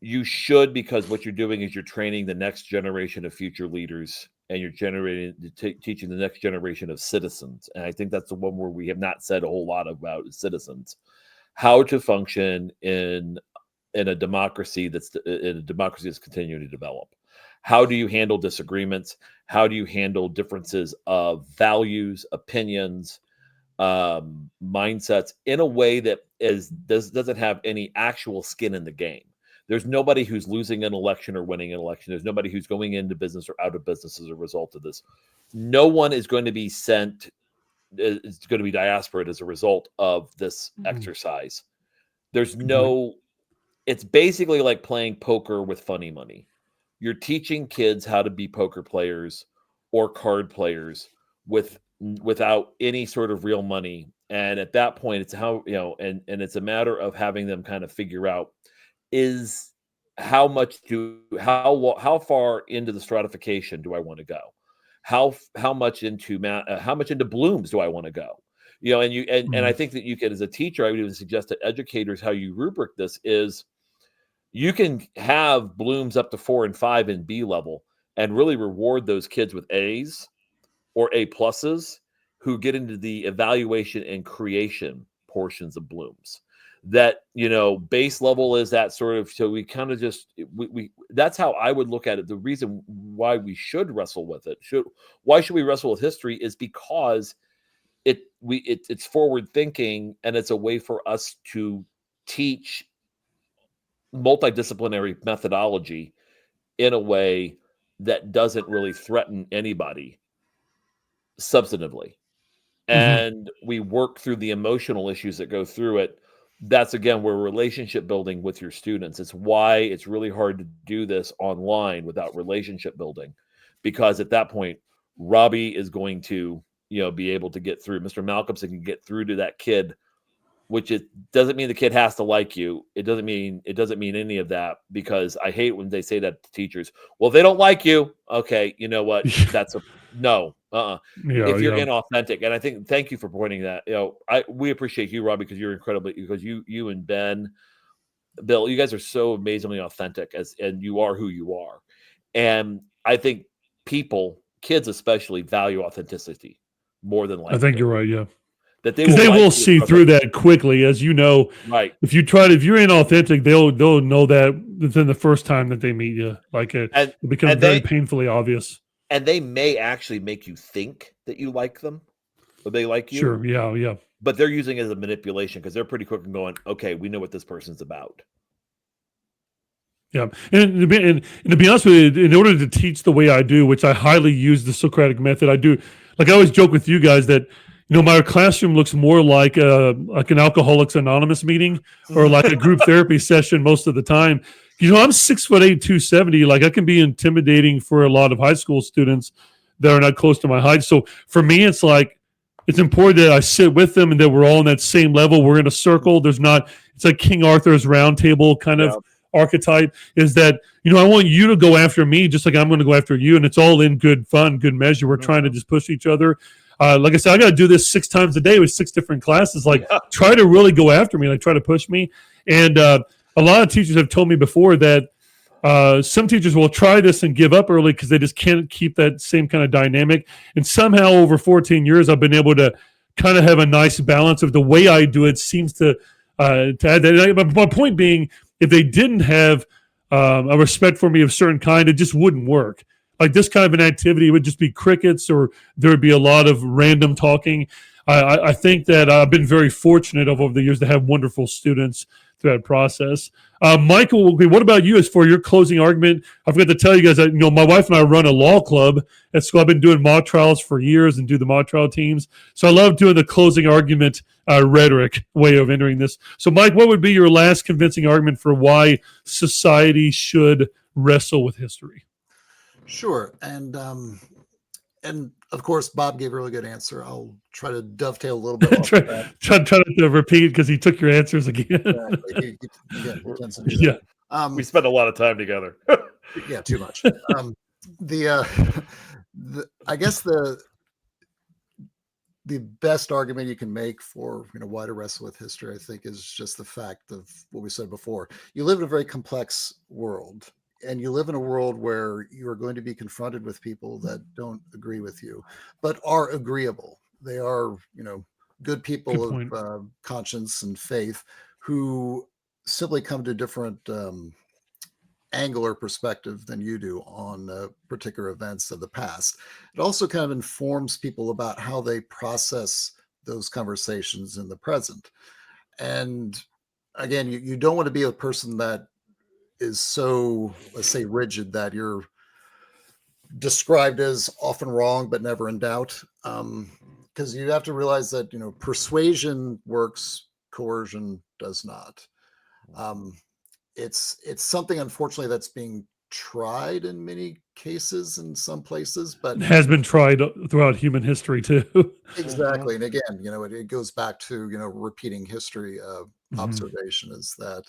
You should, because what you're doing is you're training the next generation of future leaders, and you're teaching the next generation of citizens. And I think that's the one where we have not said a whole lot about, is citizens, how to function in a democracy that's continuing to develop. How do you handle disagreements? How do you handle differences of values, opinions, mindsets in a way that doesn't have any actual skin in the game? There's nobody who's losing an election or winning an election. There's nobody who's going into business or out of business as a result of this. No one is going to be it's going to be diaspora as a result of this exercise. There's it's basically like playing poker with funny money. You're teaching kids how to be poker players or card players without any sort of real money. And at that point, it's how, and it's a matter of having them kind of figure out, is how far into the stratification do I want to go? How much into blooms do I want to go? And I think that you can, as a teacher, I would even suggest to educators how you rubric this is, you can have blooms up to 4 and 5 in B level and really reward those kids with A's or A pluses who get into the evaluation and creation portions of blooms. That, base level is that sort of, so we kind of just, we that's how I would look at it. The reason why we should wrestle with it, why should we wrestle with history, is because it's forward thinking, and it's a way for us to teach multidisciplinary methodology in a way that doesn't really threaten anybody substantively. And we work through the emotional issues that go through it. That's, again, where relationship building with your students. It's why it's really hard to do this online without relationship building, because at that point, Robbie is going to, be able to get through. Mr. Malcolmson can get through to that kid, which it doesn't mean the kid has to like you. It doesn't mean any of that, because I hate when they say that to teachers. Well, if they don't like you, okay, you know what? That's a no. If you're inauthentic, and I think, thank you for pointing that. We appreciate you, Robbie, because you're incredibly, because you and Ben, Bill, you guys are so amazingly authentic, and you are who you are. And I think kids especially, value authenticity more than I think you're right. Yeah. That because they will see through that quickly, as you know. Right. If you're inauthentic, they'll know that within the first time that they meet you. Like it becomes very painfully obvious. And they may actually make you think that you like them, or they like you. Sure. Yeah. Yeah. But they're using it as a manipulation, because they're pretty quick and going, okay, we know what this person's about. Yeah. And to be honest with you, in order to teach the way I do, which I highly use the Socratic method, I do, like I always joke with you guys that, my classroom looks more like an Alcoholics Anonymous meeting or like a group therapy session most of the time. I'm 6'8", 270. Like I can be intimidating for a lot of high school students that are not close to my height. So for me, it's like, it's important that I sit with them and that we're all on that same level. We're in a circle. It's like King Arthur's round table kind of archetype, is that, I want you to go after me just like I'm going to go after you. And it's all in good fun, good measure. We're trying to just push each other. Like I said, I got to do this 6 times a day with 6 different classes. Like, try to really go after me, like try to push me. And a lot of teachers have told me before that some teachers will try this and give up early because they just can't keep that same kind of dynamic. And somehow over 14 years, I've been able to kind of have a nice balance of the way I do it seems to add that. My point being, if they didn't have a respect for me of certain kind, it just wouldn't work. Like this kind of an activity would just be crickets, or there would be a lot of random talking. I think that I've been very fortunate over the years to have wonderful students through that process. Michael, what about you as for your closing argument? I forgot to tell you guys that, my wife and I run a law club at school. I've been doing mock trials for years and do the mock trial teams. So I love doing the closing argument rhetoric way of entering this. So Mike, what would be your last convincing argument for why society should wrestle with history? Sure. And of course, Bob gave a really good answer. I'll try to dovetail a little bit. try to repeat, because he took your answers again. Exactly. He tends to do that. Yeah. We spent a lot of time together. Yeah, too much. I guess the best argument you can make for why to wrestle with history, I think, is just the fact of what we said before. You live in a very complex world. And you live in a world where you are going to be confronted with people that don't agree with you, but are agreeable. They are, good people of conscience and faith who simply come to a different angle or perspective than you do on particular events of the past. It also kind of informs people about how they process those conversations in the present. And again, you don't want to be a person that is so, let's say, rigid that you're described as often wrong but never in doubt, because you have to realize that persuasion works, coercion does not. It's something, unfortunately, that's being tried in many cases in some places, but it has been tried throughout human history too. Exactly. And again, it goes back to repeating history. Observation is that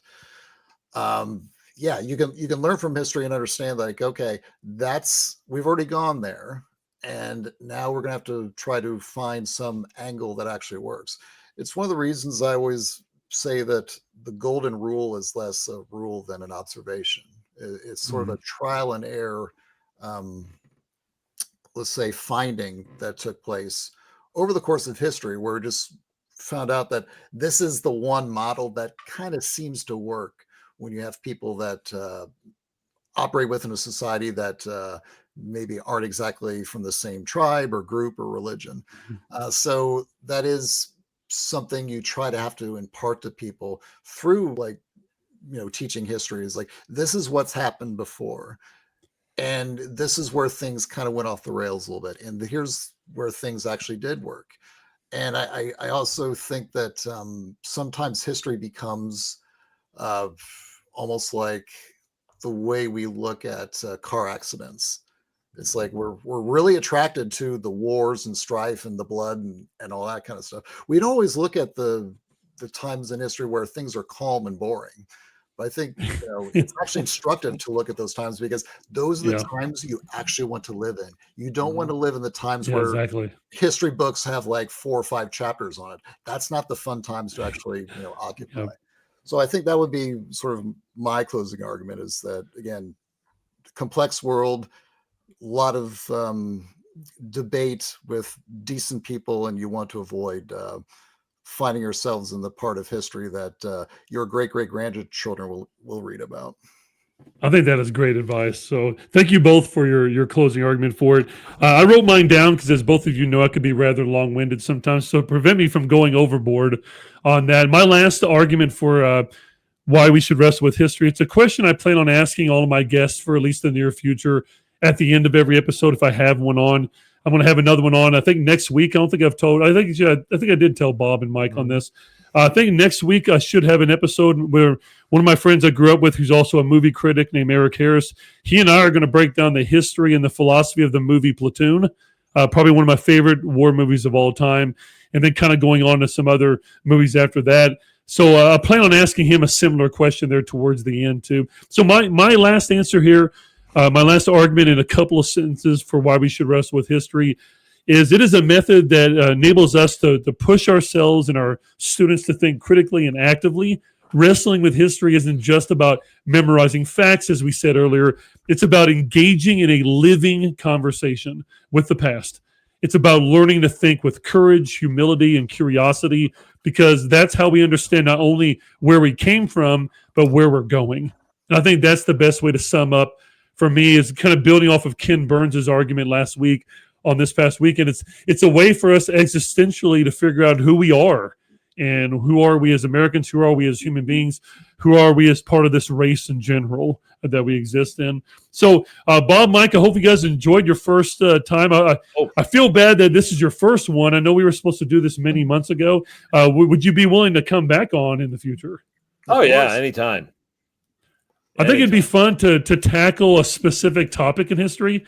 you can learn from history and understand, like, okay, we've already gone there, and now we're gonna have to try to find some angle that actually works. It's one of the reasons I always say that the golden rule is less a rule than an observation. It's sort of a trial and error, let's say, finding that took place over the course of history, where we just found out that this is the one model that kind of seems to work when you have people that operate within a society that maybe aren't exactly from the same tribe or group or religion. So that is something you try to have to impart to people through, like, teaching history, is like, this is what's happened before. And this is where things kind of went off the rails a little bit. And here's where things actually did work. And I also think that sometimes history becomes almost like the way we look at car accidents. It's like we're really attracted to the wars and strife and the blood and all that kind of stuff. We'd always look at the times in history where things are calm and boring. But I think it's actually instructive to look at those times, because those are the times you actually want to live in. You don't want to live in the times where history books have like 4 or 5 chapters on it. That's not the fun times to actually occupy. So I think that would be sort of my closing argument, is that, again, complex world, a lot of debate with decent people, and you want to avoid finding yourselves in the part of history that your great-great-grandchildren will read about. I think that is great advice. So thank you both for your closing argument for it. I wrote mine down because, as both of you know, I could be rather long-winded sometimes, so prevent me from going overboard on that. My last argument for why we should wrestle with history, it's a question I plan on asking all of my guests for at least the near future at the end of every episode, if I have one on. I'm going to have another one on, I think, next week. I think I did tell Bob and Mike on this. I think next week I should have an episode where one of my friends I grew up with, who's also a movie critic named Eric Harris, he and I are going to break down the history and the philosophy of the movie Platoon, probably one of my favorite war movies of all time, and then kind of going on to some other movies after that. So I plan on asking him a similar question there towards the end too. So my last answer here, my last argument in a couple of sentences for why we should wrestle with history, is it is a method that enables us to push ourselves and our students to think critically and actively. Wrestling with history isn't just about memorizing facts, as we said earlier. It's about engaging in a living conversation with the past. It's about learning to think with courage, humility, and curiosity, because that's how we understand not only where we came from, but where we're going. And I think that's the best way to sum up for me, is kind of building off of Ken Burns' argument last week on this past weekend. It's a way for us existentially to figure out who we are, and who are we as Americans, who are we as human beings, who are we as part of this race in general that we exist in. So, Bob, Mike, I hope you guys enjoyed your first time. I feel bad that this is your first one. I know we were supposed to do this many months ago. Would you be willing to come back on in the future? Oh, yeah, anytime. I think it'd be fun to tackle a specific topic in history.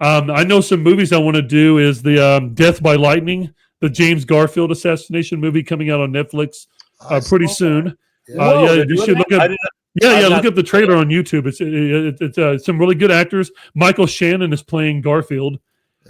I know some movies I want to do is the Death by Lightning, the James Garfield assassination movie coming out on Netflix pretty soon. You should look up. Look up the trailer on YouTube. It's some really good actors. Michael Shannon is playing Garfield,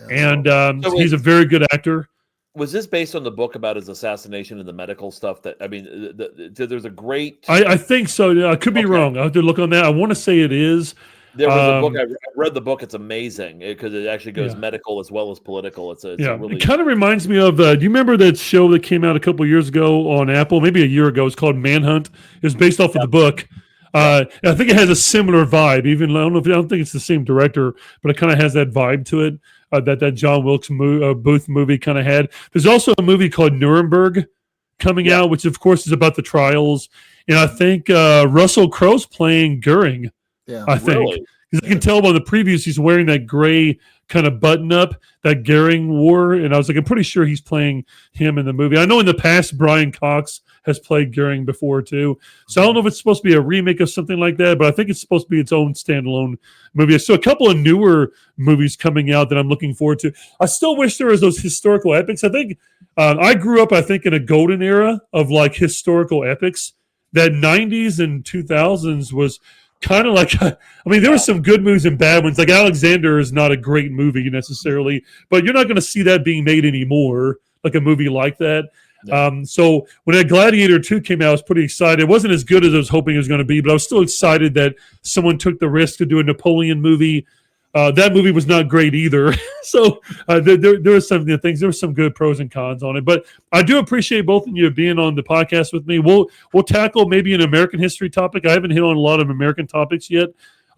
and he's a very good actor. Was this based on the book about his assassination and the medical stuff? There's a great. I think so. I could be wrong. I have to look on that. I want to say it is. There was a book. I read the book. It's amazing because it actually goes medical as well as political. It's really. It kind of reminds me of. Do you remember that show that came out a couple of years ago on Apple? Maybe a year ago. It's called Manhunt. It was based off of the book. I think it has a similar vibe. Even I don't think it's the same director, but it kind of has that vibe to it. That John Wilkes Booth movie kind of had. There's also a movie called Nuremberg coming out, which of course is about the trials. And I think Russell Crowe's playing Goering. Yeah, I think. Really? Because I can tell by the previews he's wearing that gray kind of button-up that Goering wore. And I was like, I'm pretty sure he's playing him in the movie. I know in the past Brian Cox has played Goering before too. So I don't know if it's supposed to be a remake of something like that, but I think it's supposed to be its own standalone movie. So a couple of newer movies coming out that I'm looking forward to. I still wish there was those historical epics. I think I grew up, in a golden era of like historical epics. That 90s and 2000s was kind of like, there were some good movies and bad ones. Like Alexander is not a great movie necessarily, but you're not going to see that being made anymore, like a movie like that. No. So when that Gladiator 2 came out, I was pretty excited. It wasn't as good as I was hoping it was going to be, but I was still excited that someone took the risk to do a Napoleon movie. That movie was not great either. So there were some things. There were some good pros and cons on it. But I do appreciate both of you being on the podcast with me. We'll tackle maybe an American history topic. I haven't hit on a lot of American topics yet.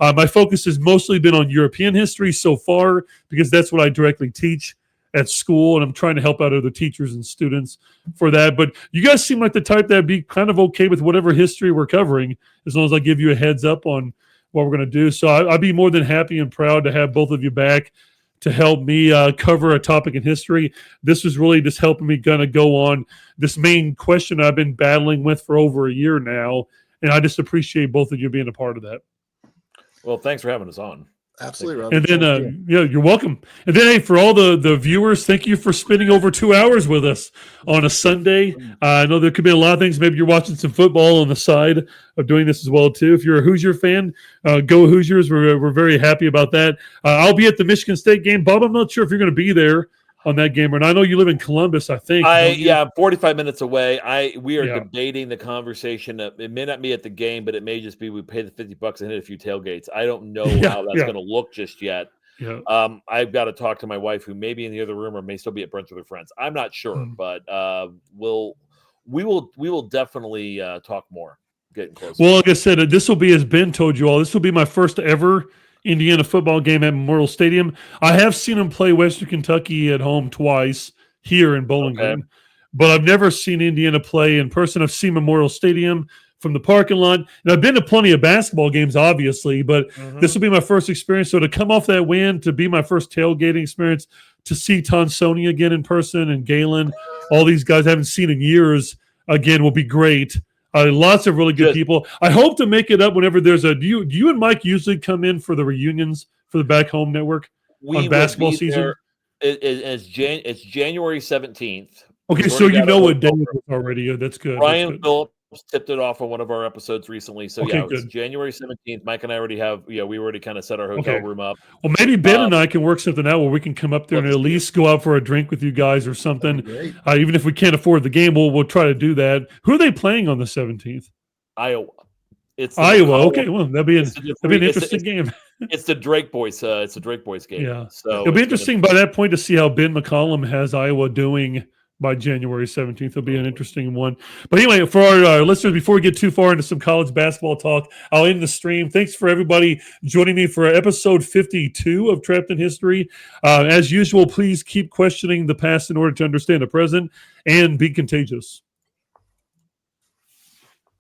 My focus has mostly been on European history so far because that's what I directly teach at school, and I'm trying to help out other teachers and students for that. But you guys seem like the type that'd be kind of okay with whatever history we're covering, as long as I give you a heads up on what we're going to do. So I'd be more than happy and proud to have both of you back to help me cover a topic in history. This was really just helping me kind of go on this main question I've been battling with for over a year now, and I just appreciate both of you being a part of that. Well, thanks for having us on. Absolutely, Robbie. And then, Thank you. yeah, you're welcome. And then, hey, for all the viewers, thank you for spending over 2 hours with us on a Sunday. I know there could be a lot of things. Maybe you're watching some football on the side of doing this as well, too. If you're a Hoosier fan, go Hoosiers. We're very happy about that. I'll be at the Michigan State game. Bob, I'm not sure if you're going to be there on that game. And I know you live in Columbus, I think. I'm 45 minutes away. We are Yeah. debating the conversation. It may not be at the game, but it may just be we pay the $50 and hit a few tailgates. I don't know how that's going to look just yet. Yeah. I've got to talk to my wife, who may be in the other room or may still be at brunch with her friends. I'm not sure, but we will definitely talk more. Getting close. Well, like I said, this will be, as Ben told you all, this will be my first ever Indiana football game at Memorial Stadium. I have seen them play Western Kentucky at home twice here in Bowling Green, but I've never seen Indiana play in person. I've seen Memorial Stadium from the parking lot, and I've been to plenty of basketball games, obviously, but this will be my first experience. So to come off that win, to be my first tailgating experience, to see Tonsoni again in person and Galen, all these guys I haven't seen in years, again, will be great. Lots of really good people. I hope to make it up whenever there's do you and Mike usually come in for the reunions for the Back Home Network on basketball season? It's January 17th. Okay, so you know what day it is already. That's good. Brian Phillips tipped it off on one of our episodes recently. So Okay, it's good. January 17th. Mike and I already have, we already kind of set our hotel room up. Well, maybe Ben and I can work something out where we can come up there and at least go out for a drink with you guys or something. Even if we can't afford the game, we'll try to do that. Who are they playing on the 17th? Iowa. It's Iowa. Okay, well, that'd be an interesting game. It's the Drake Boys. It's the Drake Boys game. Yeah. So it'll be interesting by that point to see how Ben McCollum has Iowa doing by January 17th. It'll be an interesting one. But anyway, for our listeners, before we get too far into some college basketball talk, I'll end the stream. Thanks for everybody joining me for episode 52 of Trapped in History. As usual, please keep questioning the past in order to understand the present, and be contagious.